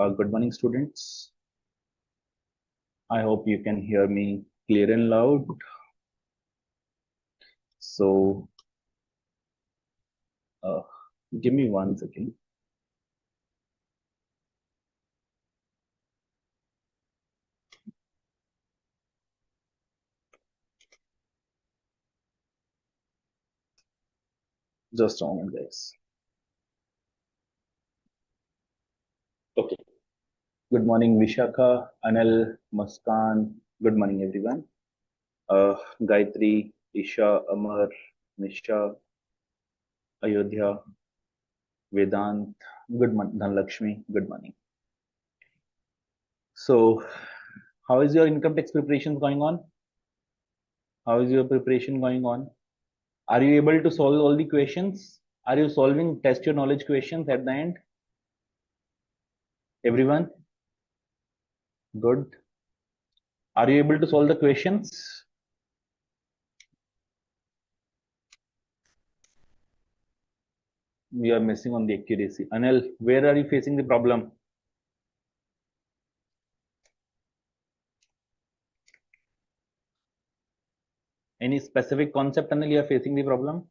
Good morning, students. I hope you can hear me clear and loud. So, give me 1 second. Just a moment, guys. Okay. Good morning, Vishakha, Anil, Muskan. Good morning, everyone. Gayatri, Isha, Amar, Nisha, Ayodhya, Vedant. Good morning, Dhanlakshmi. Good morning. So, how is your income tax preparations going on? How is your preparation going on? Are you able to solve all the questions? Are you solving test your knowledge questions at the end? Everyone? Good. Are you able to solve the questions? We are missing on the accuracy. Anil, where are you facing the problem? Any specific concept, Anil, you are facing the problem?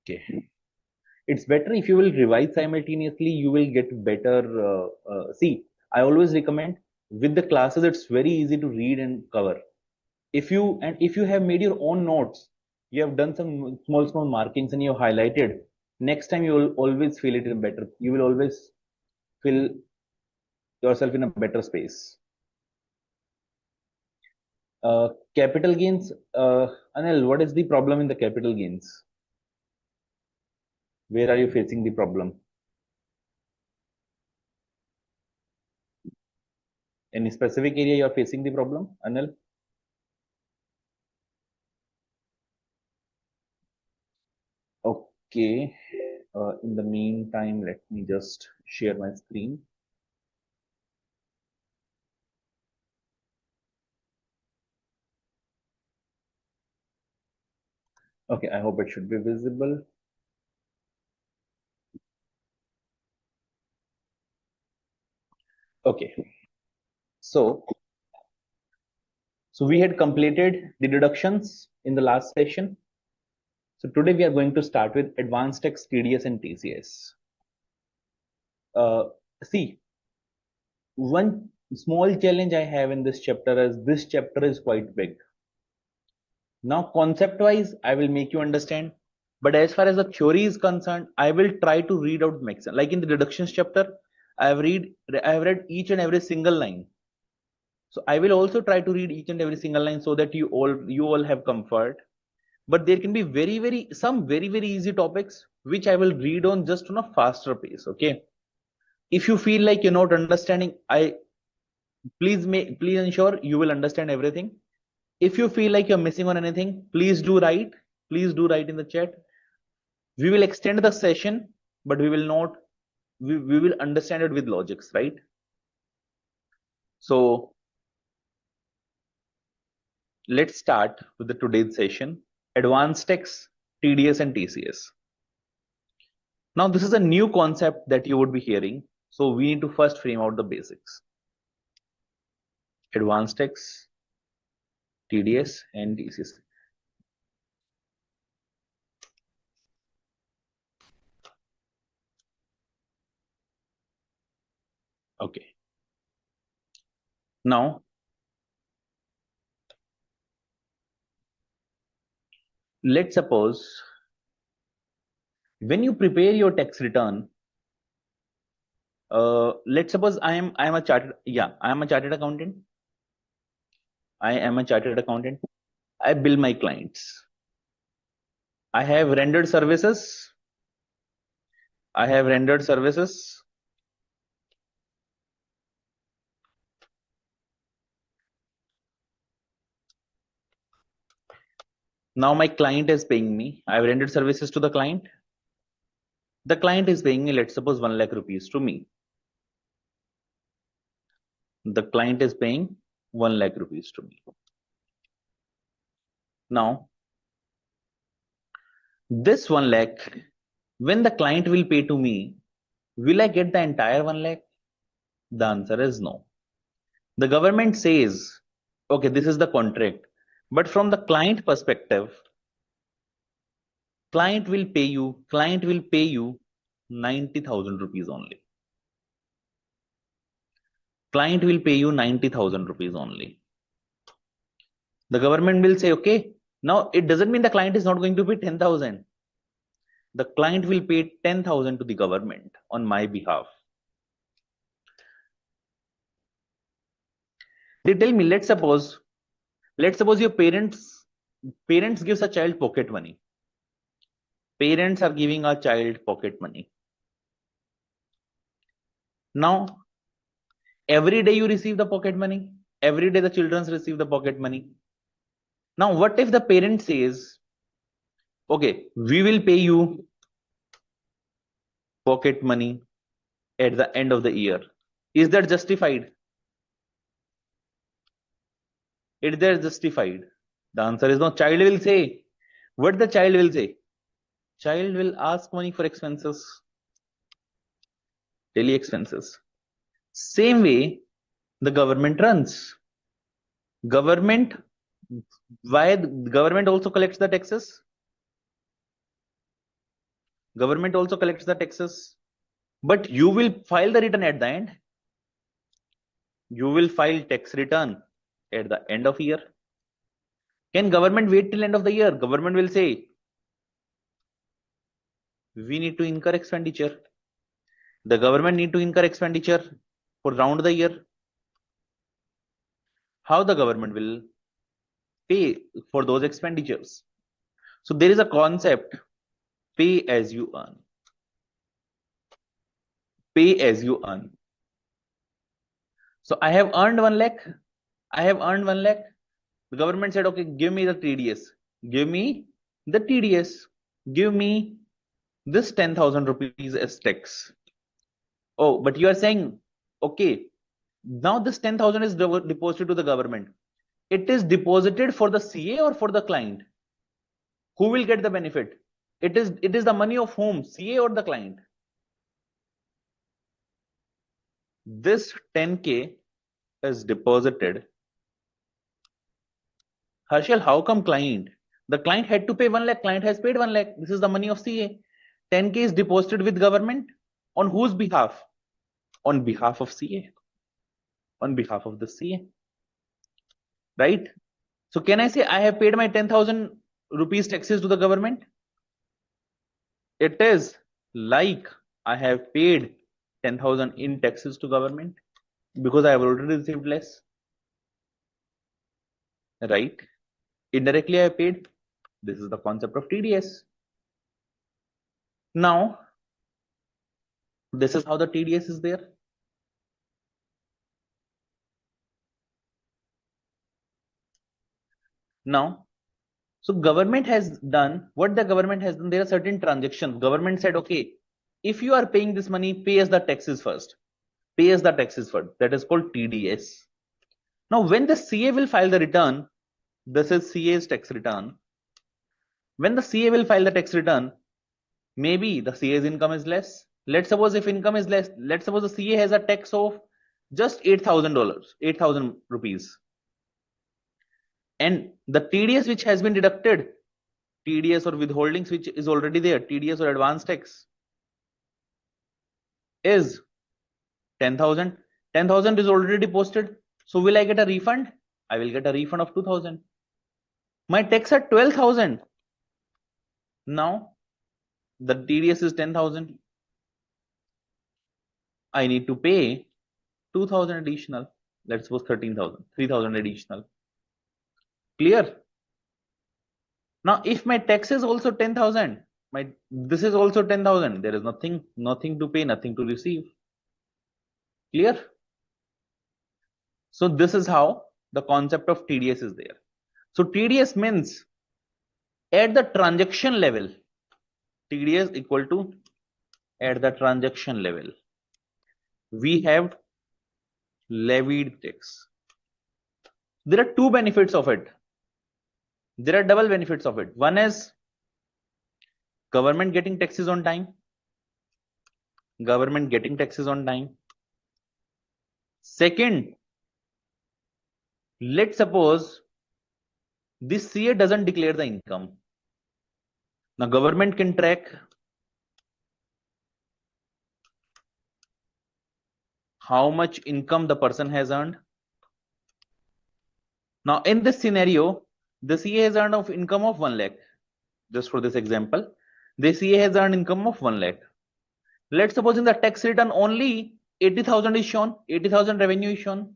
Okay. It's better if you will revise simultaneously, you will get better. See, I always recommend with the classes, it's very easy to read and cover. If you have made your own notes, you have done some small markings and you have highlighted, next time you will always feel it better. You will always feel yourself in a better space. Capital gains, Anil, what is the problem in the capital gains? Where are you facing the problem? Any specific area you are facing the problem, Anil? Okay. In the meantime, let me just share my screen. Okay, I hope it should be visible. Okay. So we had completed the deductions in the last session. So today we are going to start with advanced tax, TDS and TCS. See, one small challenge I have in this chapter is this chapter is quite big. Now, concept wise, I will make you understand. But as far as the theory is concerned, I will try to read out maximum. Like in the deductions chapter, I have read each and every single line. So I will also try to read each and every single line so that you all have comfort. But there can be some very easy topics which I will read on just on a faster pace. Okay. If you feel like you're not understanding, please ensure you will understand everything. If you feel like you're missing on anything, please do write in the chat. We will extend the session, but we will not, we will understand it with logics, right? So let's start with the today's session, advanced tax, TDS and TCS. Now this is a new concept that you would be hearing. So we need to first frame out the basics. Advanced tax, TDS and TCS. Okay. Now, let's suppose when you prepare your tax return, let's suppose I am a chartered accountant. I am a chartered accountant. I bill my clients. I have rendered services. Now my client is paying me. I have rendered services to the client. The client is paying me, let's suppose 1 lakh rupees to me. The client is paying 1 lakh rupees to me. Now, This 1 lakh, when the client will pay to me, will I get the entire 1 lakh? The answer is no. The government says, okay, this is the contract. But from the client perspective, client will pay you 90,000 rupees only. Client will pay you 90,000 rupees only. The government will say, okay, now it doesn't mean the client is not going to pay 10,000. The client will pay 10,000 to the government on my behalf. They tell me, let's suppose your parents gives a child pocket money. Parents are giving a child pocket money. Now, every day you receive the pocket money. Every day the children receive the pocket money. Now, what if the parent says, okay, we will pay you pocket money at the end of the year? Is that justified? Is that justified? The answer is no. Child will say, what the child will say? Child will ask money for expenses, daily expenses. Same way the government runs. Government, why the government also collects the taxes? Government also collects the taxes, but you will file the return at the end. You will file tax return at the end of year. Can government wait till end of the year? Government will say, we need to incur expenditure. The government need to incur expenditure for round the year. How the government will pay for those expenditures? So there is a concept, pay as you earn. Pay as you earn. So I have earned 1 lakh. I have earned 1 lakh. The government said, okay, give me the TDS. Give me the TDS. Give me this 10,000 rupees as tax. Oh, but you are saying, okay, now this 10,000 is deposited to the government. It is deposited for the CA or for the client? Who will get the benefit? It is the money of whom? CA or the client? This 10K is deposited. Harshal, how come client? The client had to pay 1 lakh. Client has paid 1 lakh. This is the money of CA. 10K is deposited with government. On whose behalf? On behalf of CA. On behalf of the CA. Right? So can I say I have paid my 10,000 rupees taxes to the government? It is like I have paid 10,000 in taxes to government because I have already received less. Right? Indirectly I paid. This is the concept of TDS. Now, this is how the TDS is there. Now, so government has done what the government has done. There are certain transactions. Government said, okay, if you are paying this money, pay us the taxes first. Pay us the taxes first. That is called TDS. Now, when the CA will file the return, this is CA's tax return. When the CA will file the tax return, maybe the CA's income is less. Let's suppose if income is less, let's suppose the CA has a tax of just $8,000, 8,000 rupees. And the TDS which has been deducted, TDS or withholdings which is already there, TDS or advance tax is 10,000. 10,000 is already posted. So will I get a refund? I will get a refund of 2,000. My tax at 12,000. Now the TDS is 10,000. I need to pay 2,000 additional. Let's suppose 13,000, 3,000 additional. Clear? Now, if my tax is also 10,000, this is also 10,000. There is nothing to pay, nothing to receive. Clear? So this is how the concept of TDS is there. So TDS means at the transaction level, TDS equal to at the transaction level, we have levied tax. There are two benefits of it. There are double benefits of it. One is Government getting taxes on time. Government getting taxes on time. Second, let's suppose this CA doesn't declare the income. Now government can track how much income the person has earned. Now in this scenario, the CA has earned of income of 1 lakh. Just for this example, the CA has earned income of 1 lakh. Let's suppose in the tax return only 80,000 is shown, 80,000 revenue is shown.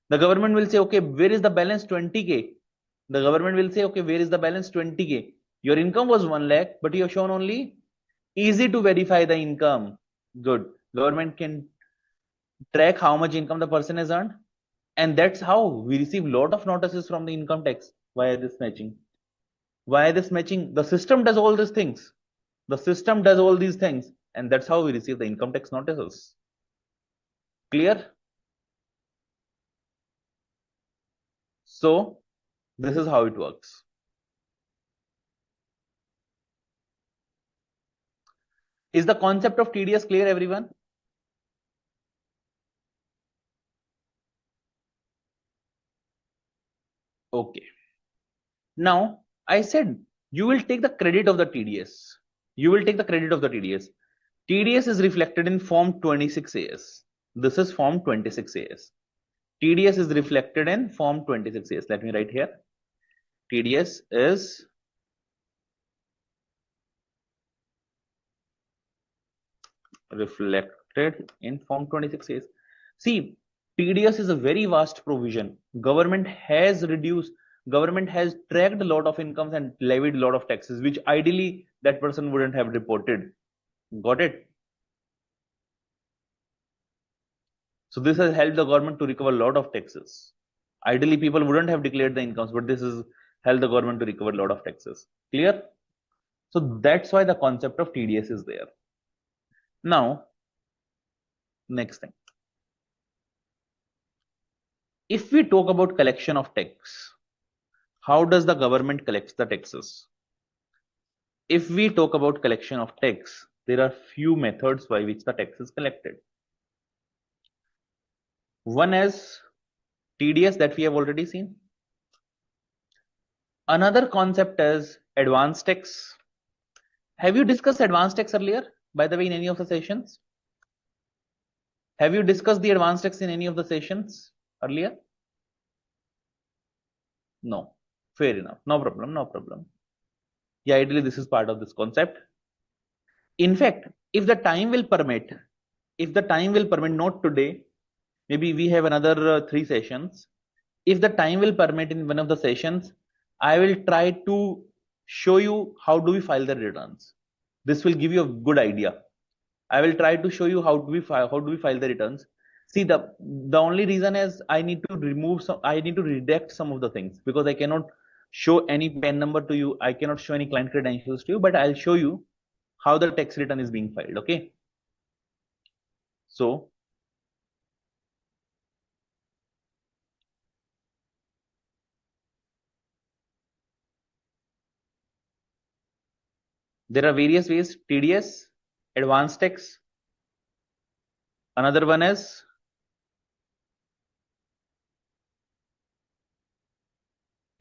The government will say, okay, where is the balance 20k? The government will say, okay, where is the balance 20k? Your income was 1 lakh, but you have shown only easy to verify the income. Good. Government can track how much income the person has earned. And that's how we receive a lot of notices from the income tax via this matching. Why this matching? The system does all these things. The system does all these things. And that's how we receive the income tax notices. Clear? So this is how it works. Is the concept of TDS clear, everyone? Okay. Now, I said you will take the credit of the TDS. You will take the credit of the TDS. TDS is reflected in Form 26AS. This is Form 26AS. TDS is reflected in Form 26AS. Let me write here. TDS is reflected in Form 26AS. See, TDS is a very vast provision. Government has tracked a lot of incomes and levied a lot of taxes, which ideally that person wouldn't have reported. Got it? So this has helped the government to recover a lot of taxes. Ideally, people wouldn't have declared the incomes, but this has helped the government to recover a lot of taxes. Clear? So that's why the concept of TDS is there. Now, next thing. If we talk about collection of tax, how does the government collect the taxes? If we talk about collection of tax, there are few methods by which the tax is collected. One is TDS that we have already seen. Another concept is advance tax. Have you discussed advance tax earlier, by the way, in any of the sessions? Have you discussed the advance tax in any of the sessions earlier? No. Fair enough. No problem. No problem. Yeah, ideally this is part of this concept. In fact, if the time will permit, not today, maybe we have another 3 sessions. If the time will permit in one of the sessions, I will try to show you how do we file the returns. This will give you a good idea. I will try to show you how do we file the returns. See, the only reason is I need to redact some of the things because I cannot show any PAN number to you. I cannot show any client credentials to you, but I'll show you how the tax return is being filed. Okay. So there are various ways: TDS, advance tax. Another one is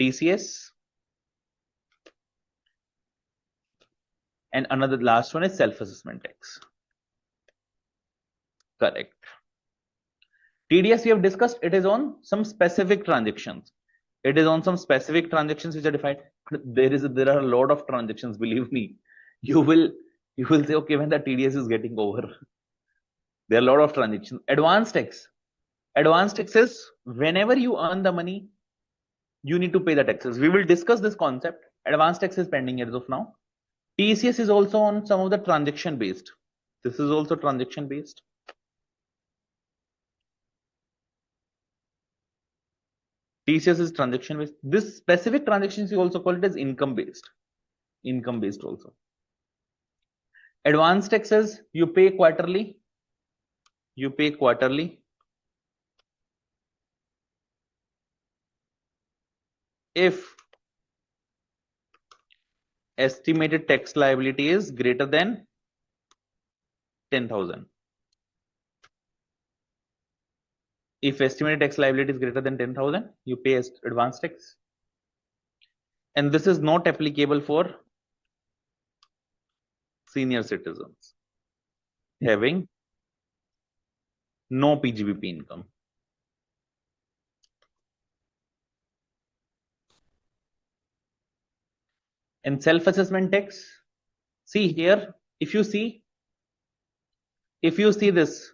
TCS. And another last one is self-assessment tax. Correct. TDS we have discussed, it is on some specific transactions. It is on some specific transactions which are defined. There are a lot of transactions, believe me. You will say, okay, when the TDS is getting over. There are a lot of transactions. Advance tax. Advance tax is whenever you earn the money, you need to pay the taxes. We will discuss this concept. Advance tax is pending as of now. TCS is also on some of the transaction based. This is also transaction based. TCS is transaction based. This specific transactions you also call it as income based. Income based also. Advance taxes you pay quarterly. You pay quarterly. If estimated tax liability is greater than 10,000. If estimated tax liability is greater than 10,000, you pay advance tax. And this is not applicable for senior citizens having no PGBP income. And self-assessment tax, see here, if you see this,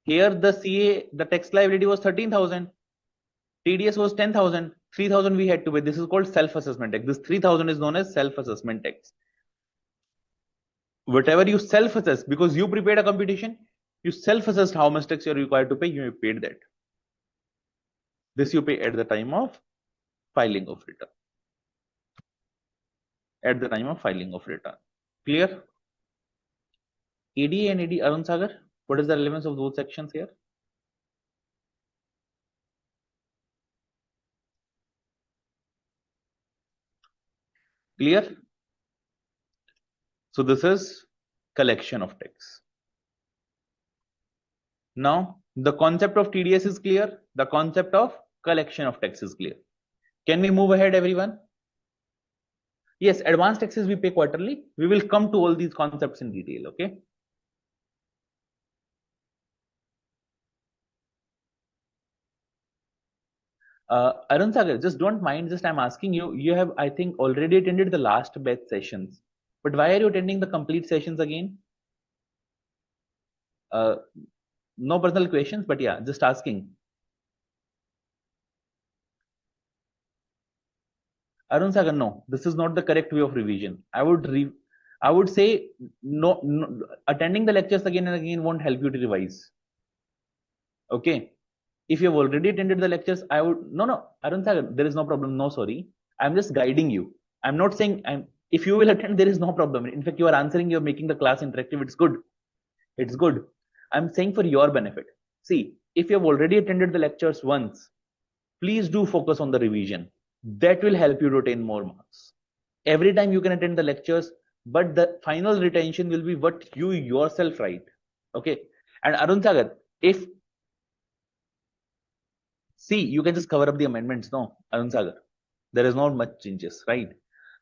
here the CA, the tax liability was 13,000, TDS was 10,000, 3,000 we had to pay. This is called self-assessment tax. This 3,000 is known as self-assessment tax. Whatever you self-assess, because you prepared a computation, you self-assessed how much tax you're required to pay, you paid that. This you pay at the time of filing of return. At the time of filing of return. Clear? ADA and AD, Arun Sagar, what is the relevance of those sections here? Clear? So this is collection of tax. Now, the concept of TDS is clear. The concept of collection of tax is clear. Can we move ahead, everyone? Yes, advance taxes we pay quarterly. We will come to all these concepts in detail, okay? Arun Sagar, just don't mind, just I'm asking you, you have, I think, already attended the last batch sessions, but why are you attending the complete sessions again? No personal questions, but yeah, just asking. Arun Sagar, no, this is not the correct way of revision. I would say no, attending the lectures again and again won't help you to revise. Okay. If you have already attended the lectures, I would no, Arun Sagar, there is no problem. No, sorry. I'm just guiding you. I'm not saying if you will attend, there is no problem. In fact, you are answering, you're making the class interactive. It's good. It's good. I'm saying for your benefit. See, if you have already attended the lectures once, please do focus on the revision. That will help you to attain more marks. Every time you can attend the lectures, but the final retention will be what you yourself write. Okay. And Arun Sagar, if see, you can just cover up the amendments. No, Arun Sagar, there is not much changes, right?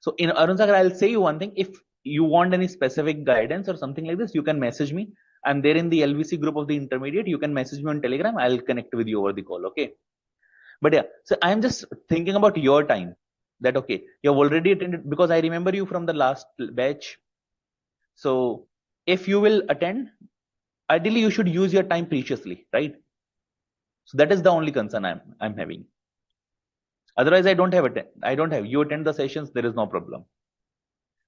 So in Arun Sagar, I'll say you one thing. If you want any specific guidance or something like this, you can message me. I'm there in the LVC group of the intermediate. You can message me on Telegram. I'll connect with you over the call. Okay. But yeah, so I'm just thinking about your time. That okay, you've already attended because I remember you from the last batch. So if you will attend, ideally you should use your time preciously, right? So that is the only concern I'm having. Otherwise, I don't have you attend the sessions, there is no problem.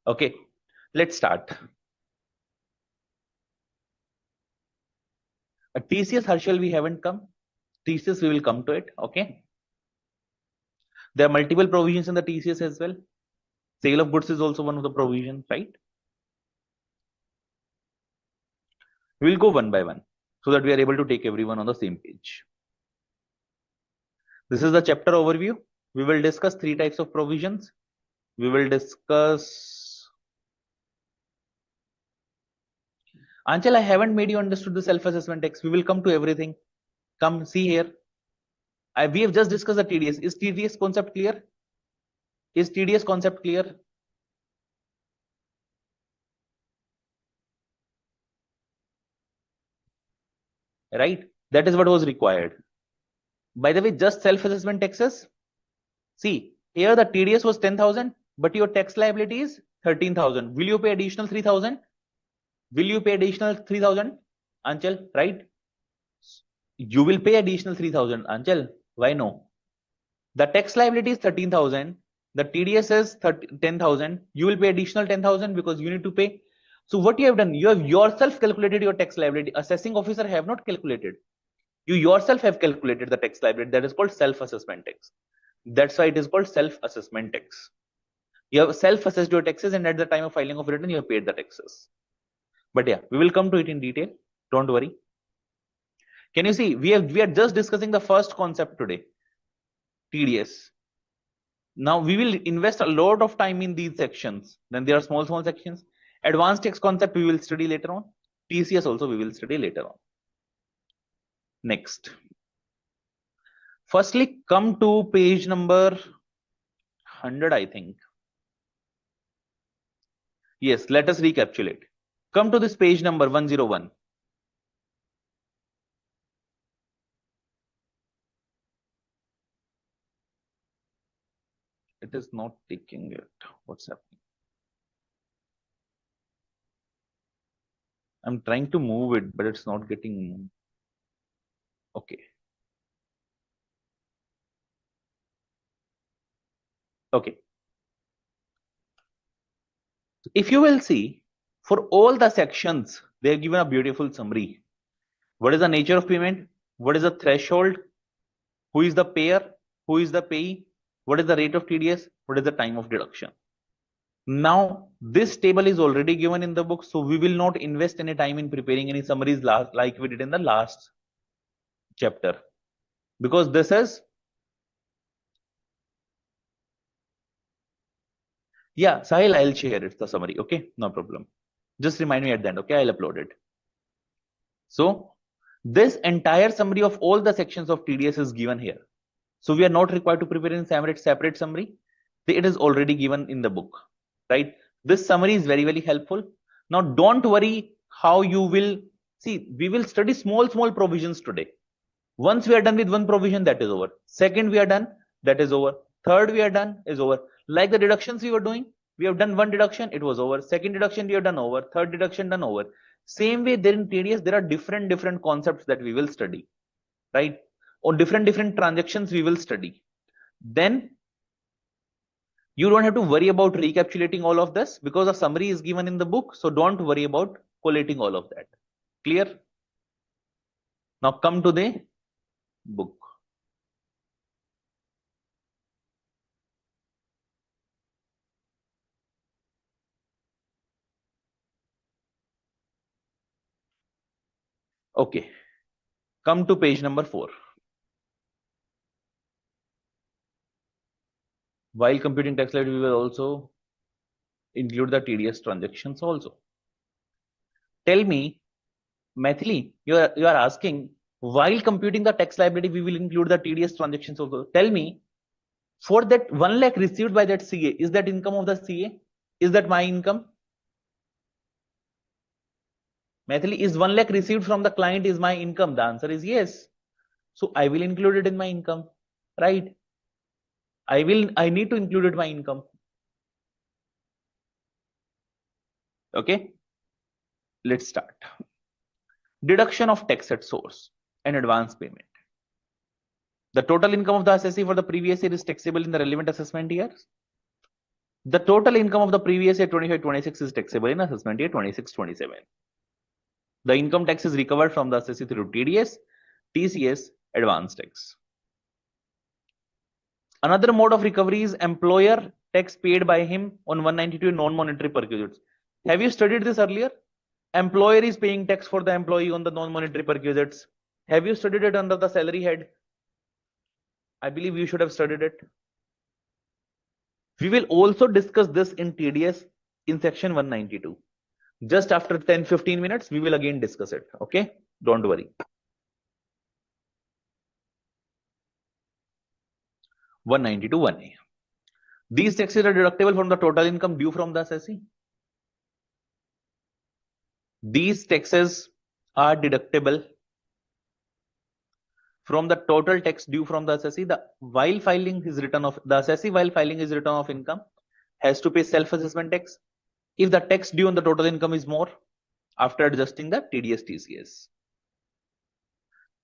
Okay, let's start. A TCS Harshal, we haven't come. TCS, we will come to it. Okay. There are multiple provisions in the TCS as well. Sale of goods is also one of the provisions, right? We will go one by one so that we are able to take everyone on the same page. This is the chapter overview. We will discuss 3 types of provisions. We will discuss. Anchal, I haven't made you understood the self-assessment tax. We will come to everything. Come see here. We have just discussed the TDS. Is TDS concept clear? Is TDS concept clear? Right? That is what was required. By the way, just self-assessment taxes. See, here the TDS was 10,000, but your tax liability is 13,000. Will you pay additional 3,000? Will you pay additional 3,000? Anchal, right? You will pay additional 3,000. Anchal, why no? The tax liability is 13,000. The TDS is 10,000. You will pay additional 10,000 because you need to pay. So what you have done, you have yourself calculated your tax liability. Assessing officer have not calculated. You yourself have calculated the tax liability. That is called self-assessment tax. That's why it is called self-assessment tax. You have self-assessed your taxes, and at the time of filing of return, you have paid the taxes. But yeah, we will come to it in detail. Don't worry. Can you see? We are just discussing the first concept today. TDS. Now we will invest a lot of time in these sections. Then there are small sections. Advanced tax concept we will study later on. TCS also we will study later on. Next. Firstly, come to page number 100, I think. Yes, let us recapitulate. Come to this page number 101. It is not taking it. What's happening? I'm trying to move it, but it's not getting. Okay. Okay. If you will see, for all the sections, they have given a beautiful summary. What is the nature of payment? What is the threshold? Who is the payer? Who is the payee? What is the rate of TDS? What is the time of deduction? Now, this table is already given in the book, so we will not invest any time in preparing any summaries like we did in the last chapter. Because this is, yeah, Sahil, I'll share it, the summary. Okay, no problem. Just remind me at the end. Okay, I'll upload it. So, this entire summary of all the sections of TDS is given here. So, we are not required to prepare in separate summary. It is already given in the book, right? This summary is very helpful. Now, don't worry how you will see. We will study small provisions today. Once we are done with one provision, that is over. Second, we are done, that is over. Third, we are done, is over. Like the deductions we were doing, we have done one deduction, it was over. Second deduction, we have done over. Third deduction, done over. Same way, there in TDS, there are different concepts that we will study, right? Or different transactions we will study. Then you don't have to worry about recapitulating all of this because a summary is given in the book. So don't worry about collating all of that. Clear? Now come to the book. Okay. Come to page number 4. While computing tax liability, we will also include the TDS transactions also. Tell me, Maithili, you are asking, while computing the tax liability, we will include the TDS transactions also. Tell me, for that 1 lakh received by that CA, is that income of the CA? Is that my income? Maithili, is 1 lakh received from the client is my income? The answer is yes. So I will include it in my income, right? I need to include it in my income. Okay, let's start. Deduction of tax at source and advance payment. The total income of the assessee for the previous year is taxable in the relevant assessment years. The total income of the previous year 25-26 is taxable in assessment year 26-27. The income tax is recovered from the assessee through TDS, TCS, advance tax. Another mode of recovery is employer tax paid by him on 192 non-monetary perquisites. Have you studied this earlier? Employer is paying tax for the employee on the non-monetary perquisites. Have you studied it under the salary head? I believe you should have studied it. We will also discuss this in TDS in section 192. Just after 10-15 minutes, we will again discuss it. Okay, don't worry. 192 1A. These taxes are deductible from the total income due from the assessee. These taxes are deductible from the total tax due from the assessee. While filing his return of the assessee, while filing his return of income, has to pay self-assessment tax if the tax due on the total income is more after adjusting the TDS TCS.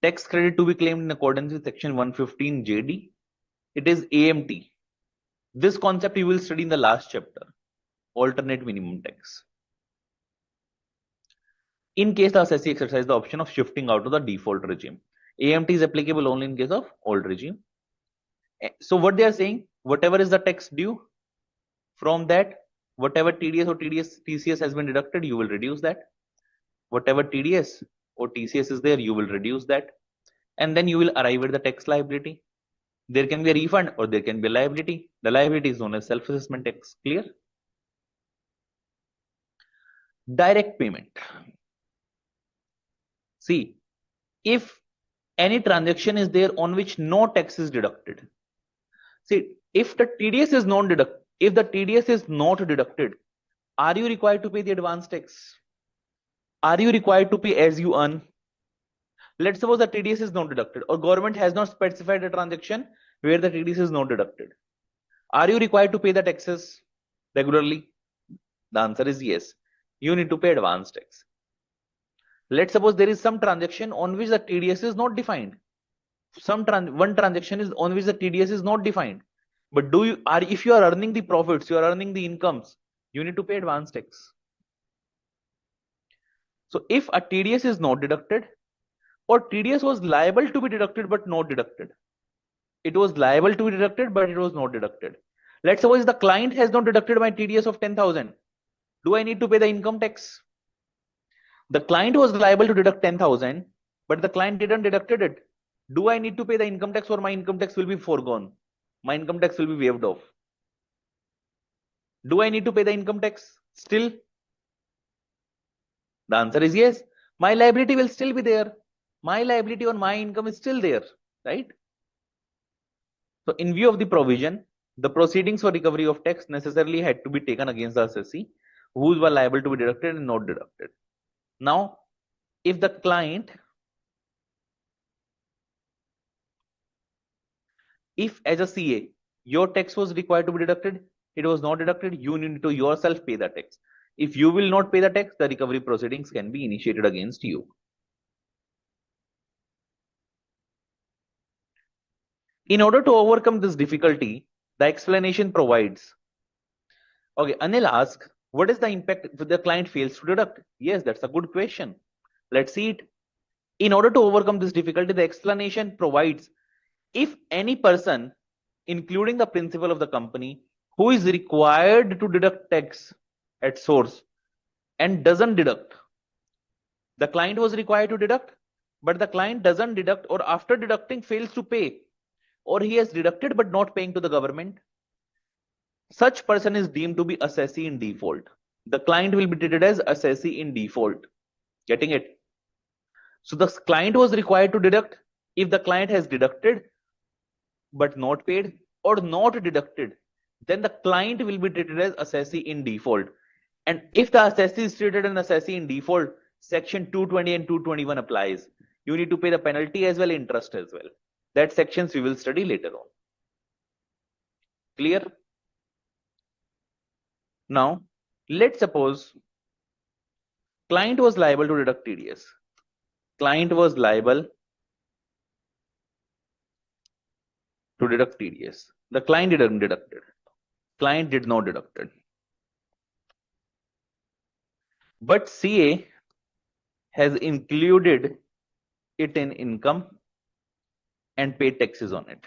Tax credit to be claimed in accordance with section 115 JD. It is AMT. This concept you will study in the last chapter, alternate minimum tax. In case the assessee exercises the option of shifting out of the default regime. AMT is applicable only in case of old regime. So what they are saying, whatever is the tax due, from that, whatever TDS or TCS has been deducted, you will reduce that. Whatever TDS or TCS is there, you will reduce that. And then you will arrive at the tax liability. There can be a refund or there can be a liability. The liability is known as self-assessment tax. Clear? Direct payment. See, if any transaction is there on which no tax is deducted. See, if the TDS is if the TDS is not deducted, are you required to pay the advance tax? Are you required to pay as you earn? Let's suppose the TDS is not deducted or government has not specified a transaction where the TDS is not deducted. Are you required to pay the taxes regularly? The answer is yes. You need to pay advance tax. Let's suppose there is some transaction on which the TDS is not defined. One transaction is on which the TDS is not defined. But if you are earning the profits, you are earning the incomes, you need to pay advance tax. So if a TDS is not deducted, or TDS was liable to be deducted but not deducted. It was liable to be deducted but it was not deducted. Let's suppose the client has not deducted my TDS of 10,000. Do I need to pay the income tax? The client was liable to deduct 10,000, but the client didn't deducted it. Do I need to pay the income tax or my income tax will be foregone? My income tax will be waived off. Do I need to pay the income tax still? The answer is yes. My liability will still be there. My liability on my income is still there, right? So in view of the provision, the proceedings for recovery of tax necessarily had to be taken against the assessee who were liable to be deducted and not deducted. Now, if the client, if as a CA, your tax was required to be deducted, it was not deducted, you need to yourself pay the tax. If you will not pay the tax, the recovery proceedings can be initiated against you. In order to overcome this difficulty, the explanation provides. Okay, Anil asks, what is the impact if the client fails to deduct? Yes, that's a good question. Let's see it. In order to overcome this difficulty, the explanation provides if any person, including the principal of the company, who is required to deduct tax at source and doesn't deduct, the client was required to deduct, but the client doesn't deduct or after deducting fails to pay, or he has deducted but not paying to the government, such person is deemed to be assessee in default. The client will be treated as assessee in default. Getting it? So the client was required to deduct. If the client has deducted but not paid or not deducted, then the client will be treated as assessee in default. And if the assessee is treated as assessee in default, section 220 and 221 applies. You need to pay the penalty as well, interest as well. That sections we will study later on. Clear? Now, let's suppose client was liable to deduct TDS. Client was liable to deduct TDS. The client didn't deduct it. Client did not deduct it. But CA has included it in income and paid taxes on it.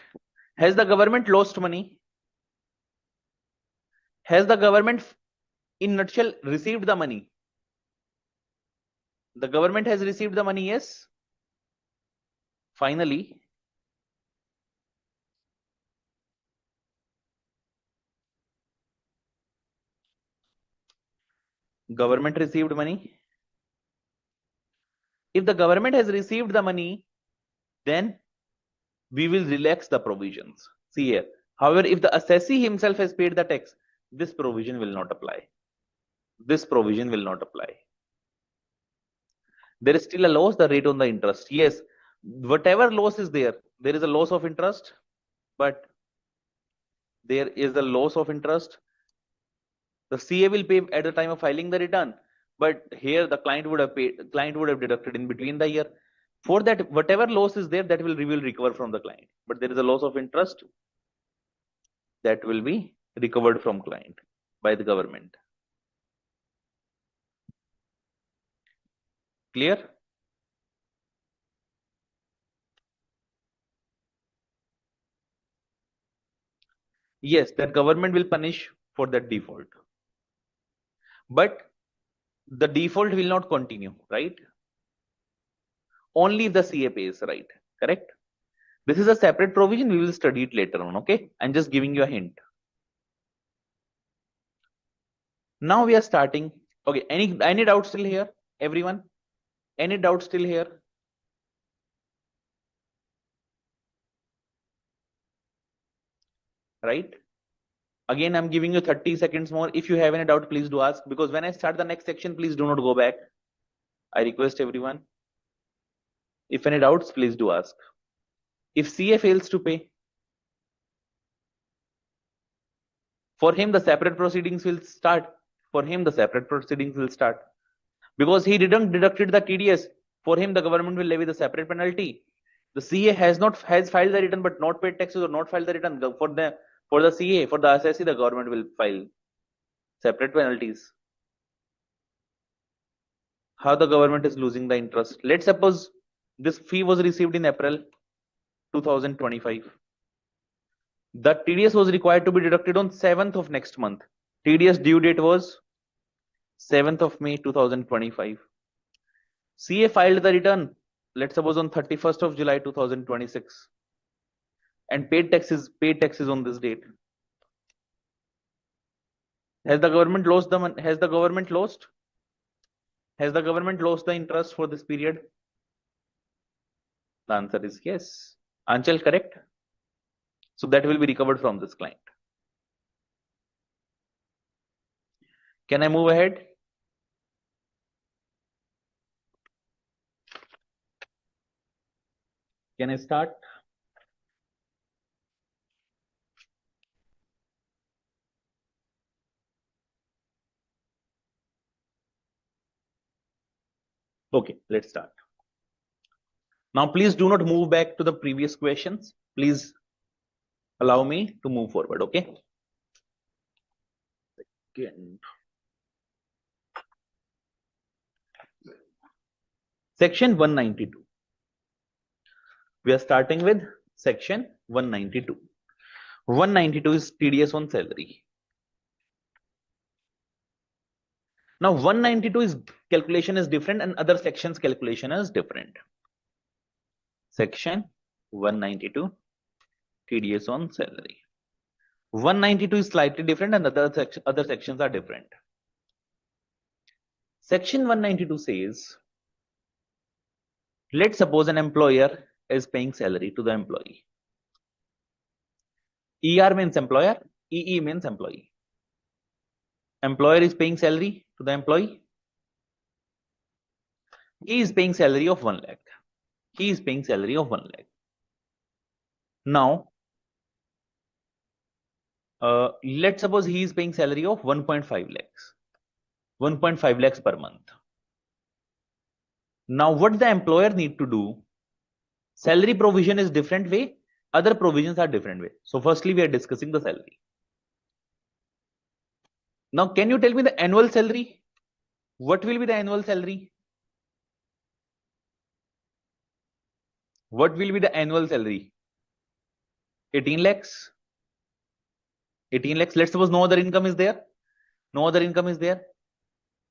Has the government lost money? Has the government, in nutshell, received the money? The government has received the money, yes. Finally, government received money. If the government has received the money, then we will relax the provisions. See here. However, if the assessee himself has paid the tax, this provision will not apply. This provision will not apply. There is still a loss, the rate on the interest. Yes, whatever loss is there, there is a loss of interest, but there is a loss of interest. The CA will pay at the time of filing the return, but here the client would have paid, client would have deducted in between the year. For that, whatever loss is there, that will recover from the client. But there is a loss of interest that will be recovered from client by the government. Clear? Yes, that government will punish for that default. But the default will not continue, right? Only if the CA pays, right? Correct? This is a separate provision. We will study it later on. Okay. I'm just giving you a hint. Now we are starting. Okay. Any doubts still here? Everyone? Any doubts still here? Right? Again, I'm giving you 30 seconds more. If you have any doubt, please do ask. Because when I start the next section, please do not go back. I request everyone. If any doubts, please do ask. If CA fails to pay, for him the separate proceedings will start. For him the separate proceedings will start. Because he didn't deducted the TDS. For him, the government will levy the separate penalty. The CA has filed the return but not paid taxes or not filed the return. For the CA, for the assessee, the government will file separate penalties. How the government is losing the interest? Let's suppose this fee was received in April 2025. The TDS was required to be deducted on 7th of next month. TDS due date was 7th of May 2025. CA filed the return, let's suppose on 31st of July 2026, and paid taxes on this date. Has the government lost the money? Has the government lost? Has the government lost the interest for this period? The answer is yes. Anchal, correct? So that will be recovered from this client. Can I move ahead? Can I start? Okay, let's start. Now, please do not move back to the previous questions. Please allow me to move forward, okay? Second. Section 192. We are starting with section 192. 192 is TDS on salary. Now 192 is calculation is different and other sections calculation is different. Section 192 TDS on salary. 192 is slightly different and other sections are different. Section 192 says, let's suppose an employer is paying salary to the employee. ER means employer, EE means employee. Employer is paying salary to the employee. He is paying salary of 1 lakh. He is paying salary of 1 lakh. Now, let's suppose he is paying salary of 1.5 lakhs. 1.5 lakhs per month. Now, what the employer need to do? Salary provision is different way. Other provisions are different way. So, firstly, we are discussing the salary. Now, can you tell me the annual salary? What will be the annual salary? What will be the annual salary? 18 lakhs. 18 lakhs. Let's suppose no other income is there. No other income is there.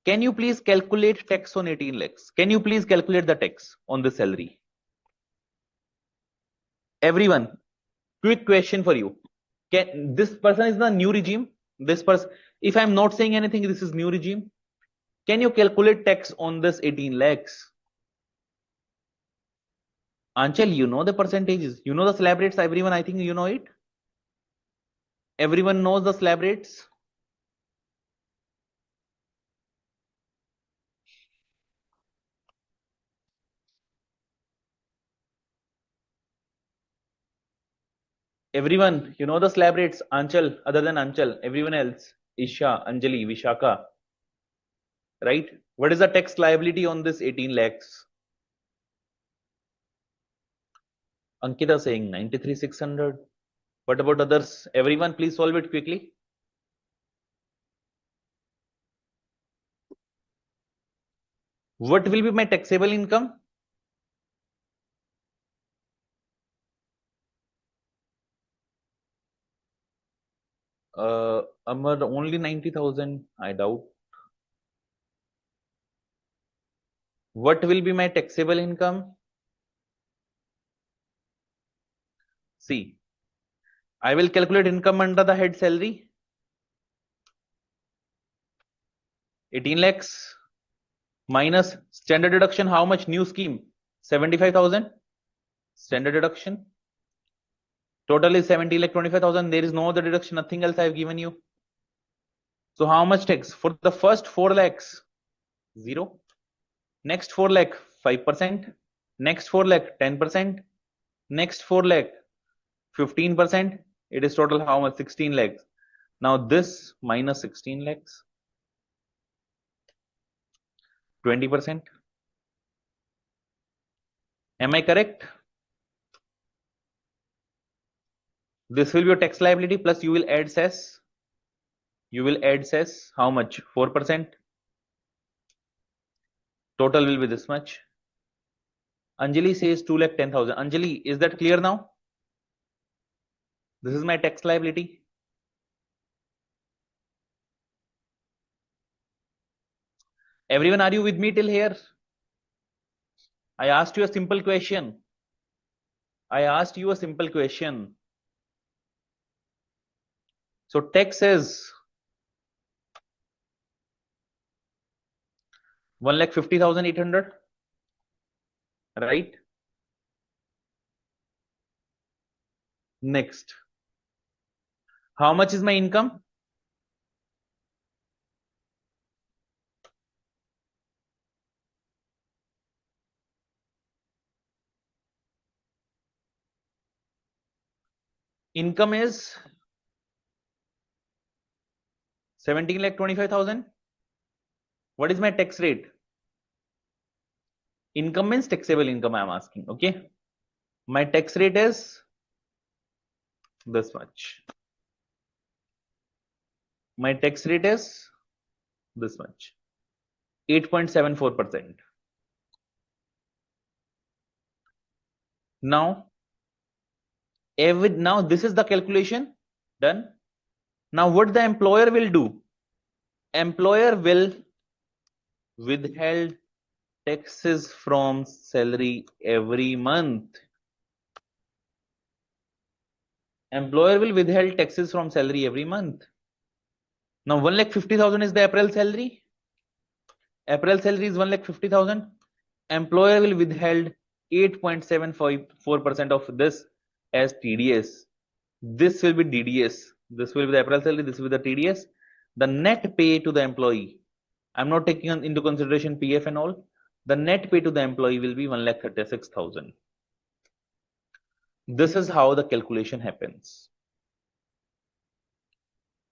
Can you please calculate tax on 18 lakhs? Can you please calculate the tax on the salary? Everyone, quick question for you. This person is the new regime? This person, if I'm not saying anything, this is new regime. Can you calculate tax on this 18 lakhs? Anchal, you know the percentages. You know the slab rates, everyone. I think you know it. Everyone knows the slab rates. Everyone, you know the slab rates. Anchal, other than Anchal, everyone else. Isha, Anjali, Vishaka. Right? What is the tax liability on this 18 lakhs? Ankita saying 93,600. What about others? Everyone, please solve it quickly. What will be my taxable income? Amar, only 90,000. I doubt. What will be my taxable income? See, I will calculate income under the head salary. 18 lakhs minus standard deduction. How much? New scheme 75,000. Standard deduction. Total is 70 lakh 25,000. There is no other deduction. Nothing else I have given you. So how much tax for the first 4 lakhs? 0. Next 4 lakh 5%. Next 4 lakh 10%. Next 4 lakh 15%. It is total how much? 16 lakhs. Now this minus 16 lakhs 20%. Am I correct? This will be your tax liability plus you will add cess. You will add cess. How much? 4%. Total will be this much. Anjali says 2,10,000. Anjali, is that clear now? This is my tax liability. Everyone, are you with me till here? I asked you a simple question. I asked you a simple question. So tax is 1,50,800, right? Next, how much is my income? Income is 17,25,000. What is my tax rate? Income means taxable income, I am asking. Okay, my tax rate is this much. My tax rate is this much, 8.74%. Now this is the calculation done. Now what the employer will do? Employer will withheld taxes from salary every month. Employer will withheld taxes from salary every month. Now 1,50,000 is the April salary. April salary is 1,50,000. Employer will withheld 8.74% of this as TDS. This will be DDS. This will be the April salary. This will be the TDS. The net pay to the employee. I'm not taking into consideration PF and all. The net pay to the employee will be 1,36,000. This is how the calculation happens.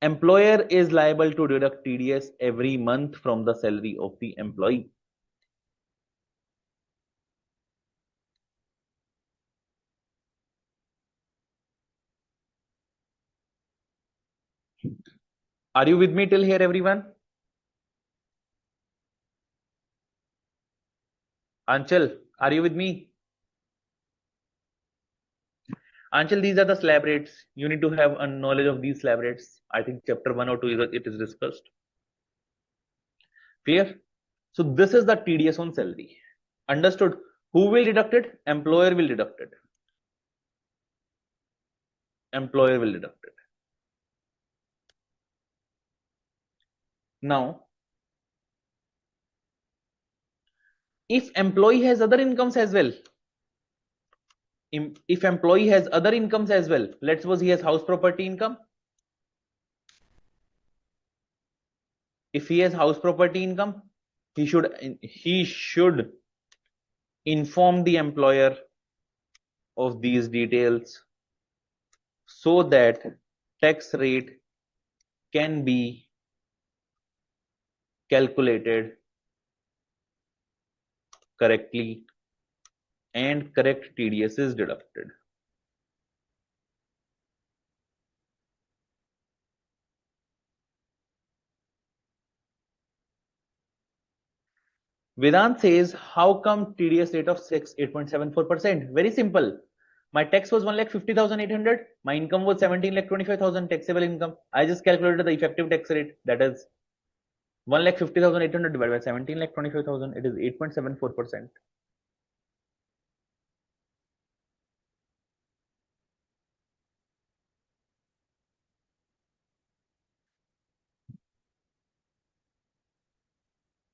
Employer is liable to deduct TDS every month from the salary of the employee. Are you with me till here, everyone? Anchal, are you with me? Anchal, these are the slab rates. You need to have a knowledge of these slab rates. I think chapter 1 or 2 it is discussed. Clear? So this is the TDS on salary. Understood? Who will deduct it? Employer will deduct it. Employer will deduct it. Now, if employee has other incomes as well, if employee has other incomes as well, let's suppose he has house property income. If he has house property income, he should inform the employer of these details so that tax rate can be calculated correctly and correct TDS is deducted. Vedant says, how come TDS rate of 8.74%? Very simple. My tax was 1,50,800. My income was 17,25,000 taxable income. I just calculated the effective tax rate. That is 1,50,800 divided by 17,25,000. It is 8.74%.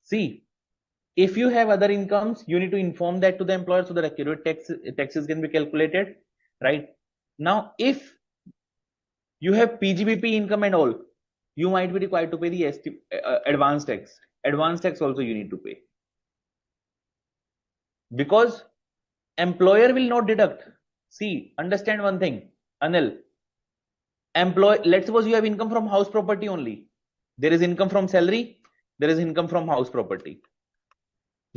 See, if you have other incomes, you need to inform that to the employer so that accurate taxes can be calculated, right? Now, if you have PGBP income and all, you might be required to pay the advance tax. Advance tax also you need to pay, because employer will not deduct. See, understand one thing, Anil. Let's suppose you have income from house property only. There is income from salary. There is income from house property.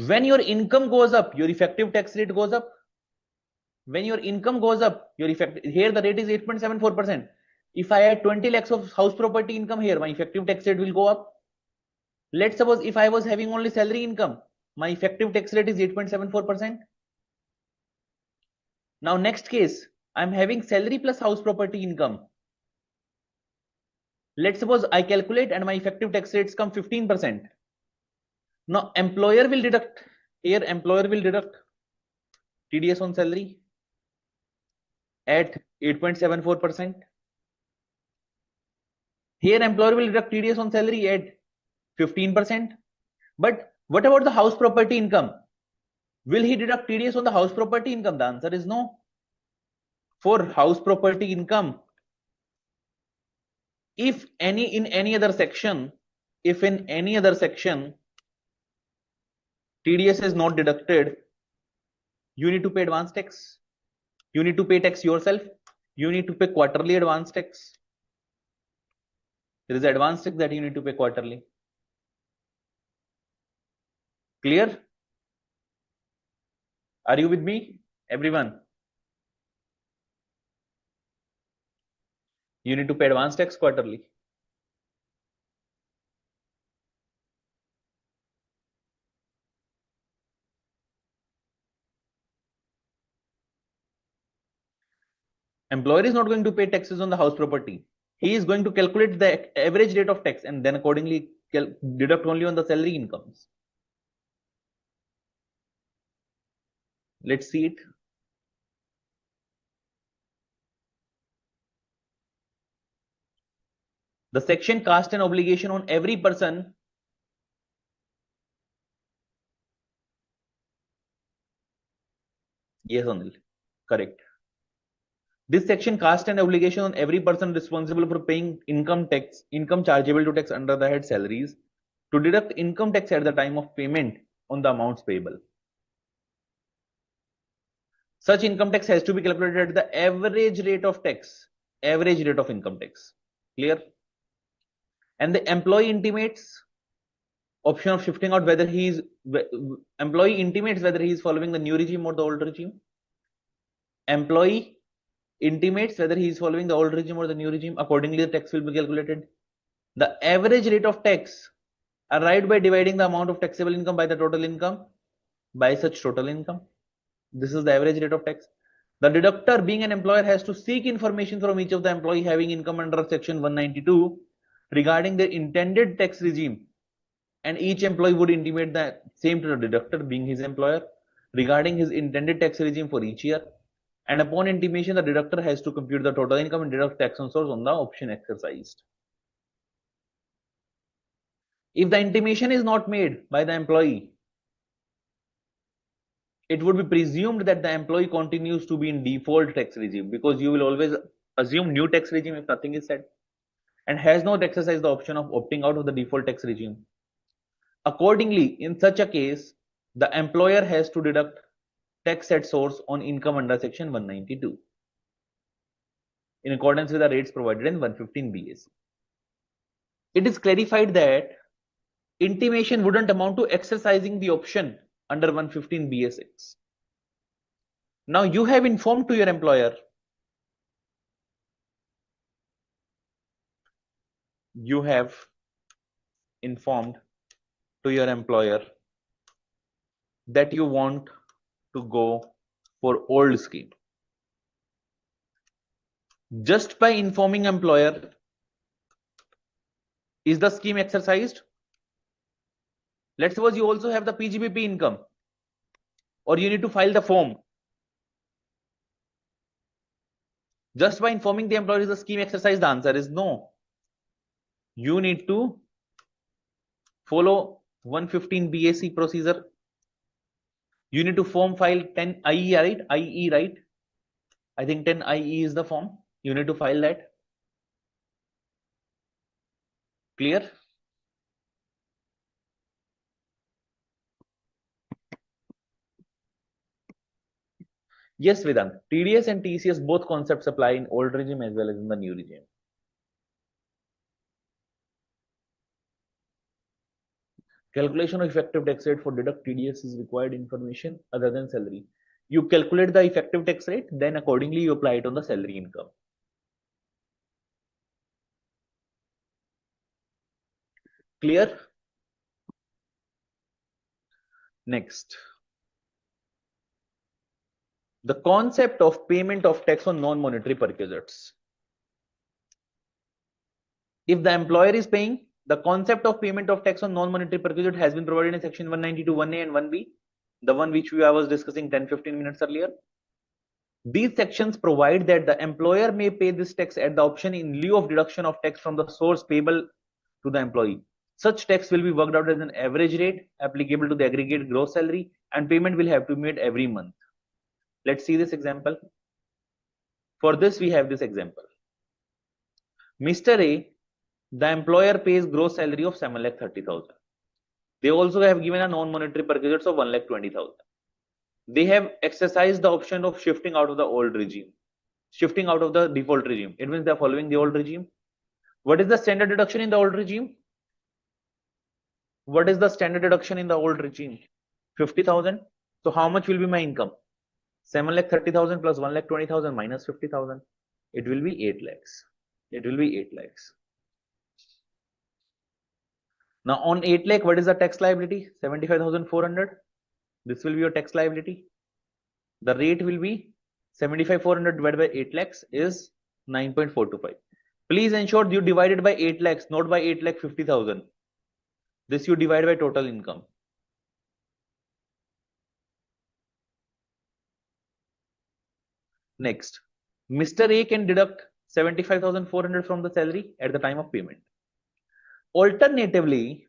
When your income goes up, your effective tax rate goes up. When your income goes up, your effective, here the rate is 8.74%. If I add 20 lakhs of house property income here, my effective tax rate will go up. Let's suppose if I was having only salary income, my effective tax rate is 8.74%. Now next case, I'm having salary plus house property income. Let's suppose I calculate and my effective tax rates come 15%. Now employer will deduct, here employer will deduct TDS on salary at 8.74%. Here employer will deduct TDS on salary at 15%. But what about the house property income? Will he deduct TDS on the house property income? The answer is no. For house property income, if in any other section, TDS is not deducted, you need to pay advance tax. You need to pay tax yourself. You need to pay quarterly advance tax. There is advance tax that you need to pay quarterly. Clear? Are you with me, everyone? You need to pay advance tax quarterly. Employer is not going to pay taxes on the house property. He is going to calculate the average rate of tax and then accordingly deduct only on the salary incomes. Let's see it. The section cast an obligation on every person. Yes, Anil. Correct. This section cast an obligation on every person responsible for paying income chargeable to tax under the head salaries, to deduct income tax at the time of payment on the amounts payable. Such income tax has to be calculated at the average rate of tax, average rate of income tax. Clear? And the employee intimates option of shifting out whether he is following the new regime or the old regime. Employee intimates whether he is following the old regime or the new regime. Accordingly, the tax will be calculated. The average rate of tax arrived by dividing the amount of taxable income by the total income by such total income. This is the average rate of tax. The deductor, being an employer, has to seek information from each of the employee having income under section 192 regarding their intended tax regime, and each employee would intimate the same to the deductor, being his employer, regarding his intended tax regime for each year. And upon intimation, the deductor has to compute the total income and deduct tax on source on the option exercised. If the intimation is not made by the employee, it would be presumed that the employee continues to be in default tax regime, because you will always assume new tax regime if nothing is said, and has not exercised the option of opting out of the default tax regime. Accordingly, in such a case, the employer has to deduct tax at source on income under section 192 in accordance with the rates provided in 115 BAC. It is clarified that intimation wouldn't amount to exercising the option under 115 BA6. Now you have informed to your employer, that you want to go for old scheme. Just by informing employer, is the scheme exercised? Let's suppose you also have the PGBP income, or you need to file the form. Just by informing the employer, is the scheme exercised? The answer is no. You need to follow 115 BAC procedure. You need to form file 10 IE, right? IE, right? I think 10 IE is the form. You need to file that. Clear? Yes, Vedant. TDS and TCS both concepts apply in old regime as well as in the new regime. Calculation of effective tax rate for deduct TDS is required information other than salary. You calculate the effective tax rate, then accordingly you apply it on the salary income. Clear? Next. The concept of payment of tax on non-monetary perquisites. If the employer is paying, the concept of payment of tax on non-monetary perquisite has been provided in section 192 1A and 1B, the one which I was discussing 10-15 minutes earlier. These sections provide that the employer may pay this tax at the option in lieu of deduction of tax from the source payable to the employee. Such tax will be worked out as an average rate applicable to the aggregate gross salary, and payment will have to be made every month. Let's see this example. For this, we have this example. Mr. A, the employer pays gross salary of 7,30,000. They also have given a non-monetary perquisites of 1,20,000. They have exercised the option of shifting out of the old regime, shifting out of the default regime. It means they are following the old regime. What is the standard deduction in the old regime? What is the standard deduction in the old regime? 50,000. So how much will be my income? 7,30,000 plus 1,20,000 minus 50,000. It will be 8 lakhs. It will be 8 lakhs. Now on 8 lakh, what is the tax liability? 75,400. This will be your tax liability. The rate will be 75,400 divided by 8 lakhs is 9.425. Please ensure you divide it by 8 lakhs, not by 8 lakh 50,000. This you divide by total income. Next, Mr. A can deduct 75,400 from the salary at the time of payment. Alternatively,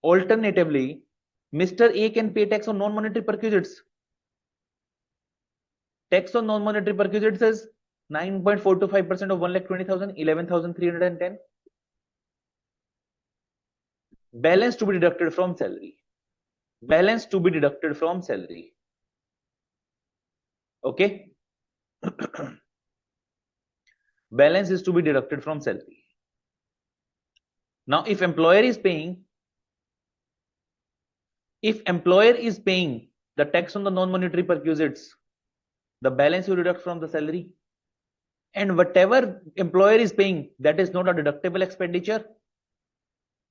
Mr. A can pay tax on non-monetary perquisites. Tax on non-monetary perquisites is 9.425% of 1,20,000, 11,310. Balance to be deducted from salary. Balance to be deducted from salary. Okay. Balance is to be deducted from salary. Now, if employer is paying the tax on the non-monetary perquisites, the balance you deduct from the salary. And whatever employer is paying, that is not a deductible expenditure,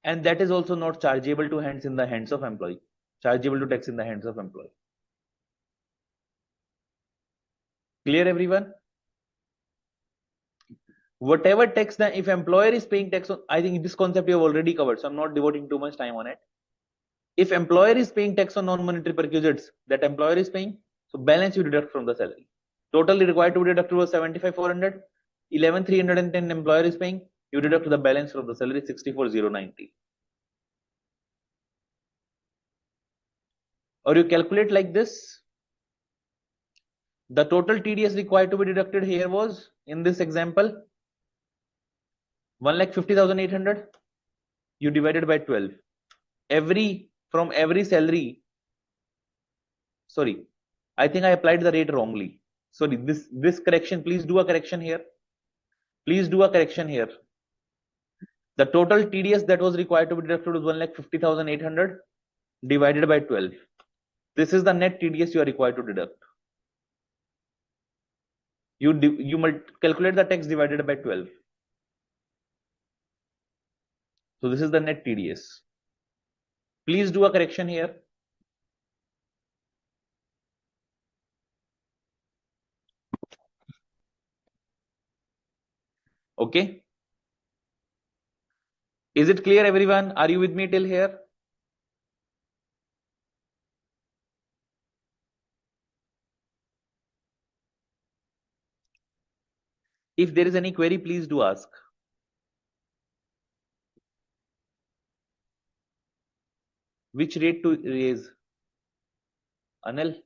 and that is also not chargeable to hands in the hands of employee. Chargeable to tax in the hands of employee. Clear, everyone? Whatever tax, if employer is paying tax on, I think this concept you have already covered, so I'm not devoting too much time on it. If employer is paying tax on non-monetary perquisites, that employer is paying, so balance you deduct from the salary. Totally required to be deducted was 75,400. 11,310 employer is paying. You deduct the balance from the salary 64,090. Or you calculate like this. The total TDS required to be deducted here was, in this example, 1,50,800. You divided by 12. From every salary. Sorry, I think I applied the rate wrongly. Sorry, this correction, please do a correction here. Please do a correction here. The total TDS that was required to be deducted was 1,50,800 divided by 12. This is the net TDS you are required to deduct. You calculate the tax divided by 12. So this is the net TDS. Please do a correction here. Okay. Is it clear, everyone? Are you with me till here? If there is any query, please do ask. Which rate to raise? Anil?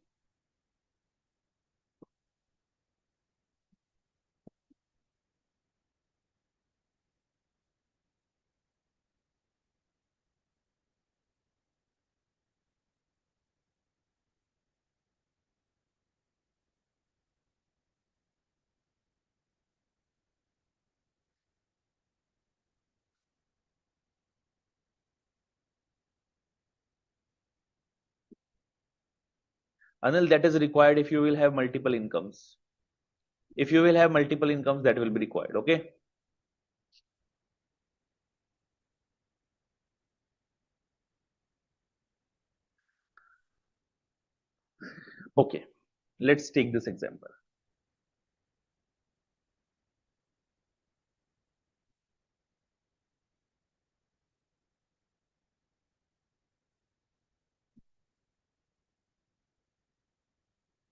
Anil, that is required if you will have multiple incomes. If you will have multiple incomes, that will be required. Okay. Okay. Let's take this example.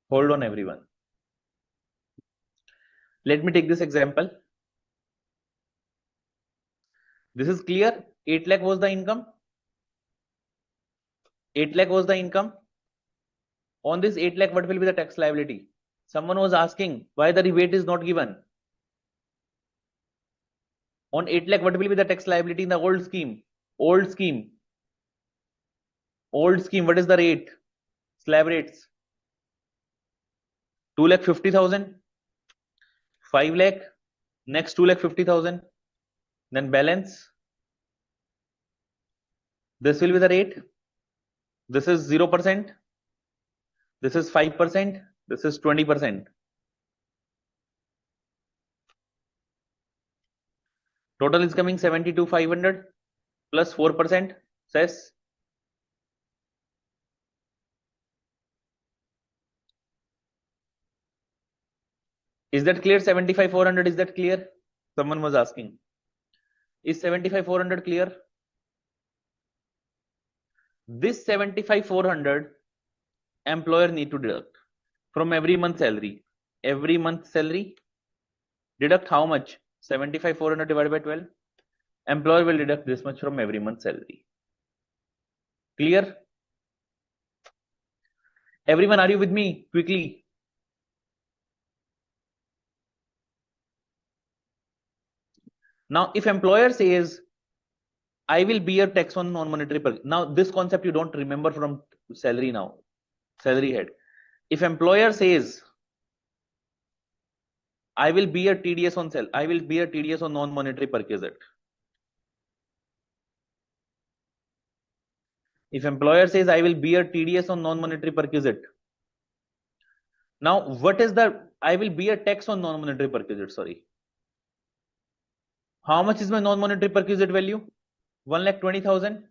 Hold on, everyone. Let me take this example. This is clear. 8 lakh was the income. 8 lakh was the income. On this 8 lakh, what will be the tax liability? Someone was asking why the rebate is not given. On 8 lakh, what will be the tax liability in the old scheme? Old scheme. Old scheme, what is the rate? Slab rates. 2 lakh 50,000. 5 lakh. Next 2 lakh 50,000. Then balance. This will be the rate. This is 0%. This is 5%. This is 20%. Total is coming 72,500 plus 4% cess. Is that clear? 75,400, is that clear? Someone was asking. Is 75,400 clear? This 75,400 employer need to deduct from every month salary. Every month salary, deduct how much? 75,400 divided by 12. Employer will deduct this much from every month salary. Clear? Everyone, are you with me? Quickly. Now, if employer says, I will bear tax on non-monetary per. Now, this concept you don't remember from salary now. Salary head. If employer says, I will bear TDS on sell, I will bear TDS on non-monetary perquisite. If employer says, I will bear TDS on non-monetary perquisite. Now, what is the, I will bear tax on non-monetary perquisite, sorry. How much is my non-monetary perquisite value? 1,20,000.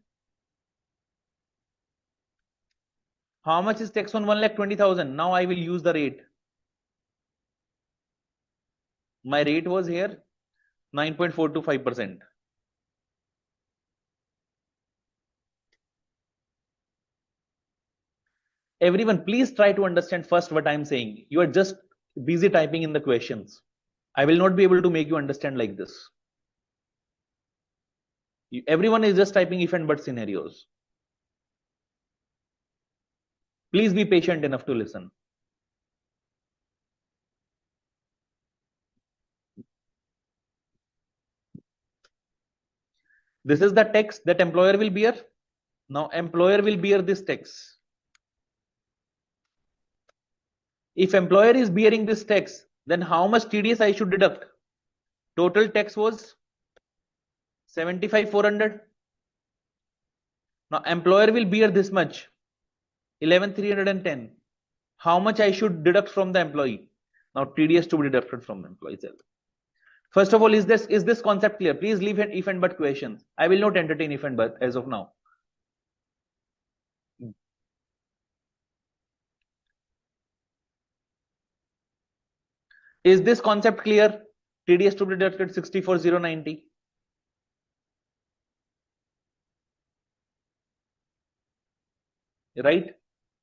How much is tax on 1,20,000? Now I will use the rate. My rate was here 9.425%. Everyone, please try to understand first what I'm saying. You are just busy typing in the questions. I will not be able to make you understand like this. Everyone is just typing if and but scenarios. Please be patient enough to listen. This is the tax that employer will bear. Now employer will bear this tax. If employer is bearing this tax, then how much TDS I should deduct? Total tax was 75,400. Now employer will bear this much, 11,310. How much I should deduct from the employee? Now TDS to be deducted from the employee itself. First of all, is this concept clear? Please leave if and but questions. I will not entertain if and but as of now. Is this concept clear? TDS to be deducted 64,090. Right?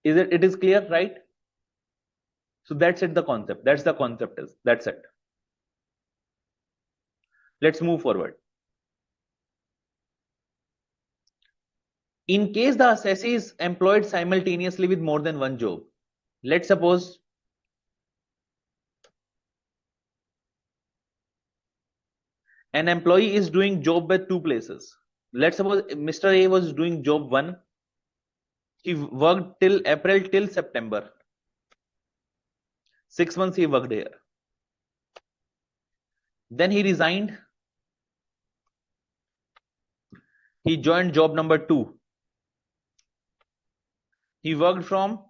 It is clear, right? So that's it, the concept. That's the concept is. That's it. Let's move forward. In case the assessee is employed simultaneously with more than one job, let's suppose an employee is doing job at two places. Let's suppose Mr. A was doing job 1. He worked till April till September. 6 months he worked here. Then he resigned. He joined job number 2. He worked from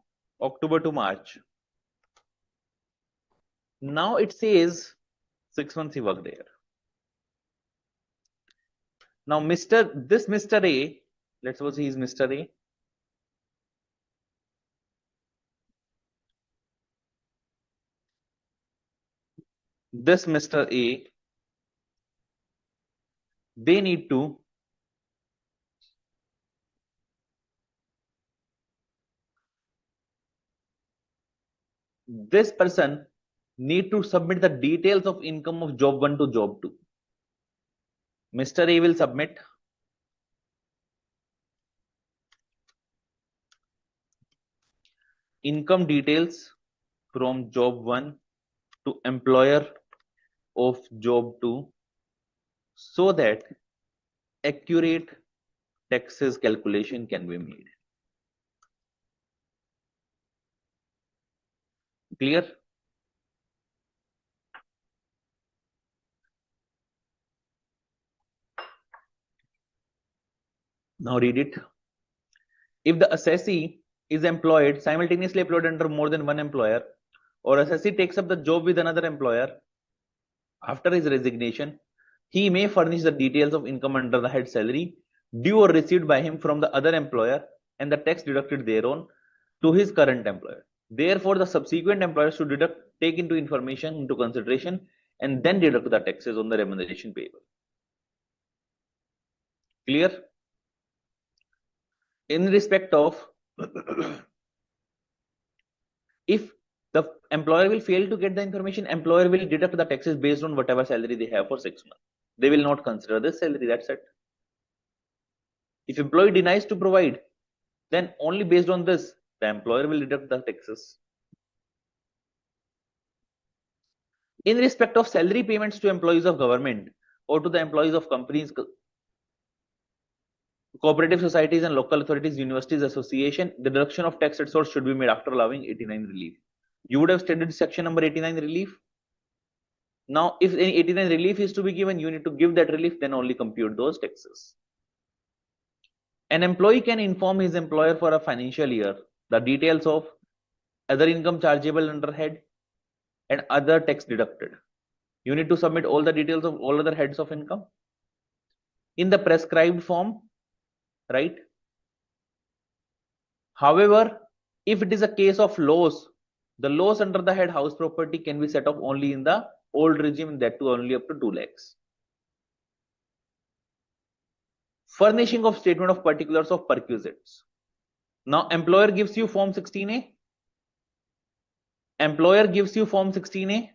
October to March. Now it says 6 months he worked there. Now this Mr. A, let's suppose he is Mr. A. This Mr. A, they need to this person need to submit the details of income of job 1 to job 2. Mr. A will submit income details from job 1 to employer of job 2 so that accurate taxes calculation can be made. Clear? Now read it. If the assessee is employed, simultaneously employed under more than one employer, or assessee takes up the job with another employer after his resignation, he may furnish the details of income under the head salary due or received by him from the other employer and the tax deducted thereon to his current employer. Therefore, the subsequent employers should take information into consideration and then deduct the taxes on the remuneration payable. Clear? In respect of if the employer will fail to get the information, employer will deduct the taxes based on whatever salary they have for 6 months. They will not consider this salary. That's it. If employee denies to provide, then only based on this, the employer will deduct the taxes. In respect of salary payments to employees of government or to the employees of companies, cooperative societies and local authorities, universities, association, the deduction of tax at source should be made after allowing 89 relief. You would have stated section number 89 relief. Now, if any 89 relief is to be given, you need to give that relief, then only compute those taxes. An employee can inform his employer for a financial year the details of other income chargeable under head and other tax deducted. You need to submit all the details of all other heads of income in the prescribed form, right? However, if it is a case of loss, the loss under the head house property can be set off only in the old regime, that too only up to 2 lakhs. Furnishing of statement of particulars of perquisites. Now, employer gives you form 16A. Employer gives you form 16A.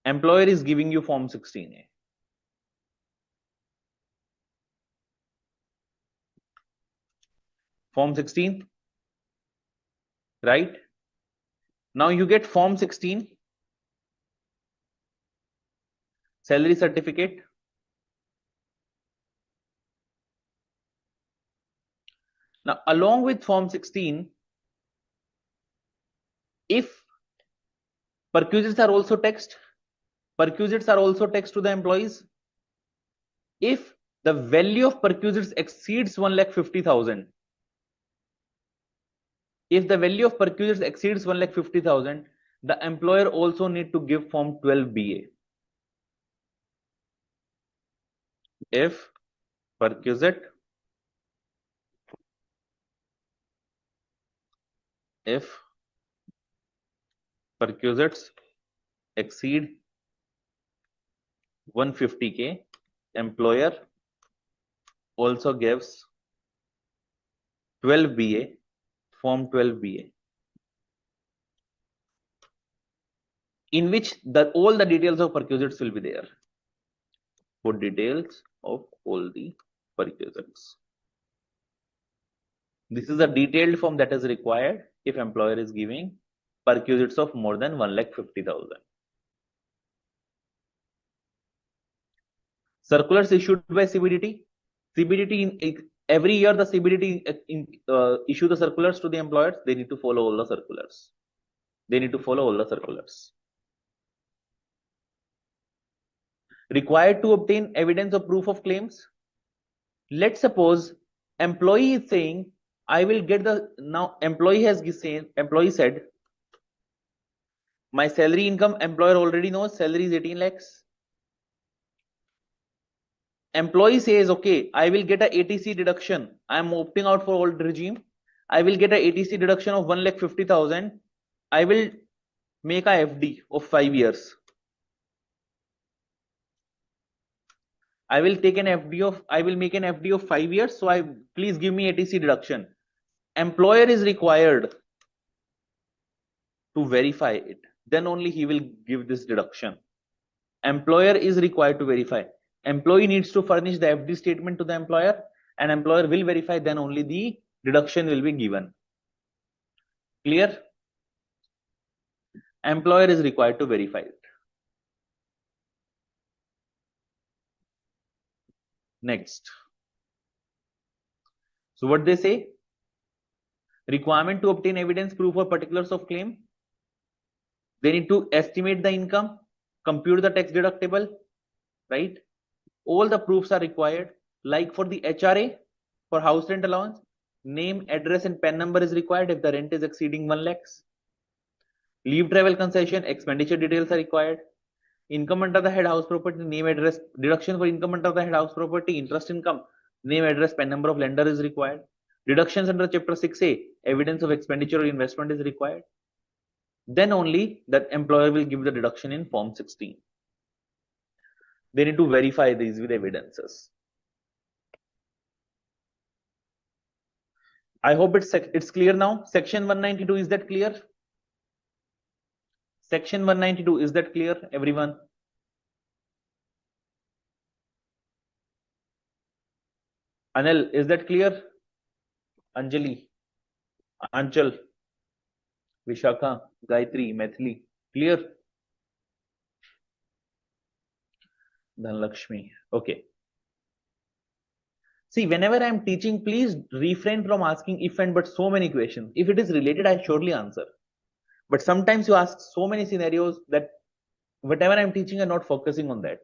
Employer is giving you form 16A. Form 16, right? Now you get form 16, salary certificate. Now, along with form 16, if perquisites are also taxed, to the employees. If the value of perquisites exceeds 1,50,000, if the value of perquisites exceeds 1,50,000, the employer also need to give form 12BA. If perquisite, if perquisites exceed 150K, employer also gives 12BA, form 12BA. in which all the details of perquisites will be there. For details of all the perquisites. This is a detailed form that is required if employer is giving perquisites of more than 1,50,000. Circulars issued by CBDT. Every year the CBDT issue the circulars to the employers. They need to follow all the circulars. Required to obtain evidence of proof of claims. Let's suppose employee is saying, I will get employee said, my salary income, employer already knows salary is 18 lakhs. Employee says, okay, I will get a ATC deduction. I am opting out for old regime. I will get a ATC deduction of 1,50,000. I will make a FD of 5 years. I will make an FD of 5 years. So please give me ATC deduction. Employer is required to verify it. Then only he will give this deduction. Employer is required to verify. Employee needs to furnish the FD statement to the employer, and employer will verify, then only the deduction will be given. Clear? Employer is required to verify it. Next. So what they say? Requirement to obtain evidence, proof or particulars of claim. They need to estimate the income, compute the tax deductible, right? All the proofs are required. Like for the HRA, for house rent allowance, name, address and PAN number is required if the rent is exceeding 1 lakhs. Leave travel concession, expenditure details are required. Income under the head house property, name, address, deduction for income under the head house property, interest income, name, address, PAN number of lender is required. Deductions under Chapter 6A, evidence of expenditure or investment is required. Then only that employer will give the deduction in Form 16. They need to verify these with evidences. I hope it's clear now. Section 192, is that clear? Section 192, is that clear, everyone? Anil, is that clear? Anjali, Anchal, Vishakha, Gayatri, Maithili, clear? Dhanlakshmi, okay. See, whenever I'm teaching, please refrain from asking if and but so many questions. If it is related, I surely answer. But sometimes you ask so many scenarios that whatever I'm teaching, I'm not focusing on that.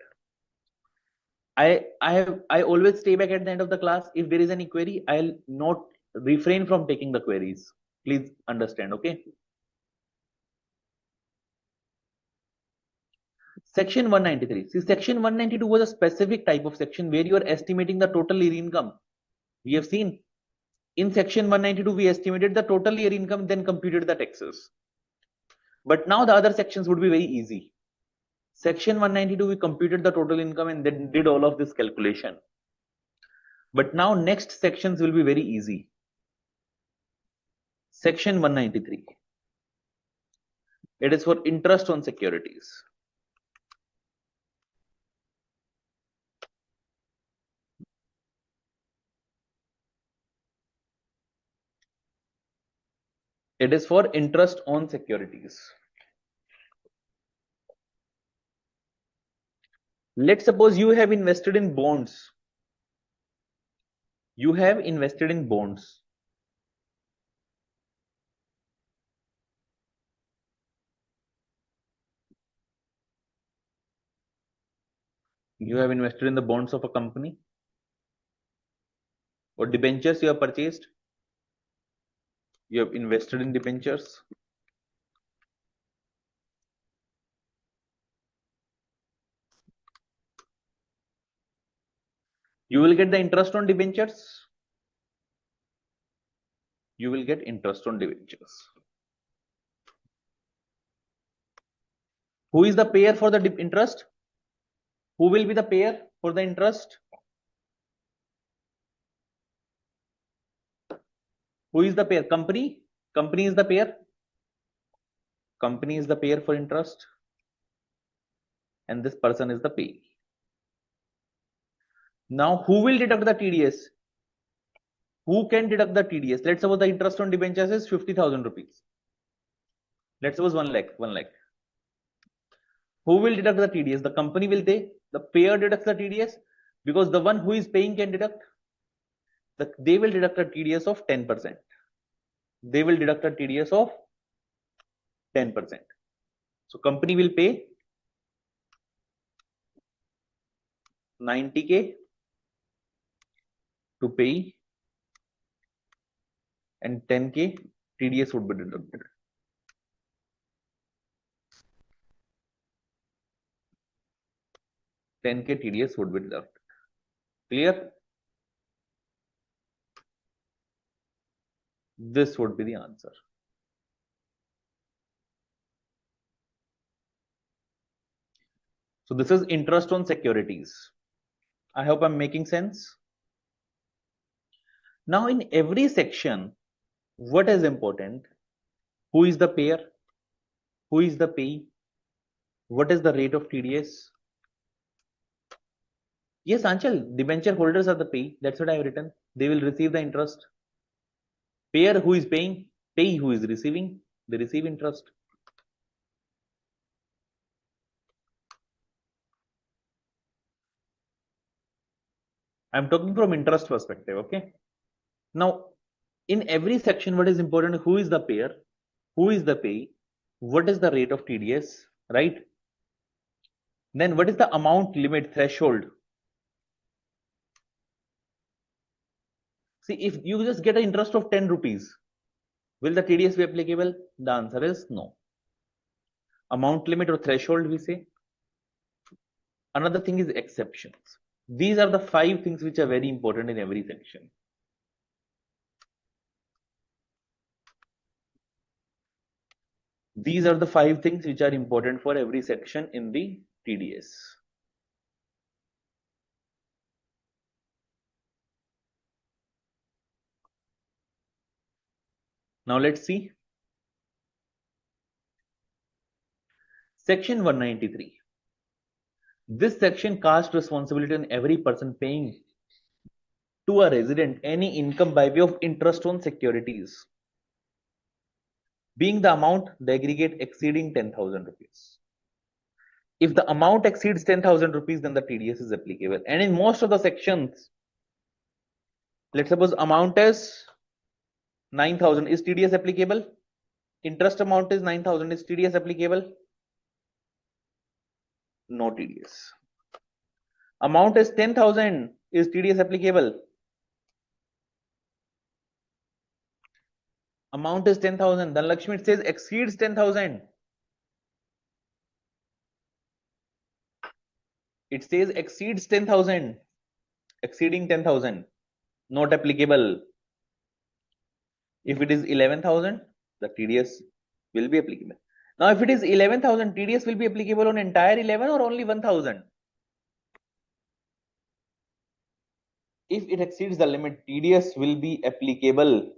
I always stay back at the end of the class. If there is any query, I'll not refrain from taking the queries. Please understand, okay? Section 193. See, Section 192 was a specific type of section where you are estimating the total year income. We have seen in Section 192, we estimated the total year income, then computed the taxes. But now the other sections would be very easy. Section 192, we computed the total income and then did all of this calculation. But now next sections will be very easy. Section 193. It is for interest on securities. It is for interest on securities. Let's suppose you have invested in bonds. You have invested in bonds. You have invested in the bonds of a company or debentures you have purchased. You have invested in debentures. You will get the interest on debentures. You will get interest on debentures. Who is the payer for the interest? Who will be the payer for the interest? Who is the payer? Company? Company is the payer. Company is the payer for interest. and this person is the payee. Now, who will deduct the TDS? Who can deduct the TDS? Let's suppose the interest on debentures is 50,000 rupees. Let's suppose 1 lakh, 1 lakh. Who will deduct the TDS? The company will pay. The payer deducts the TDS because the one who is paying can deduct. They will deduct a TDS of 10%. They will deduct a TDS of 10%. So company will pay 90K to pay and 10K TDS would be deducted. 10K TDS would be deducted. Clear? This would be the answer. So this is interest on securities. I hope I'm making sense. Now in every section, what is important? Who is the payer? Who is the payee? What is the rate of TDS? Yes, Anchal, debenture holders are the payee. That's what I have written. They will receive the interest. Payer who is paying, payee who is receiving, they receive interest. I'm talking from interest perspective, okay? Now, in every section, what is important? Who is the payer? Who is the payee? What is the rate of TDS, right? Then what is the amount limit threshold? See, if you just get an interest of 10 rupees, will the TDS be applicable? The answer is no. Amount limit or threshold, we say. Another thing is exceptions. These are the 5 things which are very important in every section. These are the 5 things which are important for every section in the TDS. Now let's see. Section 193. This section casts responsibility on every person paying to a resident any income by way of interest on securities, being the amount, the aggregate exceeding 10,000 rupees. If the amount exceeds 10,000 rupees, then the TDS is applicable. And in most of the sections, let's suppose amount is 9,000, is TDS applicable? Interest amount is 9,000, is TDS applicable? No TDS. Amount is 10,000, is TDS applicable? Amount is 10,000. Then Lakshmi says exceeds 10,000. It says exceeds 10,000. Exceeding 10,000. Not applicable. If it is 11,000, the TDS will be applicable. Now, if it is 11,000, TDS will be applicable on entire 11 or only 1,000? If it exceeds the limit, TDS will be applicable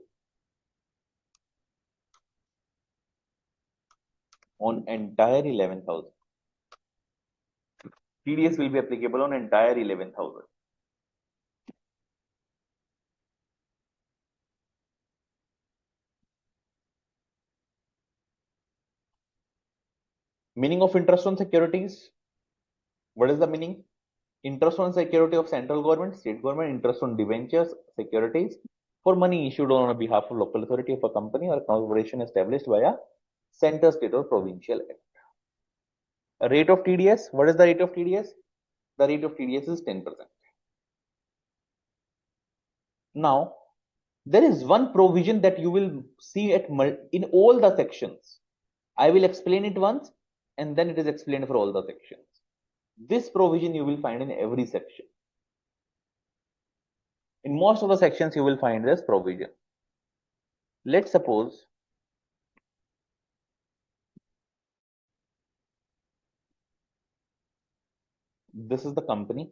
on entire 11,000. TDS will be applicable on entire 11,000. Meaning of interest on securities. What is the meaning? Interest on security of central government, state government, interest on debentures, securities for money issued on behalf of local authority of a company or corporation established by a center, state or provincial act. A rate of TDS. What is the rate of TDS? The rate of TDS is 10%. Now, there is one provision that you will see in all the sections. I will explain it once and then it is explained for all the sections. This provision you will find in every section. In most of the sections, you will find this provision. Let's suppose this is the company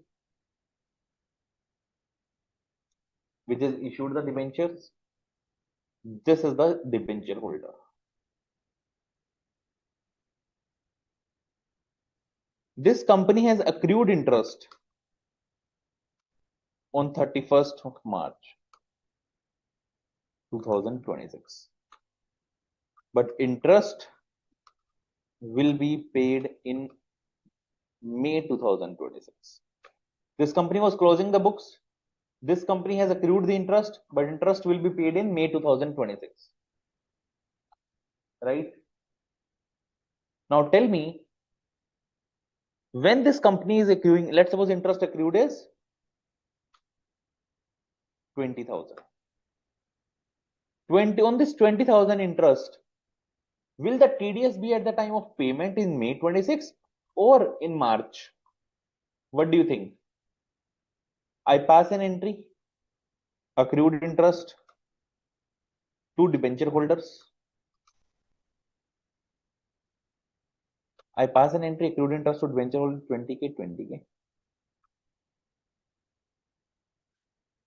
which is issued the debentures. This is the debenture holder. This company has accrued interest on 31st of March 2026, but interest will be paid in May 2026. This company was closing the books. This company has accrued the interest, but interest will be paid in May 2026. Right? Now tell me, when this company is accruing, let's suppose interest accrued is 20,000. 20 on this 20,000 interest, will the TDS be at the time of payment in May 26 or in March? What do you think? I pass an entry, accrued interest to debenture holders. I pass an entry, accrued interest to debenture holders 20K, 20K.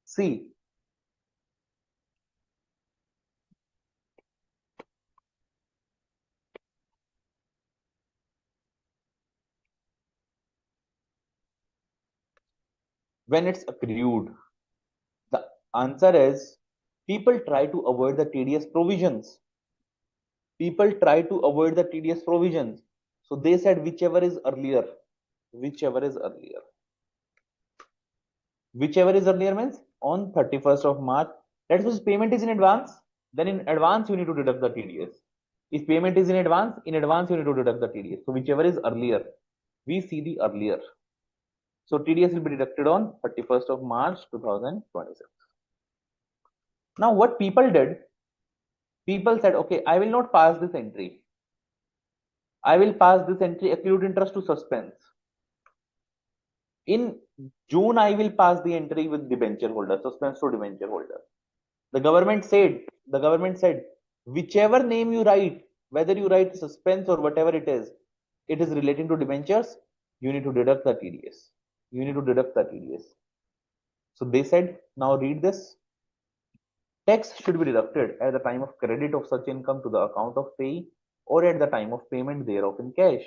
See, when it's accrued, the answer is people try to avoid the TDS provisions. People try to avoid the TDS provisions. So they said whichever is earlier, whichever is earlier. Whichever is earlier means on 31st of March. That suppose payment is in advance, then in advance you need to deduct the TDS. If payment is in advance you need to deduct the TDS. So whichever is earlier, we see the earlier. So TDS will be deducted on 31st of March 2026. Now what people did, people said, okay, I will not pass this entry. I will pass this entry accrued interest to suspense. In June, I will pass the entry with debenture holder, suspense to debenture holder. The government said, whichever name you write, whether you write suspense or whatever it is relating to debentures, you need to deduct the TDS. You need to deduct the TDS. So they said, now read this. Tax should be deducted at the time of credit of such income to the account of payee or at the time of payment thereof in cash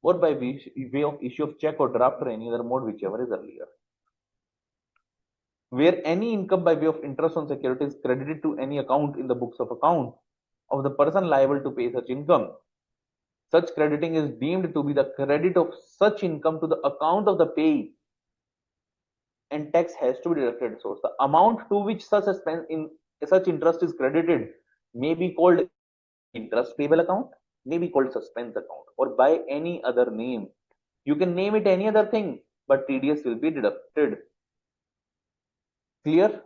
or by way of issue of check or draft or any other mode, whichever is earlier. Where any income by way of interest on securities credited to any account in the books of account of the person liable to pay such income, such crediting is deemed to be the credit of such income to the account of the payee and tax has to be deducted. So the amount to which such interest is credited may be called interest payable account, may be called suspense account, or by any other name. You can name it any other thing, but TDS will be deducted. Clear?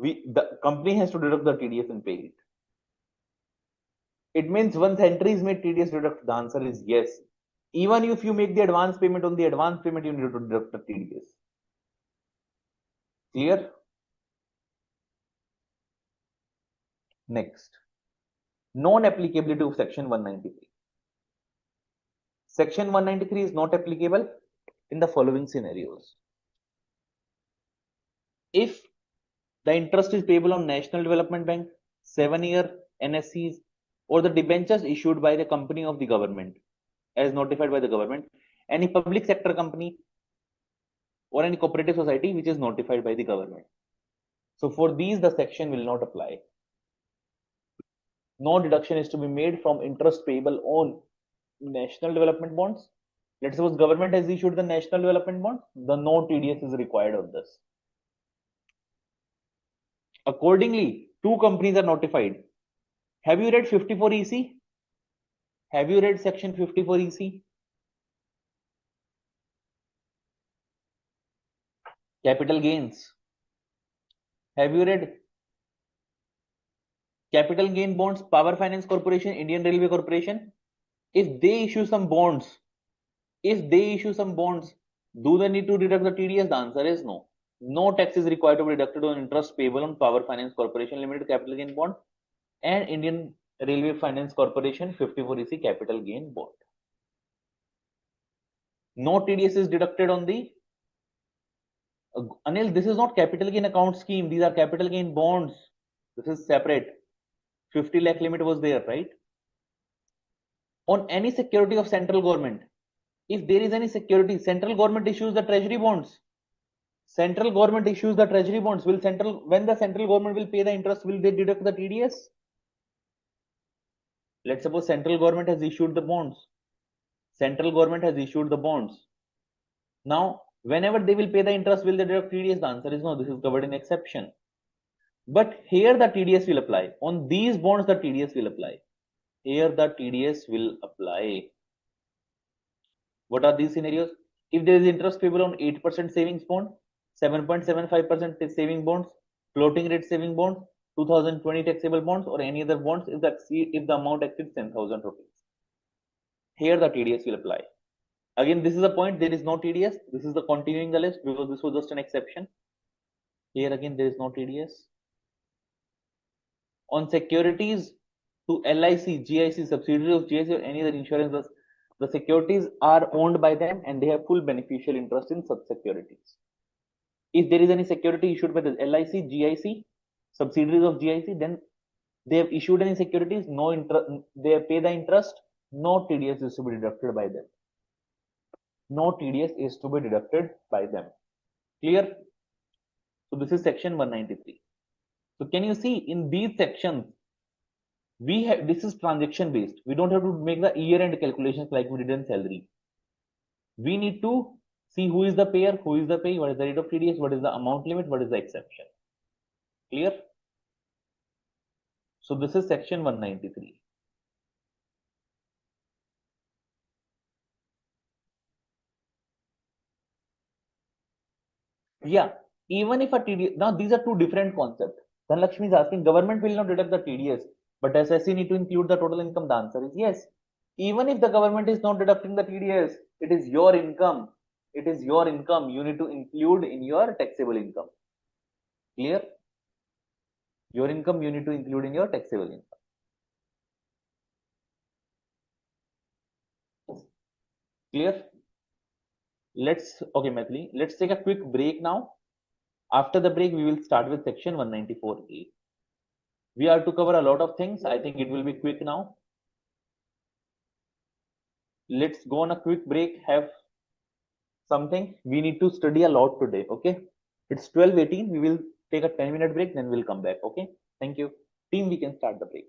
The company has to deduct the TDS and pay it. It means once entry is made, TDS deduct. The answer is yes. Even if you make the advance payment on the advance payment, you need to deduct the TDS. Clear? Next, non-applicability of section 193. Section 193 is not applicable in the following scenarios. If the interest is payable on National Development Bank, 7-year NSCs, or the debentures issued by the company of the government, as notified by the government, any public sector company, or any cooperative society which is notified by the government. So for these, the section will not apply. No deduction is to be made from interest payable on national development bonds. Let's suppose government has issued the national development bond, the no TDS is required on this. Accordingly, two companies are notified. Have you read 54 EC? Have you read section 54 EC? Capital gains. Have you read capital gain bonds, Power Finance Corporation, Indian Railway Corporation? If they issue some bonds, do they need to deduct the TDS? The answer is no. No tax is required to be deducted on interest payable on Power Finance Corporation Limited capital gain bond and Indian Railway Finance Corporation 54 EC capital gain bond. No TDS is deducted on the Anil, this is not capital gain account scheme. These are capital gain bonds. This is separate. 50 lakh limit was there, right? On any security of central government, if there is any security, central government issues the treasury bonds. Central government issues the treasury bonds. When the central government will pay the interest, will they deduct the TDS? Let's suppose central government has issued the bonds. Central government has issued the bonds. Now, whenever they will pay the interest, will they deduct TDS? The answer is no. This is covered in exception. But here the TDS will apply. On these bonds, the TDS will apply. Here the TDS will apply. What are these scenarios? If there is interest payable on 8% savings bond, 7.75% saving bonds, floating rate saving bonds, 2020 taxable bonds, or any other bonds if the amount exceeds 10,000 rupees. Here the TDS will apply. Again, this is the point. There is no TDS. This is the continuing the list because this was just an exception. Here again, there is no TDS. On securities to LIC, GIC, subsidiary of GIC, or any other insurance, the securities are owned by them and they have full beneficial interest in such securities. If there is any security issued by the LIC, GIC, subsidiaries of GIC, then they have issued any securities, no interest, they pay the interest, no TDS is to be deducted by them. No TDS is to be deducted by them. Clear? So this is section 193. So can you see in these sections, this is transaction based. We don't have to make the year end calculations like we did in salary. We need to see who is the payer, who is the payee, what is the rate of TDS, what is the amount limit, what is the exception. Clear? So this is section 193. Yeah, even if a TDS, now these are two different concepts. Dhanlakshmi is asking, government will not deduct the TDS, but SSC need to include the total income. The answer is yes. Even if the government is not deducting the TDS, it is your income. It is your income. You need to include in your taxable income. Clear? Your income you need to include in your taxable income. Clear? Okay, Maithili, let's take a quick break now. After the break, we will start with section 194A. We are to cover a lot of things. I think it will be quick now. Let's go on a quick break, have something. We need to study a lot today. Okay. It's 12:18. We will take a 10-minute break, then we'll come back. Okay. Thank you. Team, we can start the break.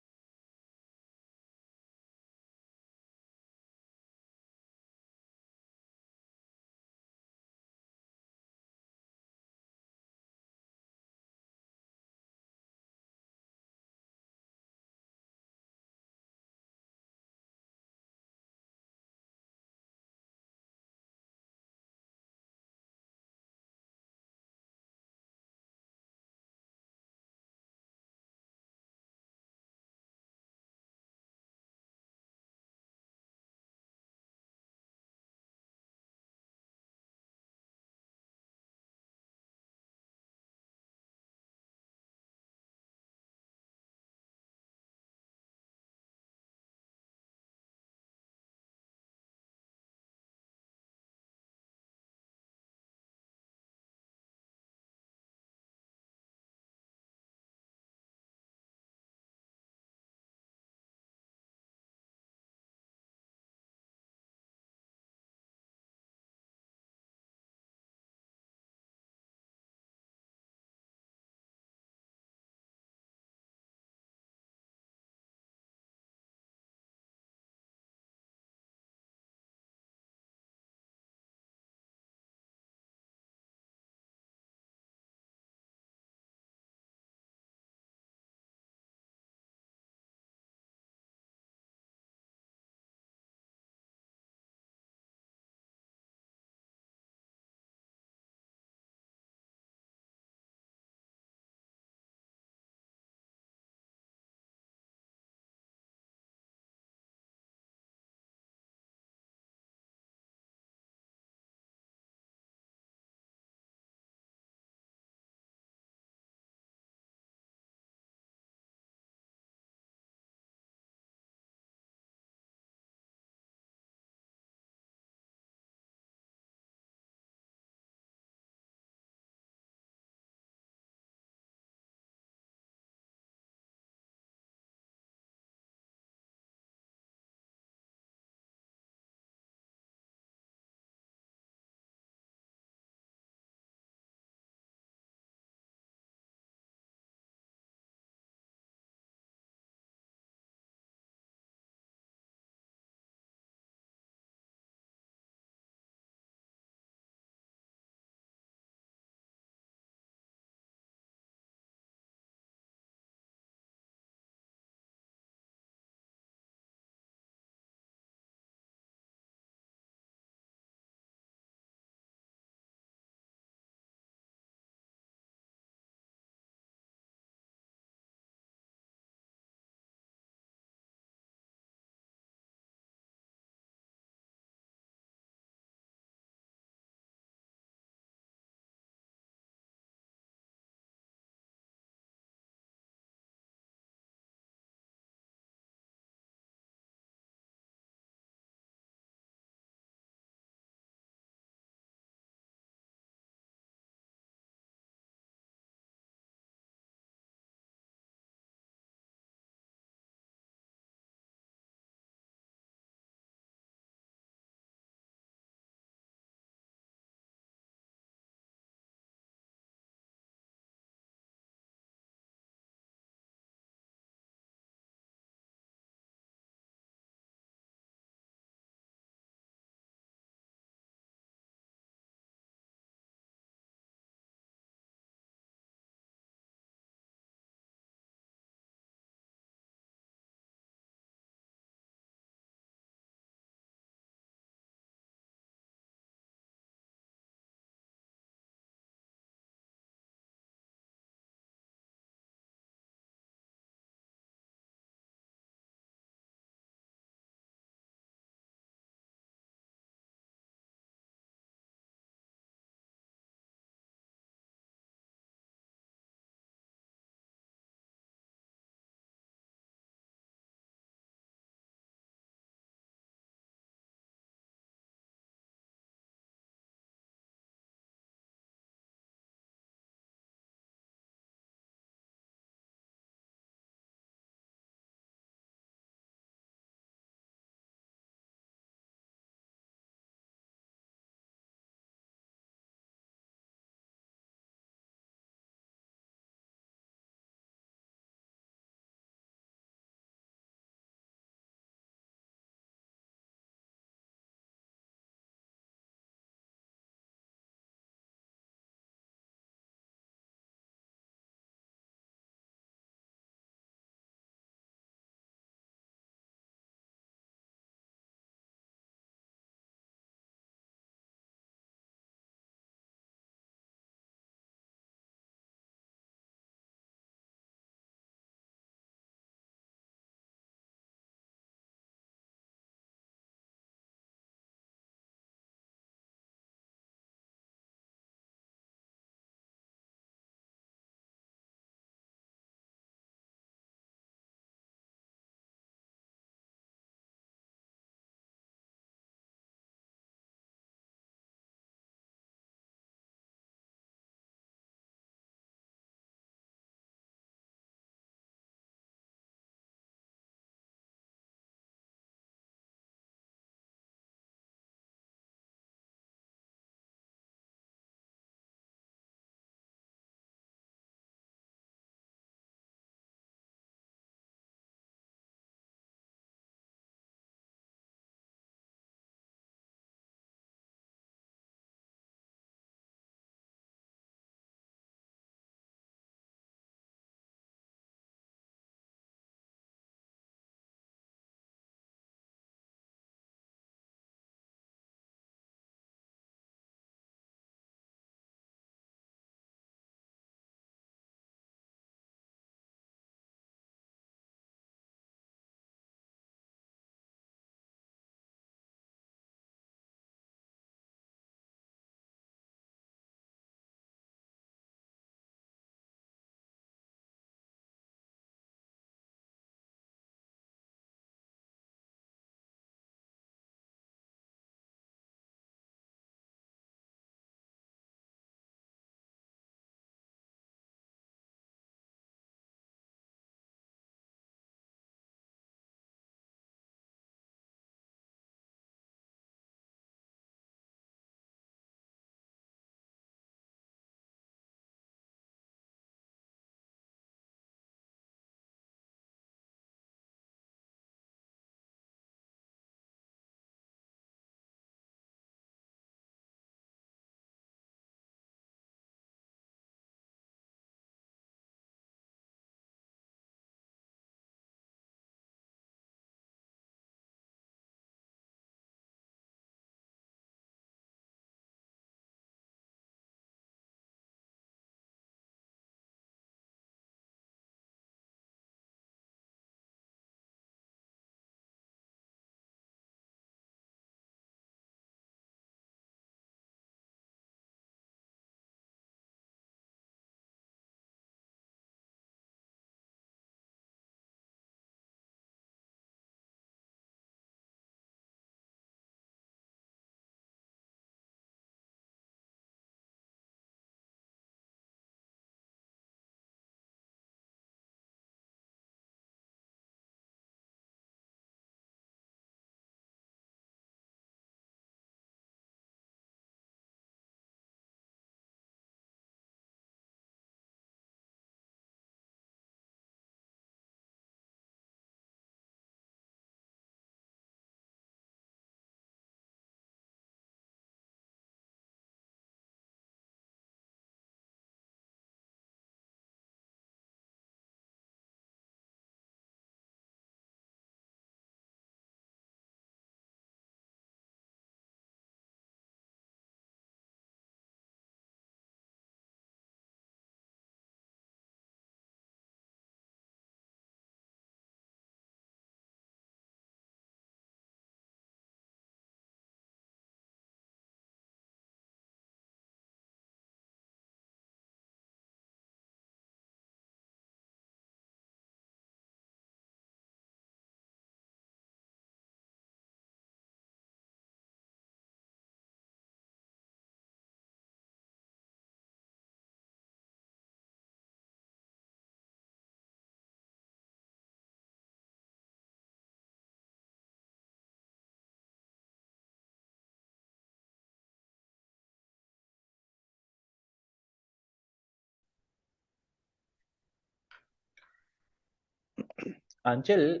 Anchal,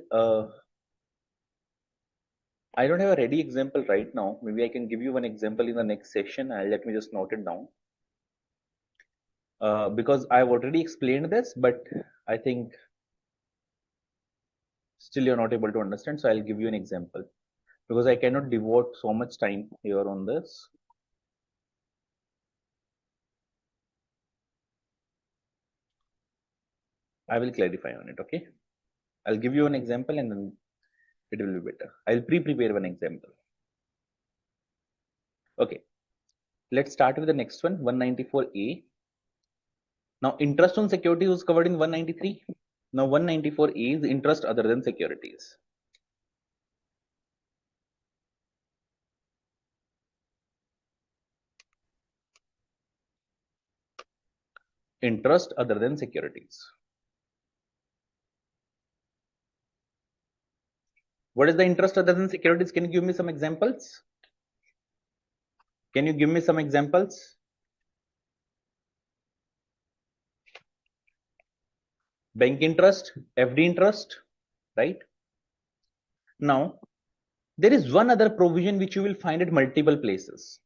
I don't have a ready example right now. Maybe I can give you one example in the next session. Let me just note it down. Because I've already explained this, but I think still you're not able to understand. So I'll give you an example because I cannot devote so much time here on this. I will clarify on it. Okay. I'll give you an example and then it will be better. I'll prepare one example. Okay. Let's start with the next one, 194A. Now, interest on security was covered in 193. Now, 194A is interest other than securities. Interest other than securities. What is the interest other than securities? Can you give me some examples? Can you give me some examples? Bank interest, FD interest, right? Now, there is one other provision which you will find at multiple places.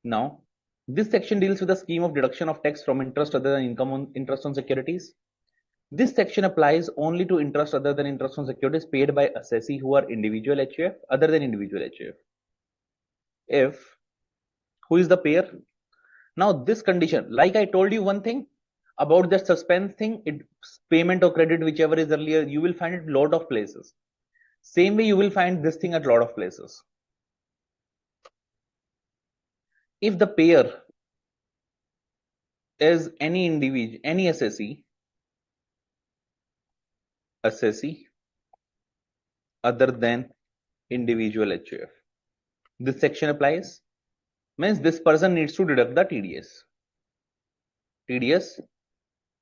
Now, this section deals with the scheme of deduction of tax from interest other than income on interest on securities. This section applies only to interest other than interest on securities paid by assessee who are individual HUF other than individual HUF. If who is the payer? Now this condition, like I told you one thing about the suspense thing, it's payment or credit, whichever is earlier, you will find it a lot of places. Same way you will find this thing at a lot of places. If the payer is any individual, any assessee other than individual HUF, this section applies. Means this person needs to deduct the TDS. TDS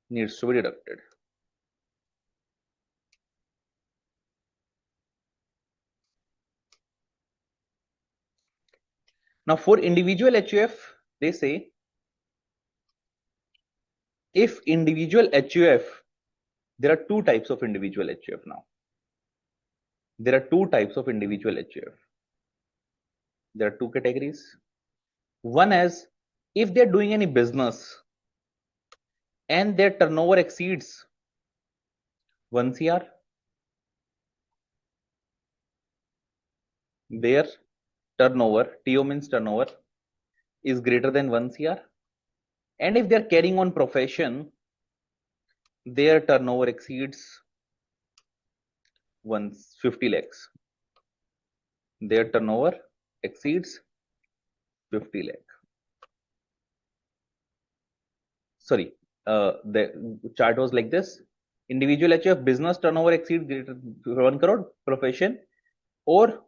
needs to be deducted. Now for individual HUF, they say if individual HUF, there are two types of individual HUF now. There are two types of individual HUF. There are two categories. One is if they're doing any business and their turnover exceeds 1 CR, their turnover, TO means turnover, is greater than 1 CR. And if they're carrying on profession, their turnover exceeds 150 lakhs. Their turnover exceeds 50 lakh. Sorry, the chart was like this. Individual HUF business turnover exceeds greater 1 crore, profession, or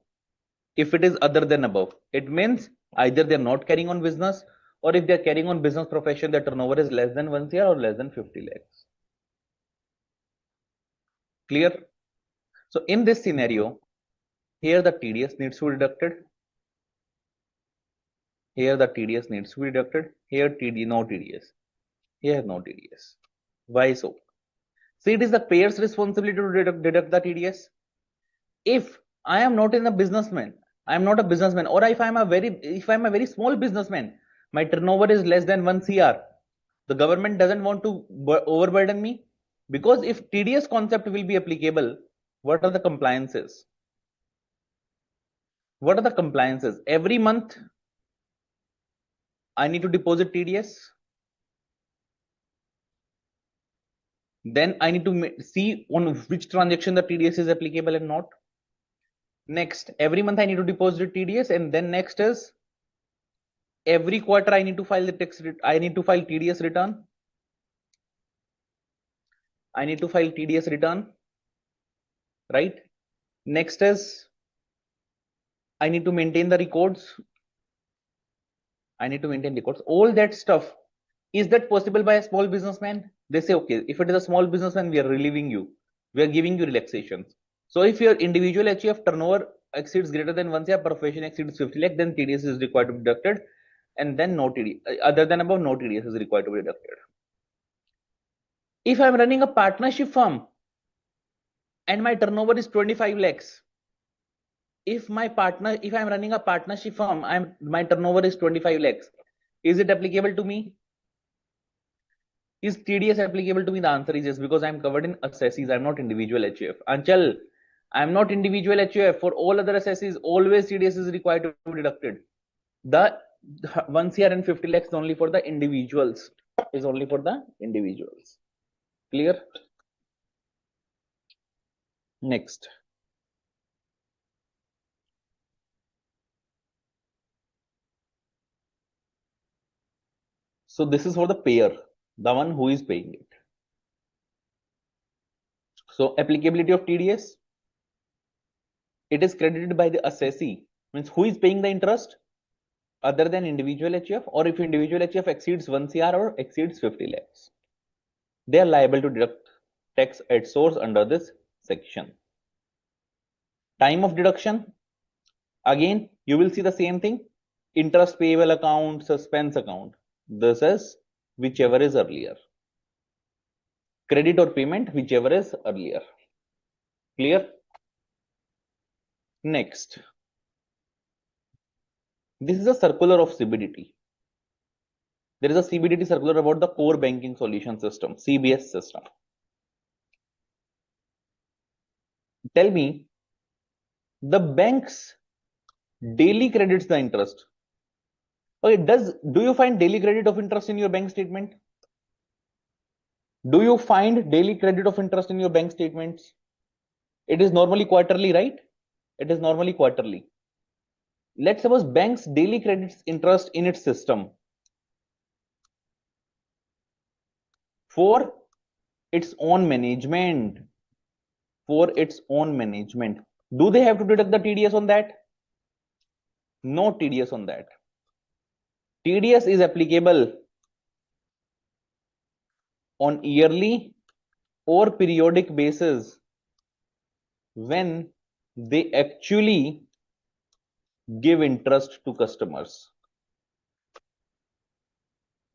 if it is other than above, it means either they're not carrying on business, or if they're carrying on business profession, their turnover is less than 1 CR or less than 50 lakhs. Clear? So in this scenario, here the TDS needs to be deducted. Here the TDS needs to be deducted. Here no TDS. Here no TDS. Why so? See, it is the payer's responsibility to deduct the TDS. If I am not a businessman, I am not a businessman, or if I am a very small businessman, my turnover is less than 1 CR. The government doesn't want to overburden me, because if TDS concept will be applicable, what are the compliances? What are the compliances? Every month I need to deposit TDS. Then I need to see on which transaction the TDS is applicable and not. Next, every month I need to deposit TDS, and then next is every quarter I need to file the tax. I need to file TDS return. I need to file TDS return, right? Next is I need to maintain the records. I need to maintain records. All that stuff. Is that possible by a small businessman? They say, okay, if it is a small businessman, we are relieving you. We are giving you relaxations. So if your individual HUF turnover exceeds greater than 1 CR, profession exceeds 50 lakh, then TDS is required to be deducted. And then no TDS. Other than above, no TDS is required to be deducted. If I'm running a partnership firm and my turnover is 25 lakhs, if I'm running a partnership firm, my turnover is 25 lakhs, is it applicable to me? Is TDS applicable to me? The answer is yes, because I'm covered in assessees. I'm not individual HUF. Anchal, I'm not individual HUF. For all other assessees, always TDS is required to be deducted. The 1 CR and 50 lakhs is only for the individuals. Is only for the individuals. Clear? Next. So this is for the payer, the one who is paying it. So applicability of TDS, it is credited by the assessee. Means who is paying the interest other than individual HUF, or if individual HUF exceeds 1 CR or exceeds 50 lakhs. They are liable to deduct tax at source under this section. Time of deduction, again, you will see the same thing. Interest payable account, suspense account. This is whichever is earlier. Credit or payment, whichever is earlier. Clear? Next. This is a circular of CBDT. There is a CBDT circular about the core banking solution system, CBS system. Tell me, the banks daily credits the interest. Okay, do you find daily credit of interest in your bank statement? Do you find daily credit of interest in your bank statements? It is normally quarterly, right? It is normally quarterly. Let's suppose banks daily credits interest in its system for its own management. For its own management. Do they have to deduct the TDS on that? No TDS on that. TDS is applicable on yearly or periodic basis when they actually give interest to customers.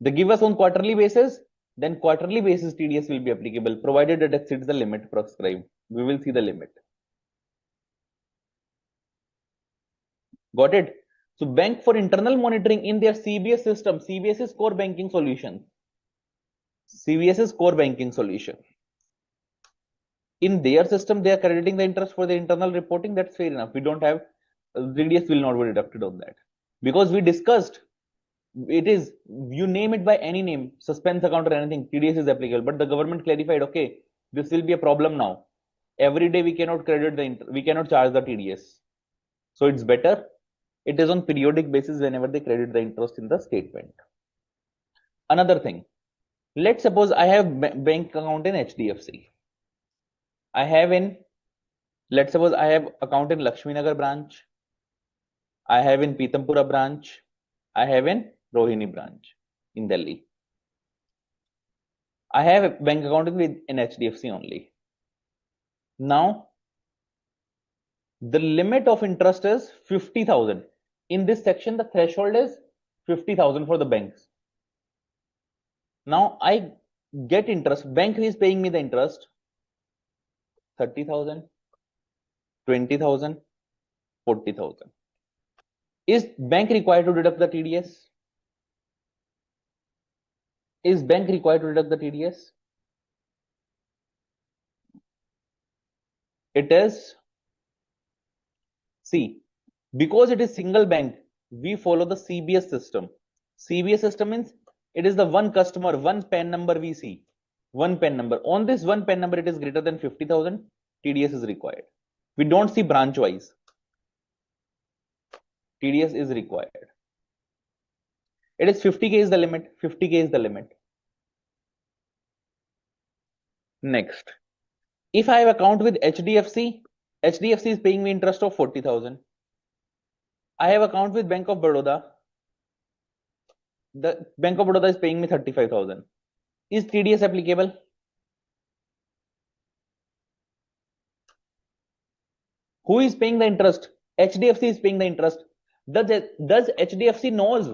They give us on quarterly basis, then quarterly basis TDS will be applicable, provided it exceeds the limit prescribed. We will see the limit. Got it? So bank for internal monitoring in their CBS system, CBS is core banking solution. CBS is core banking solution. In their system, they are crediting the interest for the internal reporting. That's fair enough. We don't have, TDS will not be deducted on that. Because we discussed, it is, you name it by any name, suspense account or anything, TDS is applicable. But the government clarified, okay, this will be a problem now. Every day we cannot we cannot charge the TDS. So it's better. It is on periodic basis whenever they credit the interest in the statement. Another thing, let's suppose I have bank account in HDFC. Let's suppose I have account in Lakshmi Nagar branch. I have in Pitampura branch. I have in Rohini branch in Delhi. I have a bank account with in HDFC only. Now, the limit of interest is 50,000. In this section, the threshold is 50,000 for the banks. Now, I get interest. Bank is paying me the interest 30,000, 20,000, 40,000. Is bank required to deduct the TDS? Is bank required to deduct the TDS? It is. See, because it is single bank, we follow the CBS system. CBS system means it is the one customer, one PAN number we see. One PAN number. On this one PAN number, it is greater than 50,000, TDS is required. We don't see branch wise. TDS is required. It is 50K is the limit. 50K is the limit. Next. If I have account with HDFC, HDFC is paying me interest of 40,000. I have account with Bank of Baroda. The Bank of Baroda is paying me 35,000. Is TDS applicable? Who is paying the interest? HDFC is paying the interest. Does HDFC knows?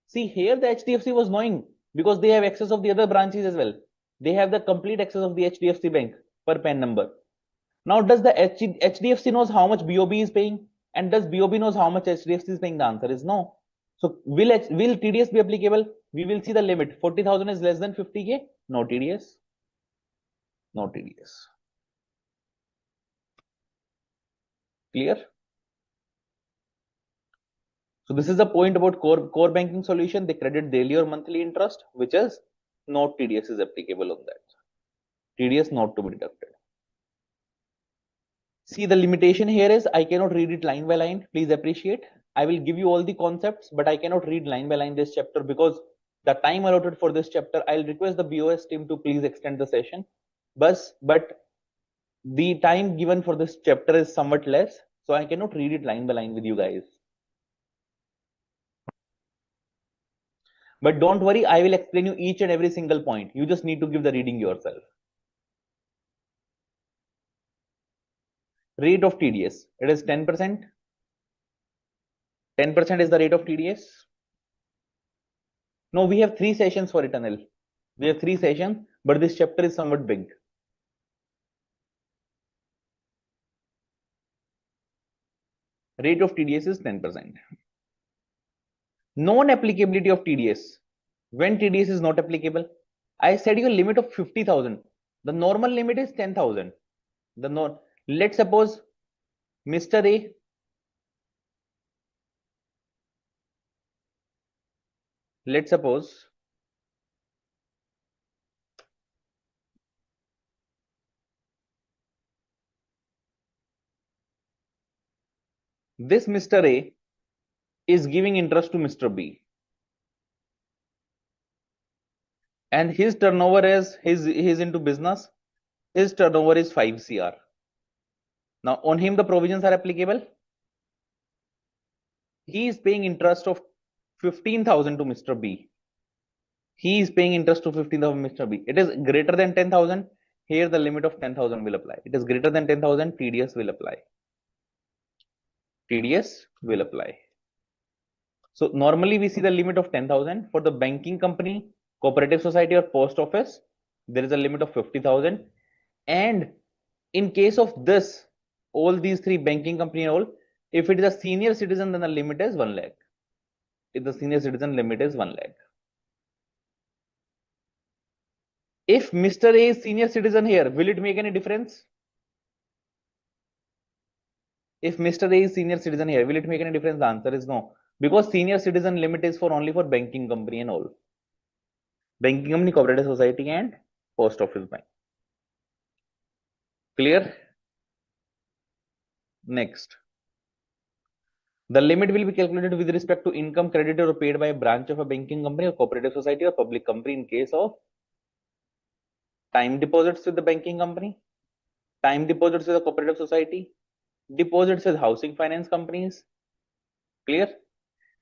See, here the HDFC was knowing because they have access of the other branches as well. They have the complete access of the HDFC bank per PAN number. Now, does the HDFC knows how much BOB is paying? And does BOB knows how much HDFC is paying? The answer is no. So will TDS be applicable? We will see the limit. 40,000 is less than 50K. No TDS. No TDS. Clear? So this is the point about core banking solution. They credit daily or monthly interest, which is not TDS is applicable on that. TDS not to be deducted. See, the limitation here is I cannot read it line by line. Please appreciate. I will give you all the concepts, but I cannot read line by line this chapter because the time allotted for this chapter, I'll request the BOS team to please extend the session. But the time given for this chapter is somewhat less, so I cannot read it line by line with you guys. But don't worry, I will explain you each and every single point. You just need to give the reading yourself. Rate of TDS, it is 10%. 10% is the rate of TDS. No, we have 3 sessions for it, Anil. We have 3 sessions, but this chapter is somewhat big. Rate of TDS is 10%. Non-applicability of TDS. When TDS is not applicable, I said you a limit of 50,000. The normal limit is 10,000. Let's suppose Mr. A let's suppose this Mr. A is giving interest to Mr. B, and his turnover is he's into business. His turnover is 5 CR. Now on him the provisions are applicable. He is paying interest of 15,000 to Mr. B. He is paying interest to 15,000 Mr. B. It is greater than 10,000. Here the limit of 10,000 will apply. It is greater than 10,000. TDS will apply. TDS will apply. So normally we see the limit of 10,000 for the banking company, cooperative society or post office. There is a limit of 50,000. And in case of this, all these 3 banking company and all, if it is a senior citizen, then the limit is 1 lakh. If the senior citizen limit is 1 lakh. If Mr. A is senior citizen here, will it make any difference? If Mr. A is senior citizen here, will it make any difference? The answer is no. Because senior citizen limit is only for banking company and all. Banking company, cooperative society and post office bank. Clear? Next. The limit will be calculated with respect to income credited or paid by a branch of a banking company or cooperative society or public company in case of time deposits with the banking company, time deposits with the cooperative society, deposits with housing finance companies. Clear?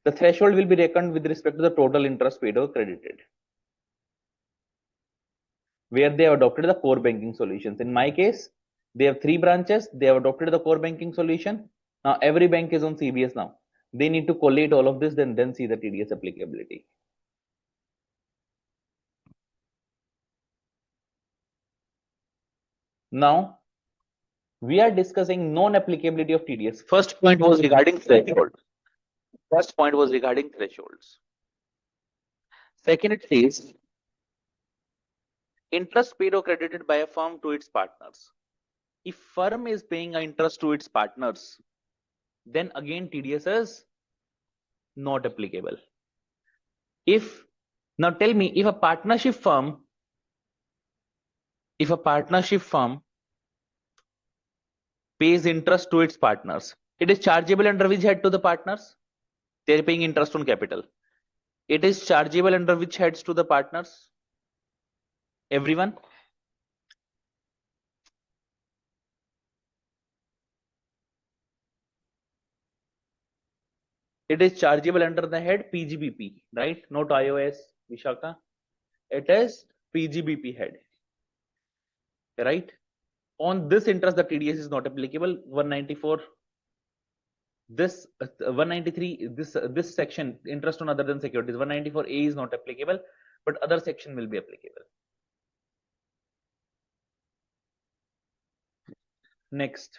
The threshold will be reckoned with respect to the total interest paid or credited, where they have adopted the core banking solutions. In my case, they have 3 branches. They have adopted the core banking solution. Now every bank is on CBS now. They need to collate all of this, then see the TDS applicability. Now we are discussing non-applicability of TDS. First point was regarding threshold. First point was regarding thresholds. Second, it says interest paid or credited by a firm to its partners. If firm is paying an interest to its partners, then again TDS is not applicable. Now tell me, if a partnership firm pays interest to its partners, it is chargeable under which head to the partners? They are paying interest on capital. It is chargeable under which heads to the partners? Everyone? It is chargeable under the head PGBP, right? Not iOS, Vishaka. It is PGBP head, right? On this interest, the TDS is not applicable. 194, this 193, this section, interest on other than securities, 194A is not applicable, but other section will be applicable. Next,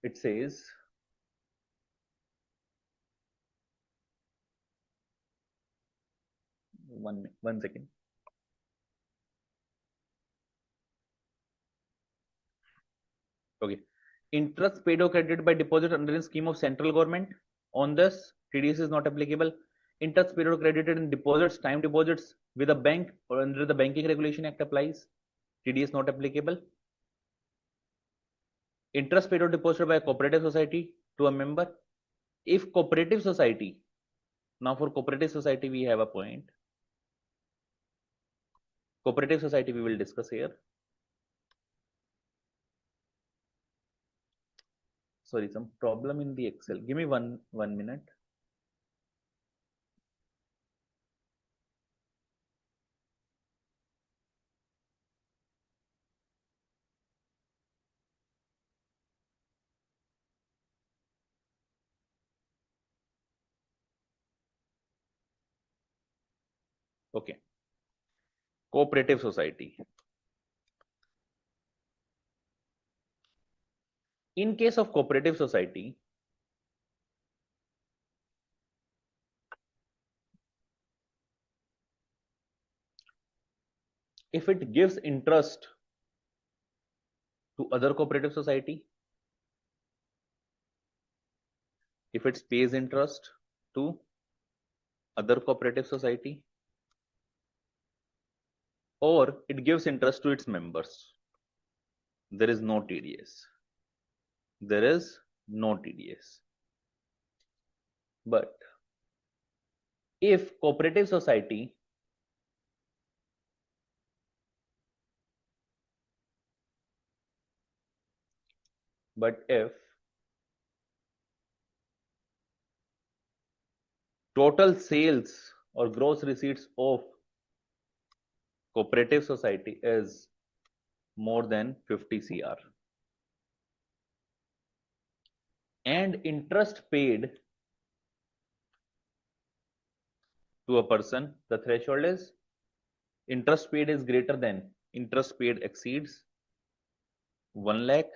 it says one second. Okay. Interest paid or credited by deposit under a scheme of central government. On this, TDS is not applicable. Interest paid or credited in deposits, time deposits with a bank or under the Banking Regulation Act applies. TDS not applicable. Interest paid or deposited by a cooperative society to a member. If cooperative society, now for cooperative society we have a point. Cooperative society we will discuss here. Sorry, some problem in the Excel. Give me one minute. Okay. Cooperative society. In case of cooperative society, if it gives interest to other cooperative society, if it pays interest to other cooperative society, or it gives interest to its members, there is no TDS. There is no TDS. But if cooperative society if total sales or gross receipts of cooperative society is more than 50 CR and interest paid to a person, the threshold is interest paid is greater than interest paid exceeds 1 lakh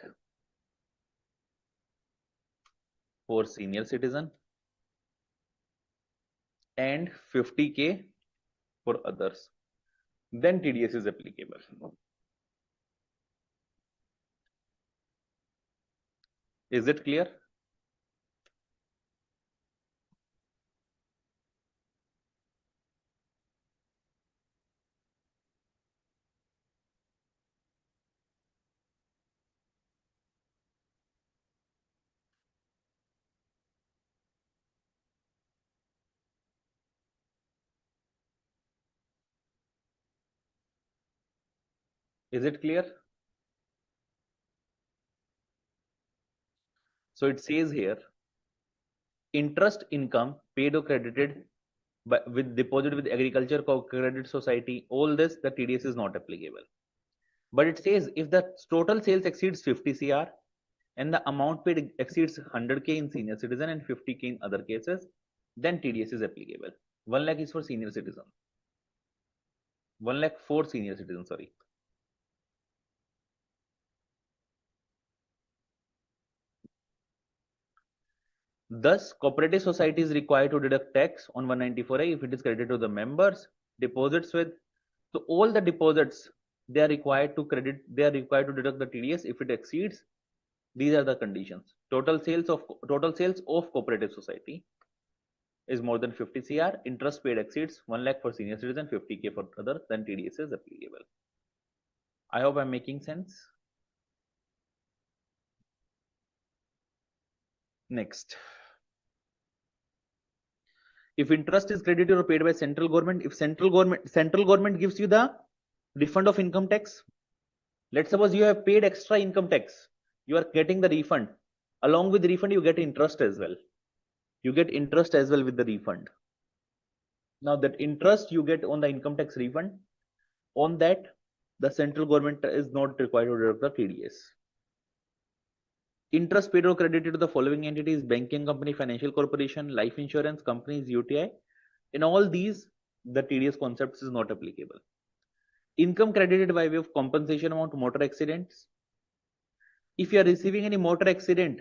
for senior citizen and 50K for others, then TDS is applicable. Is it clear? Is it clear? So it says here, interest income paid or credited with deposit with agriculture credit society, all this, the TDS is not applicable. But it says if the total sales exceeds 50 CR and the amount paid exceeds 100K in senior citizen and 50K in other cases, then TDS is applicable. 1 lakh is for senior citizen. 1 lakh for senior citizen, sorry. Thus, cooperative society is required to deduct tax on 194A if it is credited to the members, deposits with. So all the deposits, they are required to deduct the TDS if it exceeds. These are the conditions. Total sales of cooperative society is more than 50 CR. Interest paid exceeds 1 lakh for senior citizen, 50K for others, then TDS is applicable. I hope I'm making sense. Next. If interest is credited or paid by central government, if central government gives you the refund of income tax, let's suppose you have paid extra income tax, you are getting the refund. Along with the refund, you get interest as well. You get interest as well with the refund. Now that interest you get on the income tax refund, on that the central government is not required to deduct the TDS. Interest paid or credited to the following entities: banking company, financial corporation, life insurance companies, UTI. In all these, the TDS concepts is not applicable. income credited by way of compensation amount motor accidents. If you are receiving any motor accident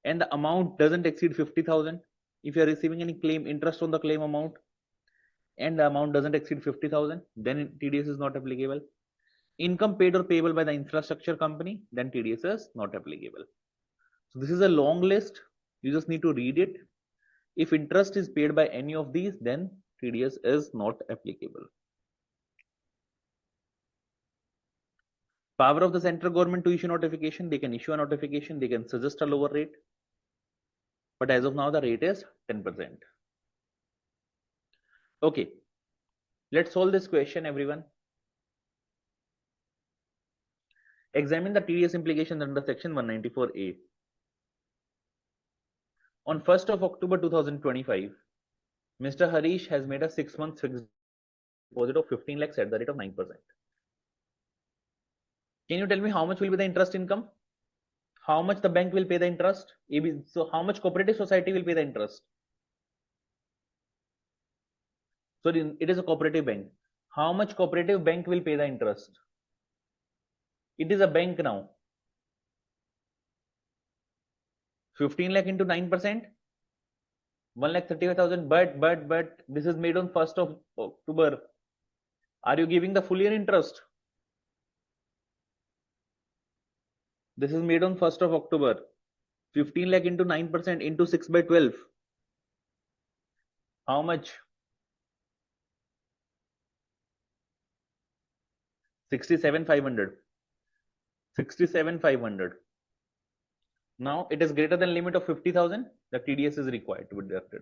and the amount doesn't exceed 50,000, if you are receiving any claim interest on the claim amount and the amount doesn't exceed 50,000, then TDS is not applicable. Income paid or payable by the infrastructure company, then TDS is not applicable. So this is a long list. You just need to read it. If interest is paid by any of these, then TDS is not applicable. Power of the central government to issue notification, they can issue a notification, they can suggest a lower rate. But as of now, the rate is 10%. Okay, let's solve this question, everyone. Examine the TDS implications under section 194A. On 1st of October 2025, Mr. Harish has made a 6-month fixed deposit of 15 lakhs at the rate of 9%. Can you tell me how much will be the interest income? How much the bank will pay the interest? So how much cooperative society will pay the interest? So it is a cooperative bank. How much cooperative bank will pay the interest? It is a bank now. 15 lakh into 9%, 1,35,000. But this is made on 1st of October. Are you giving the full year interest? This is made on 1st of October. 15 lakh into 9% into 6 by 12. How much? 67,500. 67,500. Now it is greater than limit of 50,000. The TDS is required to be deducted.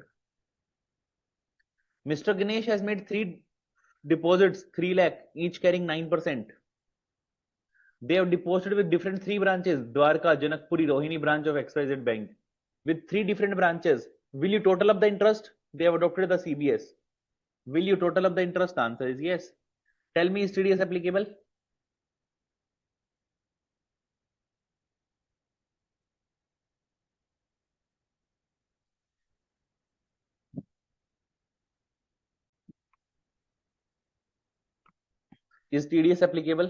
Mr. Ganesh has made 3 deposits, 3 lakh, each carrying 9%. They have deposited with different 3 branches, Dwarka, Janakpuri, Rohini branch of XYZ Bank, with 3 different branches. Will you total up the interest? They have adopted the CBS. Will you total up the interest? The answer is yes. Tell me, is TDS applicable? Is TDS applicable?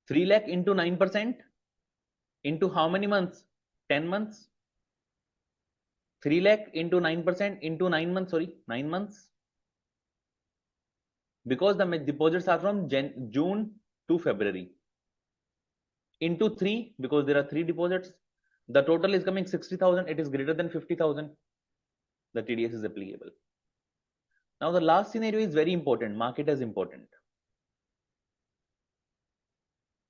Three lakh into 9% into how many months? 10 months. 3 lakh into 9% into 9 months. Sorry, 9 months. Because the deposits are from June to February. Into 3, because there are 3 deposits. The total is coming 60,000. It is greater than 50,000. The TDS is applicable. Now the last scenario is very important. Market is important.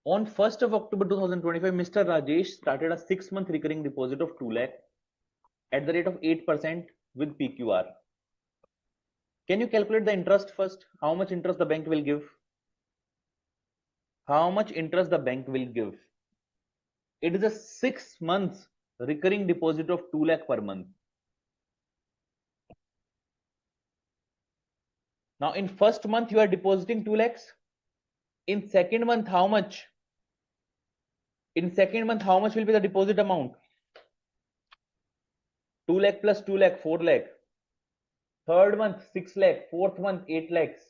On 1st of October 2025, Mr. Rajesh started a 6-month recurring deposit of 2 lakh at the rate of 8% with PQR. Can you calculate the interest first? How much interest the bank will give? How much interest the bank will give? It is a 6 months recurring deposit of 2 lakh per month. Now in first month you are depositing 2 lakhs. In second month how much? In second month how much will be the deposit amount? 2 lakh plus 2 lakh, 4 lakh. Third month 6 lakh, fourth month 8 lakhs.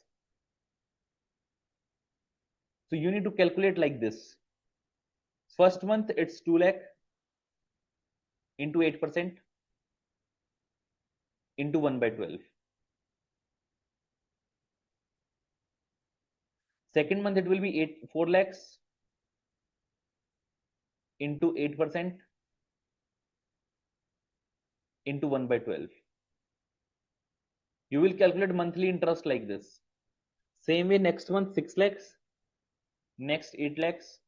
So you need to calculate like this. First month it's 2 lakh into 8% into 1 by 12. Second month it will be 4 lakhs into 8% into 1 by 12. You will calculate monthly interest like this. Same way next month 6 lakhs, next 8 lakhs,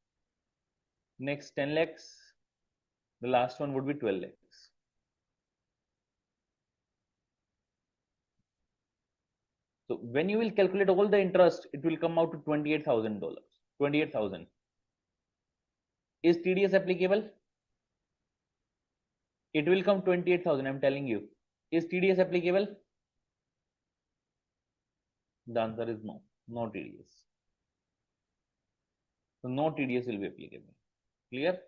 next 10 lakhs, the last one would be 12 lakhs. So when you will calculate all the interest, it will come out to $28,000. 28,000. Is TDS applicable? It will come 28,000. I'm telling you. Is TDS applicable? The answer is no. No TDS. So no TDS will be applicable. Clear?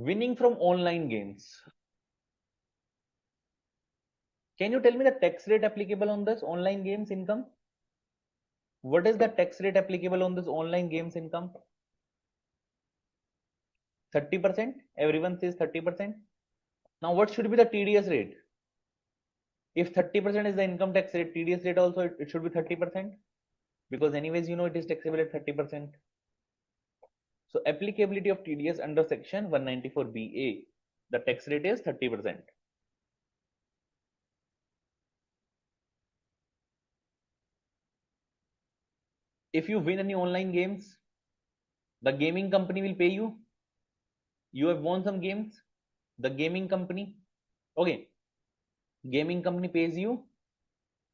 Winning from online games. Can you tell me the tax rate applicable on this online games income? What is the tax rate applicable on this online games income? 30%. Everyone says 30%. Now, what should be the TDS rate? If 30% is the income tax rate, TDS rate also it should be 30%, because anyways you know it is taxable at 30%. So applicability of TDS under section 194BA, the tax rate is 30%. If you win any online games, the gaming company will pay you. You have won some games, the gaming company, okay, gaming company pays you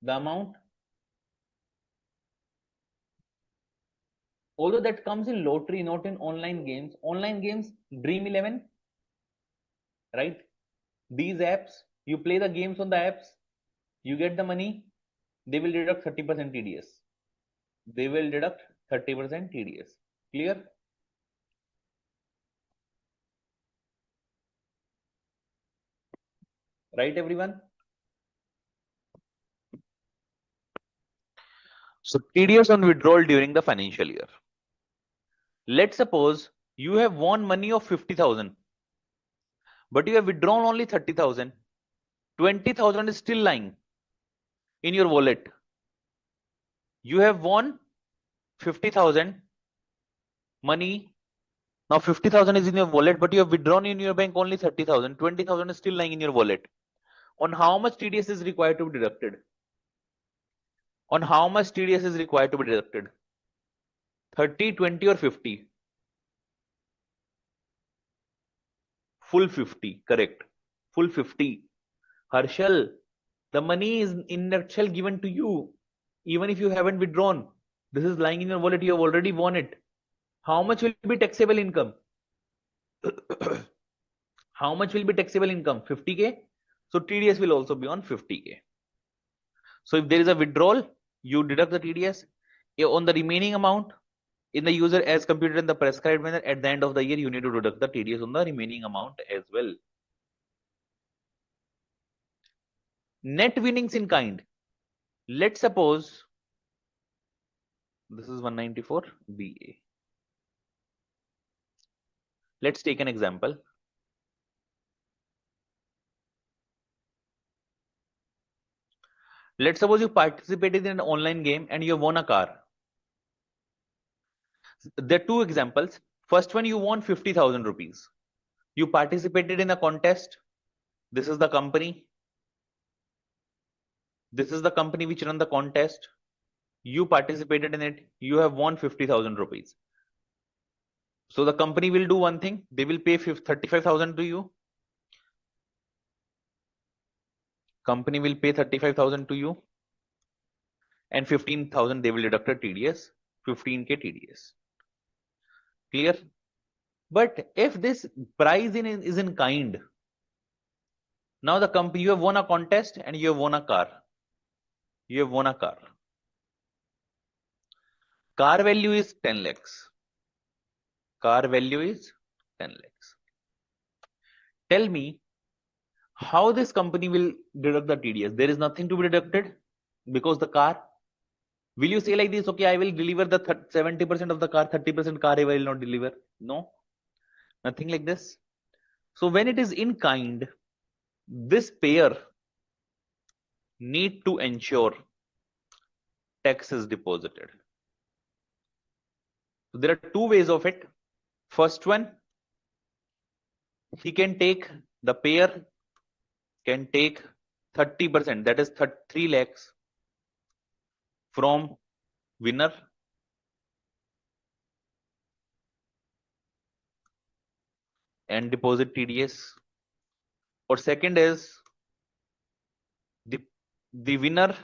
the amount, although that comes in lottery, not in online games. Online games, Dream 11, right? These apps, you play the games on the apps, you get the money, they will deduct 30% TDS. They will deduct 30% TDS. Clear? Right, everyone? So TDS on withdrawal during the financial year. Let's suppose you have won money of 50,000, but you have withdrawn only 30,000. 20,000 is still lying in your wallet. You have won 50,000 money. Now 50,000 is in your wallet, but you have withdrawn in your bank only 30,000. 20,000 is still lying in your wallet. On how much TDS is required to be deducted? On how much TDS is required to be deducted? 30, 20 or 50? Full 50, correct. Full 50. Harshal, the money is in nutshell given to you. Even if you haven't withdrawn, this is lying in your wallet, you have already won it. How much will be taxable income? How much will be taxable income? 50K. So TDS will also be on 50K. So if there is a withdrawal, you deduct the TDS. On the remaining amount in the user as computed in the prescribed manner, at the end of the year, you need to deduct the TDS on the remaining amount as well. Net winnings in kind. Let's suppose this is 194BA. Let's take an example. Let's suppose you participated in an online game and you have won a car. There are two examples. First one, you won 50,000 rupees. You participated in a contest. This is the company. This is the company which run the contest. You participated in it. You have won 50,000 rupees. So the company will do one thing. They will pay 35,000 to you. Company will pay 35,000 to you. And 15,000 they will deduct a TDS. 15K TDS. Clear? But if this prize is in kind, now the company, you have won a contest and you have won a car. You have won a car. Car value is 10 lakhs. Car value is 10 lakhs. Tell me how this company will deduct the TDS. There is nothing to be deducted because the car. Will you say like this, okay, I will deliver the 70% of the car, 30% car I will not deliver? No, nothing like this. So when it is in kind, this payer need to ensure tax is deposited. So there are two ways of it. First one, he can take, the payer can take 30%, that is 3 lakhs from winner and deposit TDS. Or second is the winner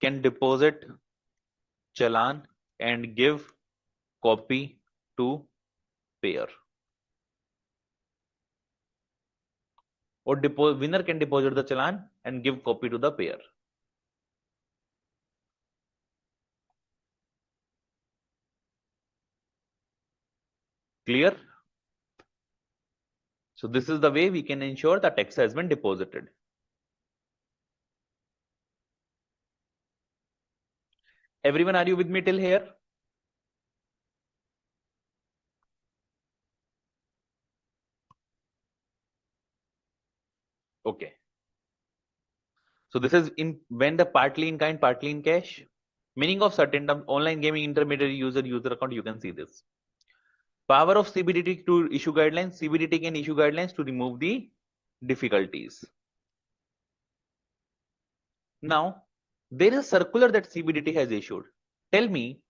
can deposit challan and give copy to payer. Or winner can deposit the challan and give copy to the payer. Clear? So this is the way we can ensure that tax has been deposited. Everyone, are you with me till here? Okay. So this is in when the partly in kind, partly in cash. Meaning of certain term, online gaming intermediary user account, you can see this. Power of CBDT to issue guidelines. CBDT can issue guidelines to remove the difficulties. Now, there is a circular that CBDT has issued. Tell me,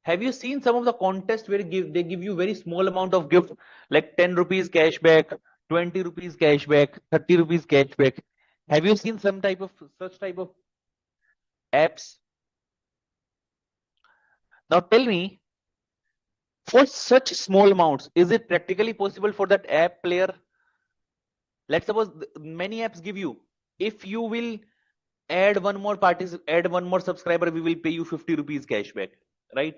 have you seen some of the contests where they give you very small amount of gift, like 10 rupees cashback, 20 rupees cashback, 30 rupees cashback? Have you seen some type of such type of apps? Now tell me, for such small amounts, is it practically possible for that app player? Let's suppose many apps give you, if you will add one more add one more subscriber, we will pay you 50 rupees cashback, right?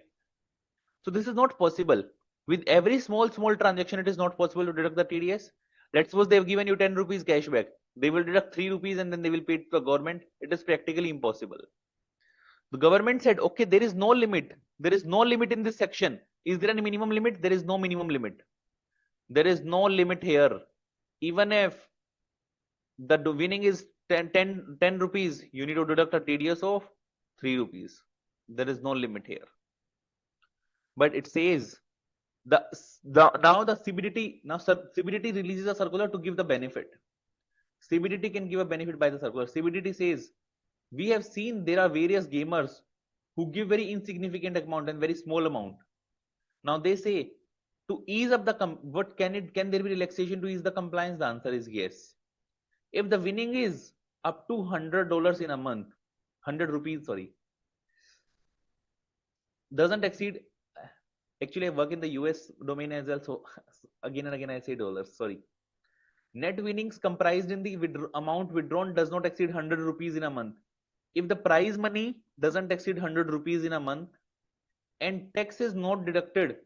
So this is not possible. With every small transaction, it is not possible to deduct the TDS. Let's suppose they've given you 10 rupees cashback. They will deduct 3 rupees and then they will pay it to the government. It is practically impossible. The government said, okay, there is no limit. There is no limit in this section. Is there any minimum limit? There is no minimum limit. There is no limit here. Even if the winning is 10 rupees, you need to deduct a TDS of 3 rupees. There is no limit here. But it says now the CBDT releases a circular to give the benefit. CBDT can give a benefit by the circular. CBDT says, we have seen there are various gamers who give very insignificant amount and very small amount. Now they say, to ease up the can there be relaxation to ease the compliance? The answer is yes. If the winning is up to $100 in a month, 100 rupees, sorry, doesn't exceed. Actually, I work in the US domain as well, so again and again I say dollars, sorry. Net winnings comprised in the amount withdrawn does not exceed 100 rupees in a month. If the prize money doesn't exceed 100 rupees in a month and tax is not deducted,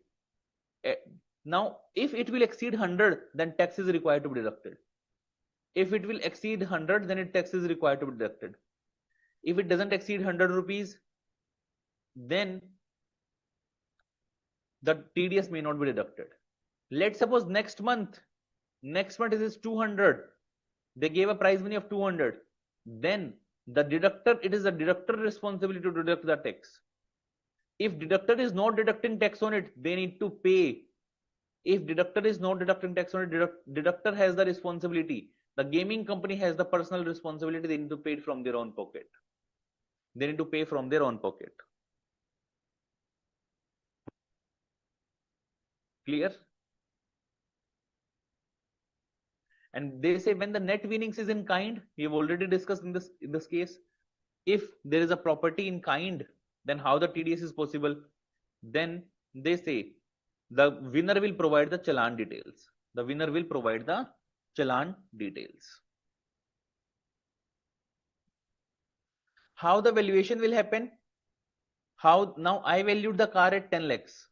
now if it will exceed 100, then tax is required to be deducted. If it will exceed 100, then tax is required to be deducted. If it doesn't exceed 100 rupees, then the TDS may not be deducted. Let's suppose next month it is 200. They gave a prize money of 200. Then it is the deductor responsibility to deduct the tax. If deductor is not deducting tax on it, they need to pay. If deductor is not deducting tax on it, deductor has the responsibility. The gaming company has the personal responsibility. They need to pay it from their own pocket. They need to pay from their own pocket. Clear? And they say when the net winnings is in kind, we have already discussed in this case. If there is a property in kind, then how the TDS is possible? Then they say the winner will provide the challan details. The winner will provide the challan details. How the valuation will happen? How now I valued the car at 10 lakhs.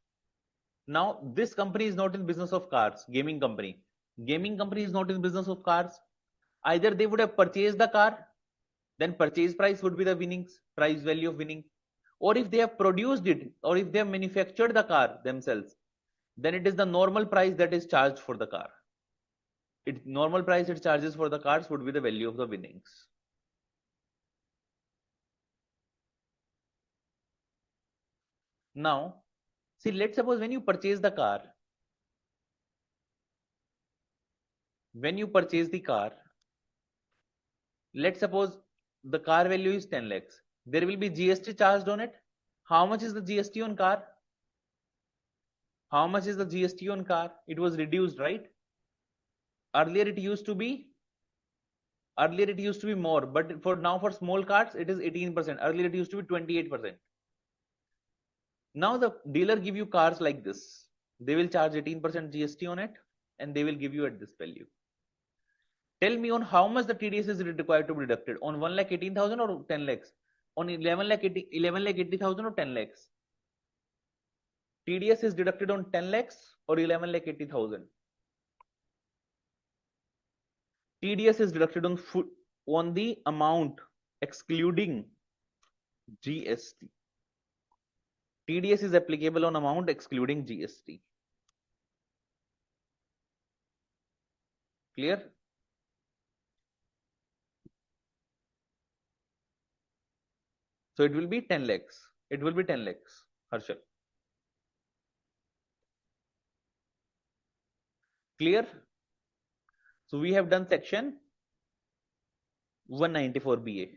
Now this company is not in business of cars, gaming company. Gaming company is not in business of cars. Either they would have purchased the car, then purchase price would be the winnings, price value of winning. Or if they have produced it, or if they have manufactured the car themselves, then it is the normal price that is charged for the car. Normal price it charges for the cars would be the value of the winnings. Now, see, let's suppose when you purchase the car, let's suppose the car value is 10 lakhs. There will be GST charged on it. How much is the GST on car? How much is the GST on car? It was reduced, right? Earlier it used to be more, but for small cars it is 18%. Earlier it used to be 28%. Now the dealer give you cars like this. They will charge 18% GST on it and they will give you at this value. Tell me on how much the TDS is required to be deducted, on 1,18,000 or 10 lakhs? On 11,80,000 or 10 lakhs? TDS is deducted on 10 lakhs or 11,80,000? TDS is deducted on the amount excluding GST. TDS is applicable on amount excluding GST. Clear? So it will be 10 lakhs. It will be 10 lakhs, Harshal. Clear? So we have done section 194BA.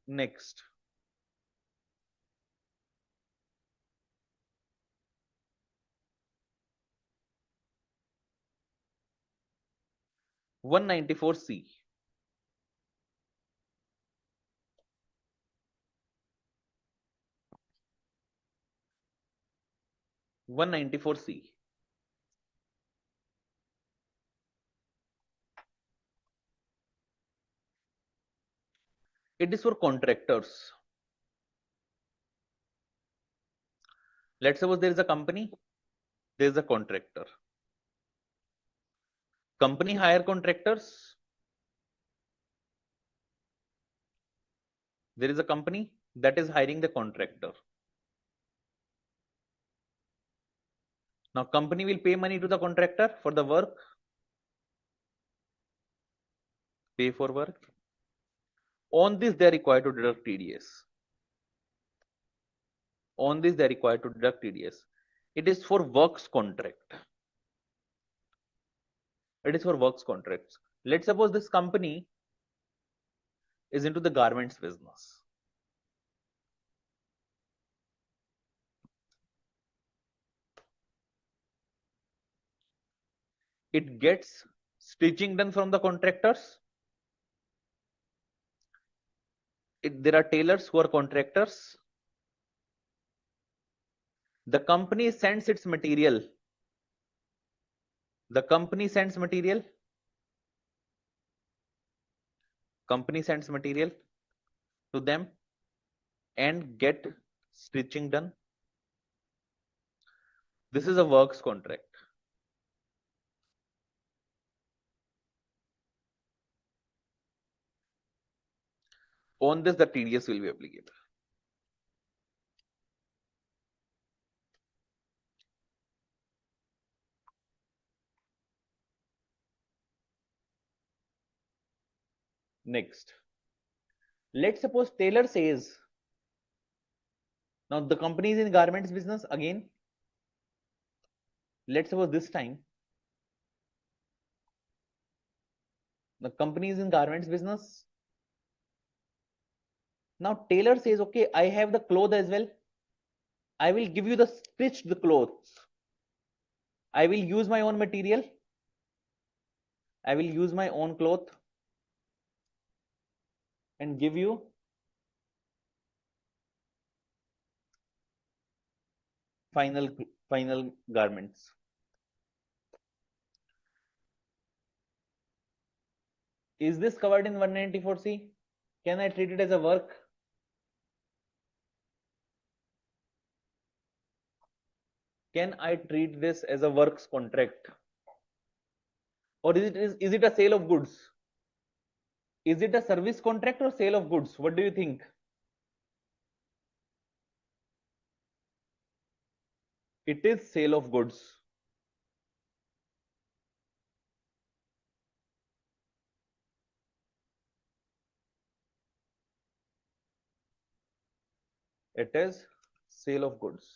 Next. One 194C. One 194C. It is for contractors. Let's suppose there is a company, there is a contractor. Company hire contractors. There is a company that is hiring the contractor. Now company will pay money to the contractor for the work. Pay for work. On this, they are required to deduct TDS. On this, they are required to deduct TDS. It is for works contract. It is for works contracts. Let's suppose this company is into the garments business. It gets stitching done from the contractors. There are tailors who are contractors. The company sends its material. The company sends material. Company sends material to them and get stitching done. This is a works contract. On this, the TDS will be applicable. Next, let's suppose tailor says, now the company is in garments business again. Let's suppose this time the company is in garments business. Now tailor says, okay, I have the cloth as well. I will give you the stitched clothes. I will use my own material. I will use my own cloth and give you final garments. Is this covered in 194C? Can I treat it as a work? Can I treat this as a works contract? Or is it a sale of goods? Is it a service contract or sale of goods? What do you think? It is sale of goods. It is sale of goods.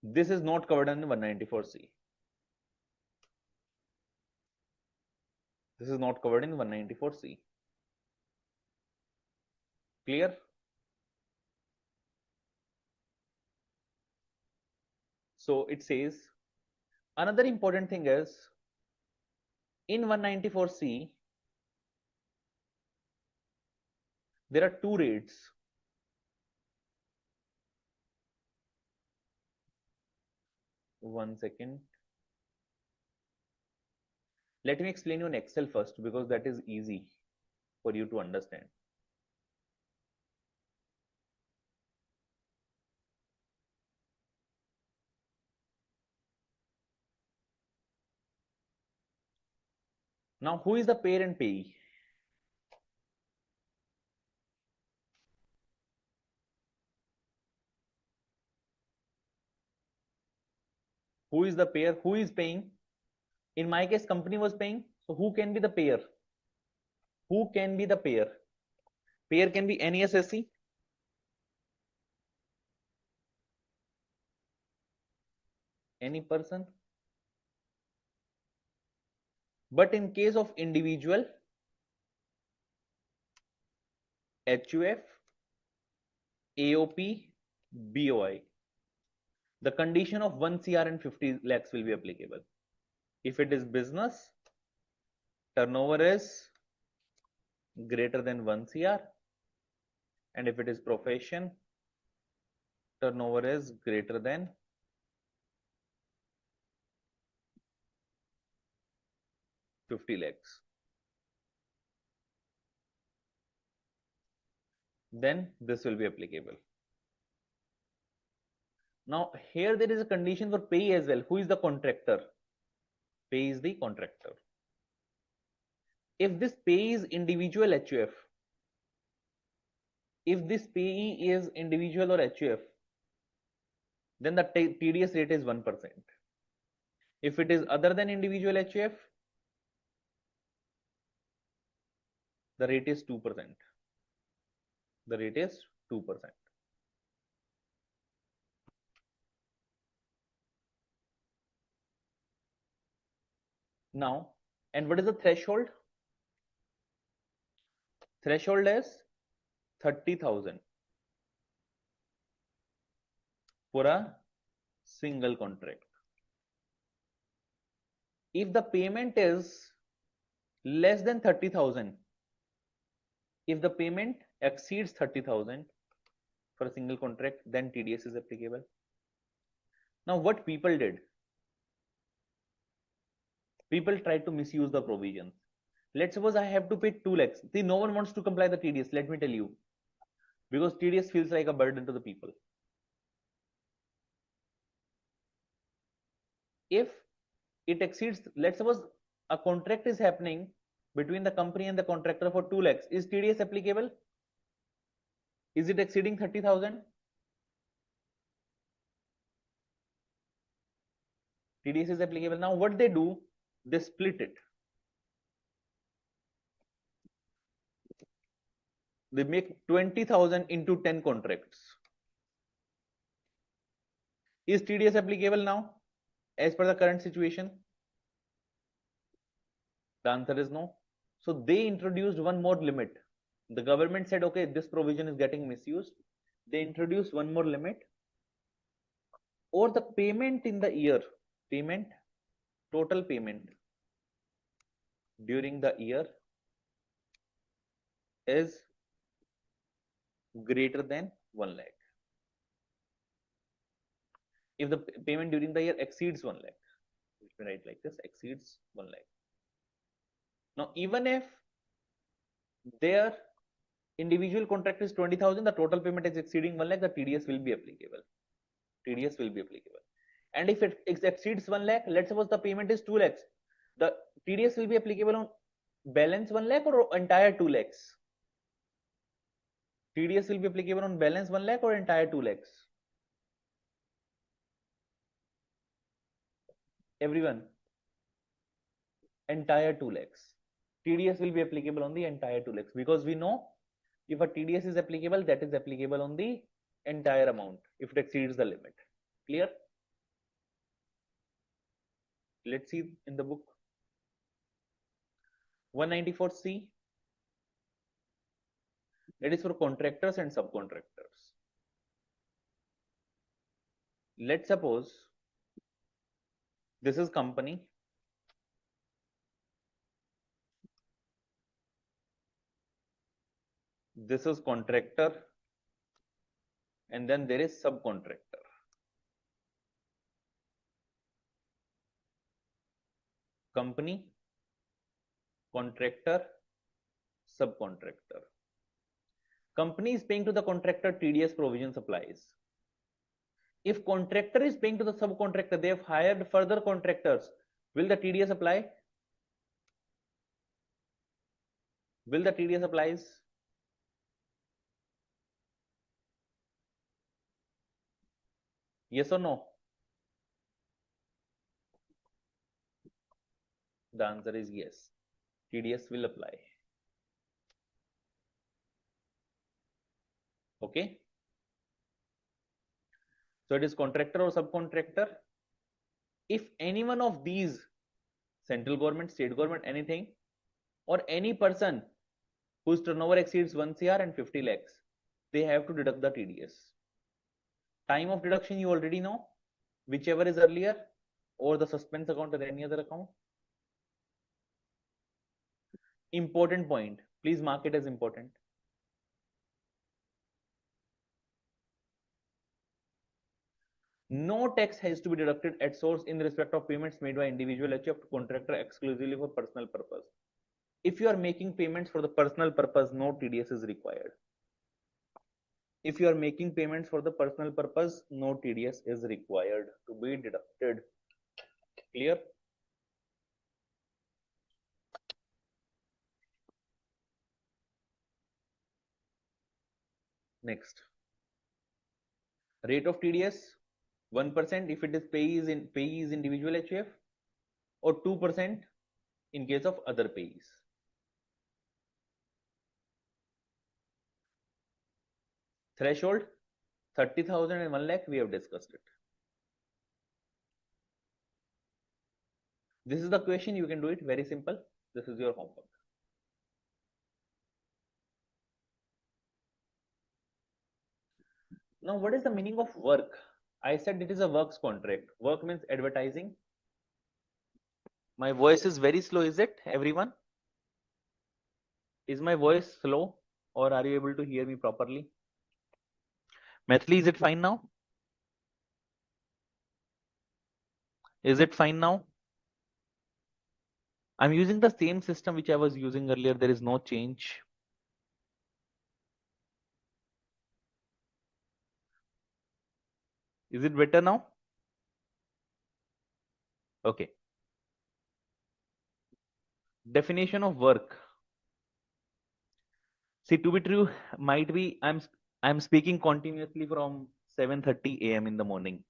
This is not covered in 194C. This is not covered in 194C. Clear? So it says another important thing is in 194C there are two rates. One second. Let me explain you in Excel first because that is easy for you to understand. Now, who is the payer and payee? Who is the payer? Who is paying? In my case, company was paying. So who can be the payer? Who can be the payer? Payer can be any SSC, any person. But in case of individual, HUF, AOP, BOI, the condition of 1 CR and 50 lakhs will be applicable. If it is business, turnover is greater than 1 CR, and if it is profession, turnover is greater than 50 lakhs. Then this will be applicable. Now here there is a condition for pay as well. Who is the contractor? Pay is the contractor. If this pay is individual HUF, if this payee is individual or HUF, then the TDS rate is 1%. If it is other than individual HUF, the rate is 2%. The rate is 2%. Now, and what is the threshold? Threshold is 30,000 for a single contract. If the payment is less than 30,000, if the payment exceeds 30,000 for a single contract, then TDS is applicable. Now, what people did? People tried to misuse the provisions. Let's suppose I have to pay 2 lakhs. See, no one wants to comply the TDS. Let me tell you, because TDS feels like a burden to the people. If it exceeds, let's suppose a contract is happening between the company and the contractor for 2 lakhs. Is TDS applicable? Is it exceeding 30,000? TDS is applicable. Now, what they do, they split it. They make 20,000 into 10 contracts. Is TDS applicable now as per the current situation? The answer is no. So they introduced one more limit. The government said, okay, this provision is getting misused. They introduced one more limit, or the payment in the year, payment, total payment during the year is greater than 1 lakh. If the payment during the year exceeds 1 lakh, let me write like this, exceeds 1 lakh. Now, even if their individual contract is 20,000, the total payment is exceeding 1 lakh, the TDS will be applicable. TDS will be applicable. And if it exceeds 1 lakh, let's suppose the payment is 2 lakhs, the TDS will be applicable on balance 1 lakh or entire 2 lakhs. TDS will be applicable on balance 1 lakh or entire 2 lakhs. Everyone, entire 2 lakhs. TDS will be applicable on the entire 2 lakhs, because we know if a TDS is applicable, that is applicable on the entire amount if it exceeds the limit. Clear? Let's see in the book. 194C, that is for contractors and subcontractors. Let's suppose this is company, this is contractor, and then there is subcontractor. Company, contractor, subcontractor. Company is paying to the contractor, TDS provisions applies. If contractor is paying to the subcontractor, they have hired further contractors, will the TDS apply? Will the TDS applies? Yes or no? The answer is yes. TDS will apply. Okay. So it is contractor or subcontractor. If any one of these, central government, state government, anything, or any person whose turnover exceeds 1 CR and 50 lakhs, they have to deduct the TDS. Time of deduction you already know, whichever is earlier, or the suspense account or any other account. Important point, please mark it as important. No tax has to be deducted at source in respect of payments made by individual HF to contractor exclusively for personal purpose. If you are making payments for the personal purpose, no TDS is required. If you are making payments for the personal purpose, no TDS is required to be deducted. Clear? Next, rate of TDS 1% if it is payee's individual HF, or 2% in case of other payees. Threshold 30,000 and 1 lakh, we have discussed it. This is the question, you can do it very simple. This is your homework. Now, what is the meaning of work? I said it is a works contract. Work means advertising. My voice is very slow, is it, everyone? Is my voice slow, or are you able to hear me properly? Mathli, is it fine now? Is it fine now? I'm using the same system which I was using earlier. There is no change. Is it better now? Okay. Definition of work. See, to be true, might be I'm speaking continuously from 7:30 a.m. in the morning.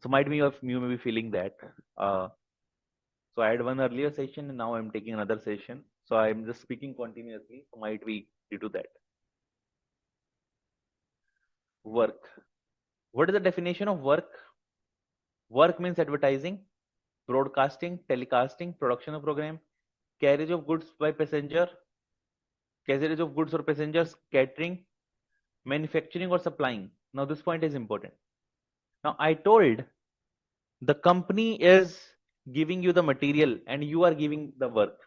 So might be you may be feeling that. So I had one earlier session and now I'm taking another session. So I'm just speaking continuously. So might be due to that. Work. What is the definition of work? Work means advertising, broadcasting, telecasting, production of program, carriage of goods by passenger, carriage of goods or passengers, catering, manufacturing or supplying. Now this point is important. Now I told the company is giving you the material and you are giving the work.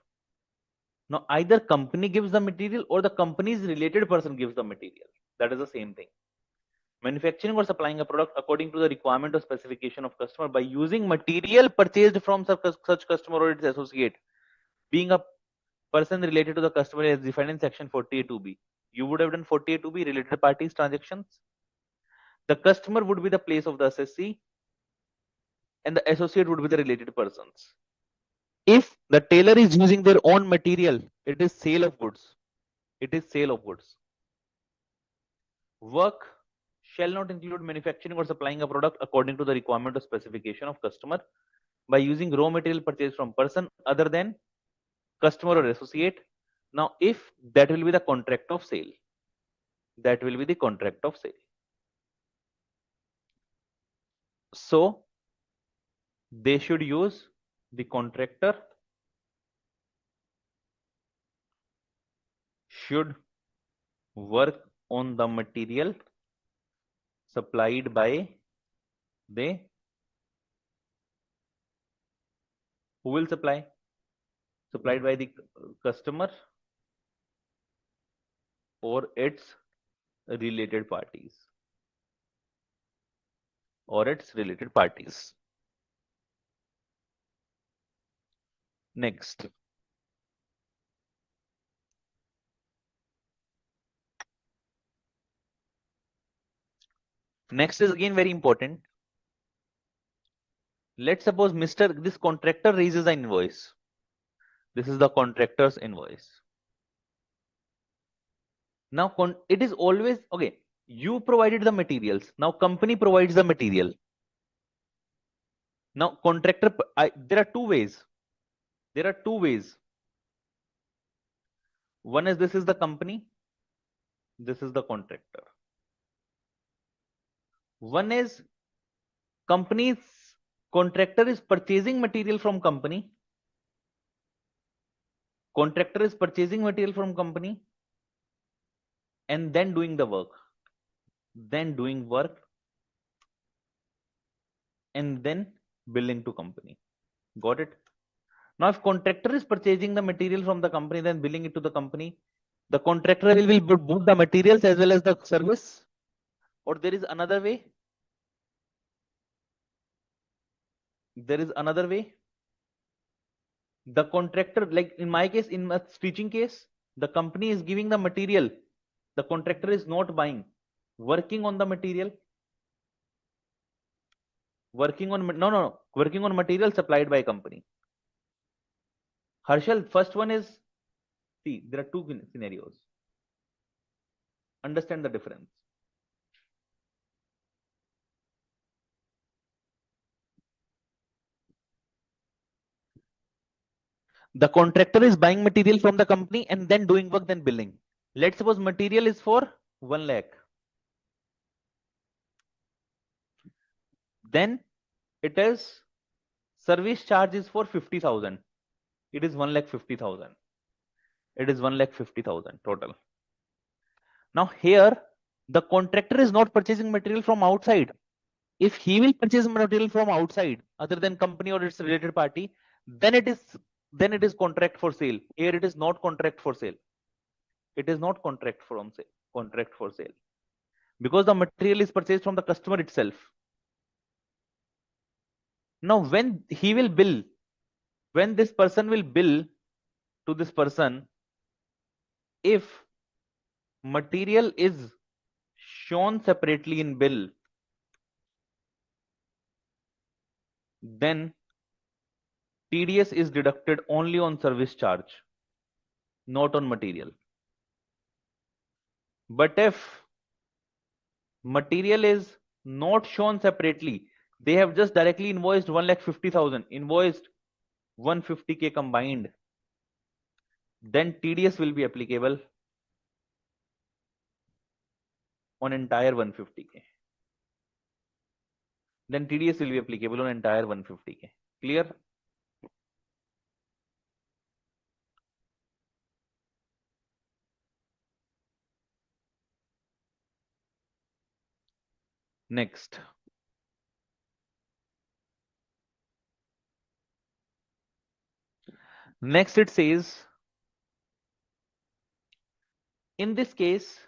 Now either company gives the material or the company's related person gives the material. That is the same thing. Manufacturing or supplying a product according to the requirement or specification of customer by using material purchased from such customer or its associate. Being a person related to the customer as defined in section 48(2)(b). You would have done 48(2)(b) related parties transactions. The customer would be the place of the assessee and the associate would be the related persons. If the tailor is using their own material, it is sale of goods. It is sale of goods. Work shall not include manufacturing or supplying a product according to the requirement or specification of customer by using raw material purchased from person other than customer or associate. Now, if that will be the contract of sale, that will be the contract of sale. So they should use the contractor should work on the material supplied by they. Who will supply? Supplied by the customer or its related parties. Or its related parties. Next. Next is again very important. Let's suppose this contractor raises an invoice. This is the contractor's invoice. Now it is always okay. You provided the materials. Now company provides the material. Now contractor, there are two ways. There are two ways. One is this is the company. This is the contractor. One is company's contractor is purchasing material from company. Contractor is purchasing material from company and then doing the work. Then doing work and then billing to company. Got it? Now, if contractor is purchasing the material from the company, then billing it to the company, the contractor will book the materials as well as the service. Or there is another way. There is another way. The contractor, like in my case, in my stitching case, the company is giving the material. The contractor is not buying, working on the material. Working on working on material supplied by company. Harshal, first one is, see, there are two scenarios. Understand the difference. The contractor is buying material from the company and then doing work, then billing. Let's suppose material is for 1 lakh. Then it is service charge is for 50,000. It is 1,50,000. It is 1,50,000 total. Now here, the contractor is not purchasing material from outside. If he will purchase material from outside, other than company or its related party, then it is contract for sale. Here it is not contract for sale. It is not contract for sale, because the material is purchased from the customer itself. Now, when he will bill, when this person will bill to this person, if material is shown separately in bill, then TDS is deducted only on service charge, not on material. But if material is not shown separately, they have just directly invoiced 1,50,000, invoiced 150K combined, then TDS will be applicable on entire 150K. Then TDS will be applicable on entire 150K. Clear? Next. Next it says, in this case,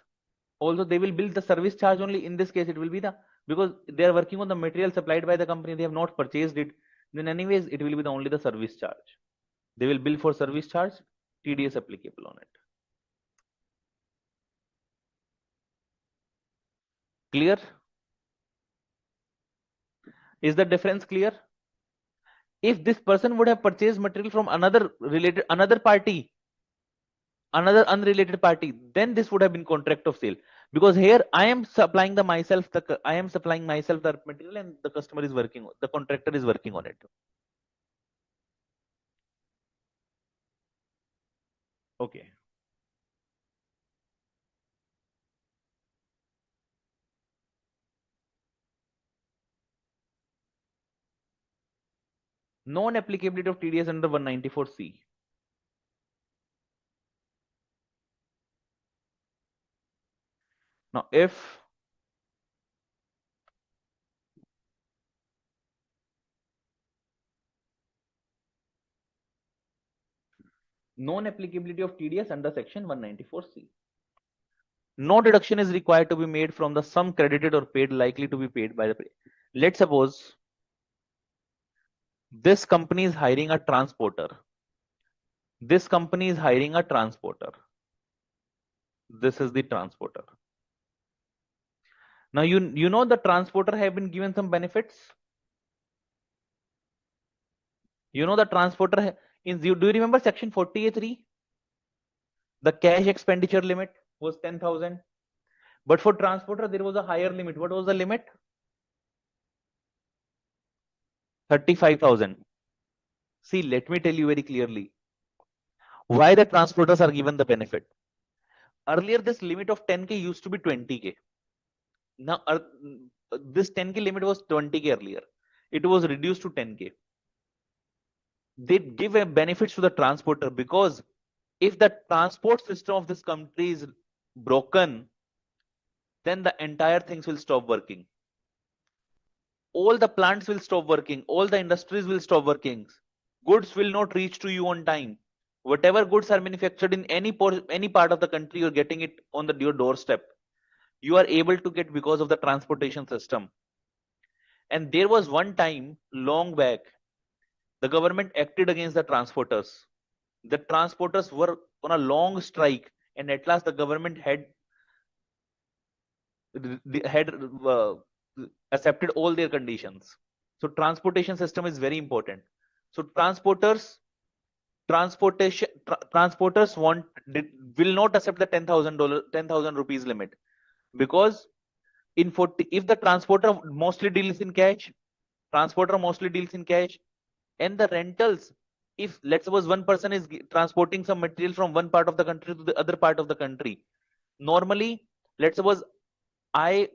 although they will bill the service charge only, in this case it will be the, because they are working on the material supplied by the company, they have not purchased it, then anyways it will be the only the service charge. They will bill for service charge, TDS applicable on it. Clear? Is the difference clear? If this person would have purchased material from another party, another unrelated party, then this would have been contract of sale, because here I am supplying the material and the customer is working, the contractor is working on it. Okay. Non-applicability of TDS under 194C. Now, if non-applicability of TDS under section 194C, no deduction is required to be made from the sum credited or paid likely to be paid by the. Let's suppose this company is hiring a transporter. This company is hiring a transporter. This is the transporter. Now you know the transporter have been given some benefits. You know the transporter in, do you remember section 40A3? The cash expenditure limit. was 10,000. But for transporter, there was a higher limit. What was the limit? 35,000. See, let me tell you very clearly why the transporters are given the benefit. Earlier, this limit of 10K used to be 20K. Now, this 10K limit was 20K earlier. It was reduced to 10K. They give a benefits to the transporter because if the transport system of this country is broken, then the entire things will stop working. All the plants will stop working. All the industries will stop working. Goods will not reach to you on time. Whatever goods are manufactured in any part of the country, you're getting it on your doorstep. You are able to get because of the transportation system. And there was one time long back, the government acted against the transporters. The transporters were on a long strike, and at last the government had accepted all their conditions. So transportation system is very important. So transporters will not accept the $10,000 10,000 rupees limit because in 40 if the transporter mostly deals in cash, and the rentals, if let's suppose one person is transporting some material from one part of the country to the other part of the country, normally let's suppose I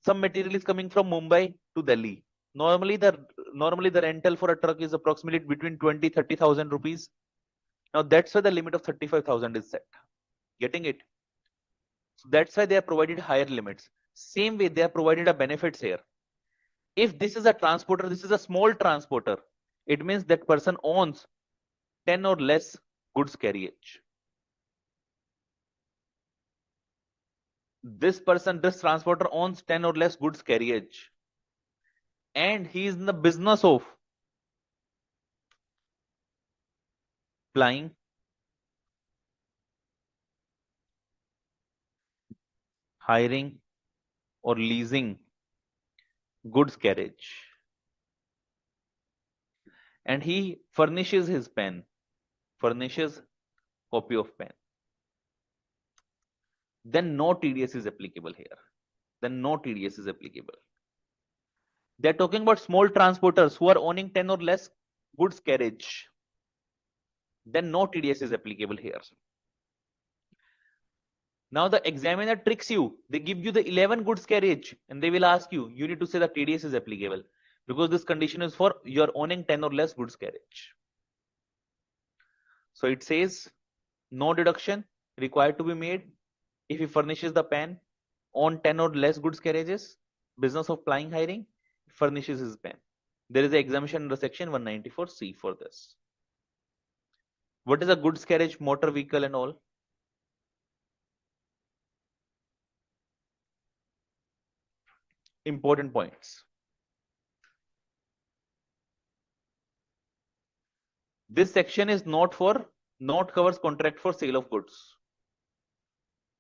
some material is coming from Mumbai to Delhi. Normally the rental for a truck is approximately between 20-30,000 rupees. Now that's why the limit of 35,000 is set. Getting it? So that's why they are provided higher limits. Same way they are provided a benefits here. If this is a transporter, this is a small transporter. It means that person owns 10 or less goods carriage. This transporter owns 10 or less goods carriage. And he is in the business of flying, hiring, or leasing goods carriage. And he furnishes his pen, furnishes copy of pen. Then no TDS is applicable here. Then no TDS is applicable. They're talking about small transporters who are owning 10 or less goods carriage. Then no TDS is applicable here. Now the examiner tricks you. They give you the 11 goods carriage and they will ask you, you need to say that TDS is applicable because this condition is for you're owning 10 or less goods carriage. So it says no deduction required to be made if he furnishes the pen on 10 or less goods carriages, business of plying hiring, furnishes his pen. There is an exemption under section 194C for this. What is a goods carriage, motor vehicle and all? Important points. This section is not covers contract for sale of goods.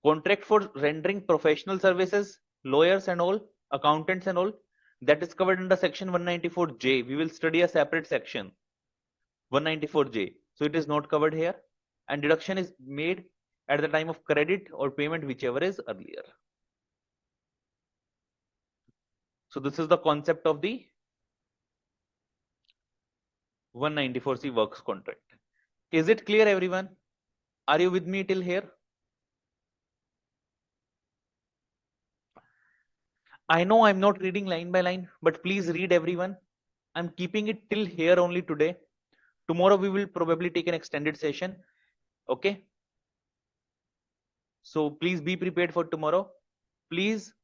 Contract for rendering professional services, lawyers and all, accountants and all, that is covered under section 194J. We will study a separate section, 194J. So it is not covered here, and deduction is made at the time of credit or payment, whichever is earlier. So this is the concept of the 194C works contract. Is it clear, everyone? Are you with me till here? I know I'm not reading line by line, but please read, everyone. I'm keeping it till here only today. Tomorrow we will probably take an extended session. Okay. So please be prepared for tomorrow. Please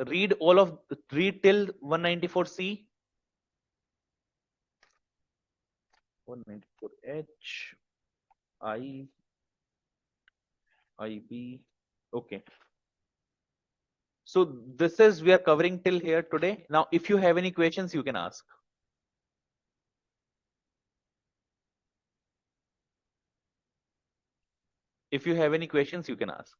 read till 194C, 194H, IB. Okay. So this is we are covering till here today. Now, if you have any questions, you can ask. If you have any questions, you can ask.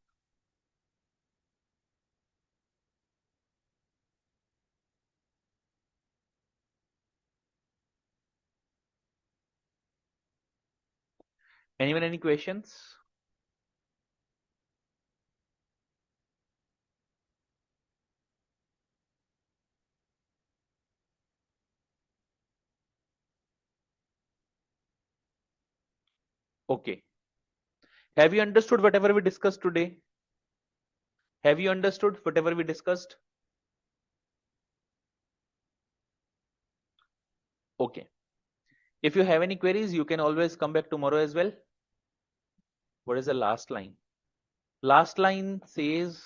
Anyone, any questions? Okay. Have you understood whatever we discussed today? Have you understood whatever we discussed? Okay. If you have any queries, you can always come back tomorrow as well. What is the last line? Last line says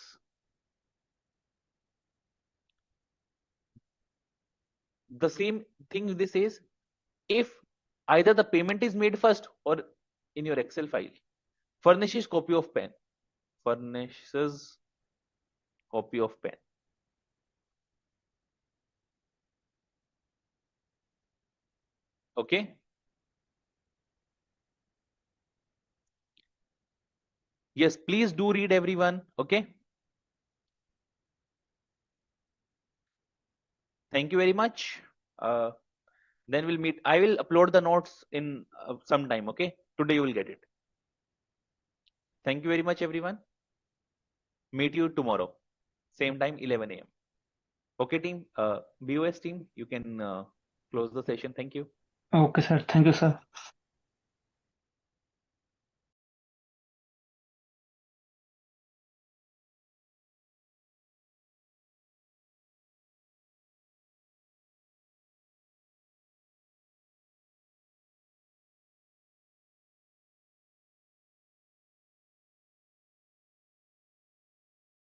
the same thing. This says if either the payment is made first or in your Excel file, furnishes copy of pen. Furnishes copy of pen. Okay. Yes, please do read everyone. Okay. Thank you very much. Then we'll meet. I will upload the notes in some time. Okay. Today you will get it. Thank you very much, everyone. Meet you tomorrow. Same time, 11 a.m. Okay, team. BOS team, you can close the session. Thank you. Okay, sir. Thank you, sir.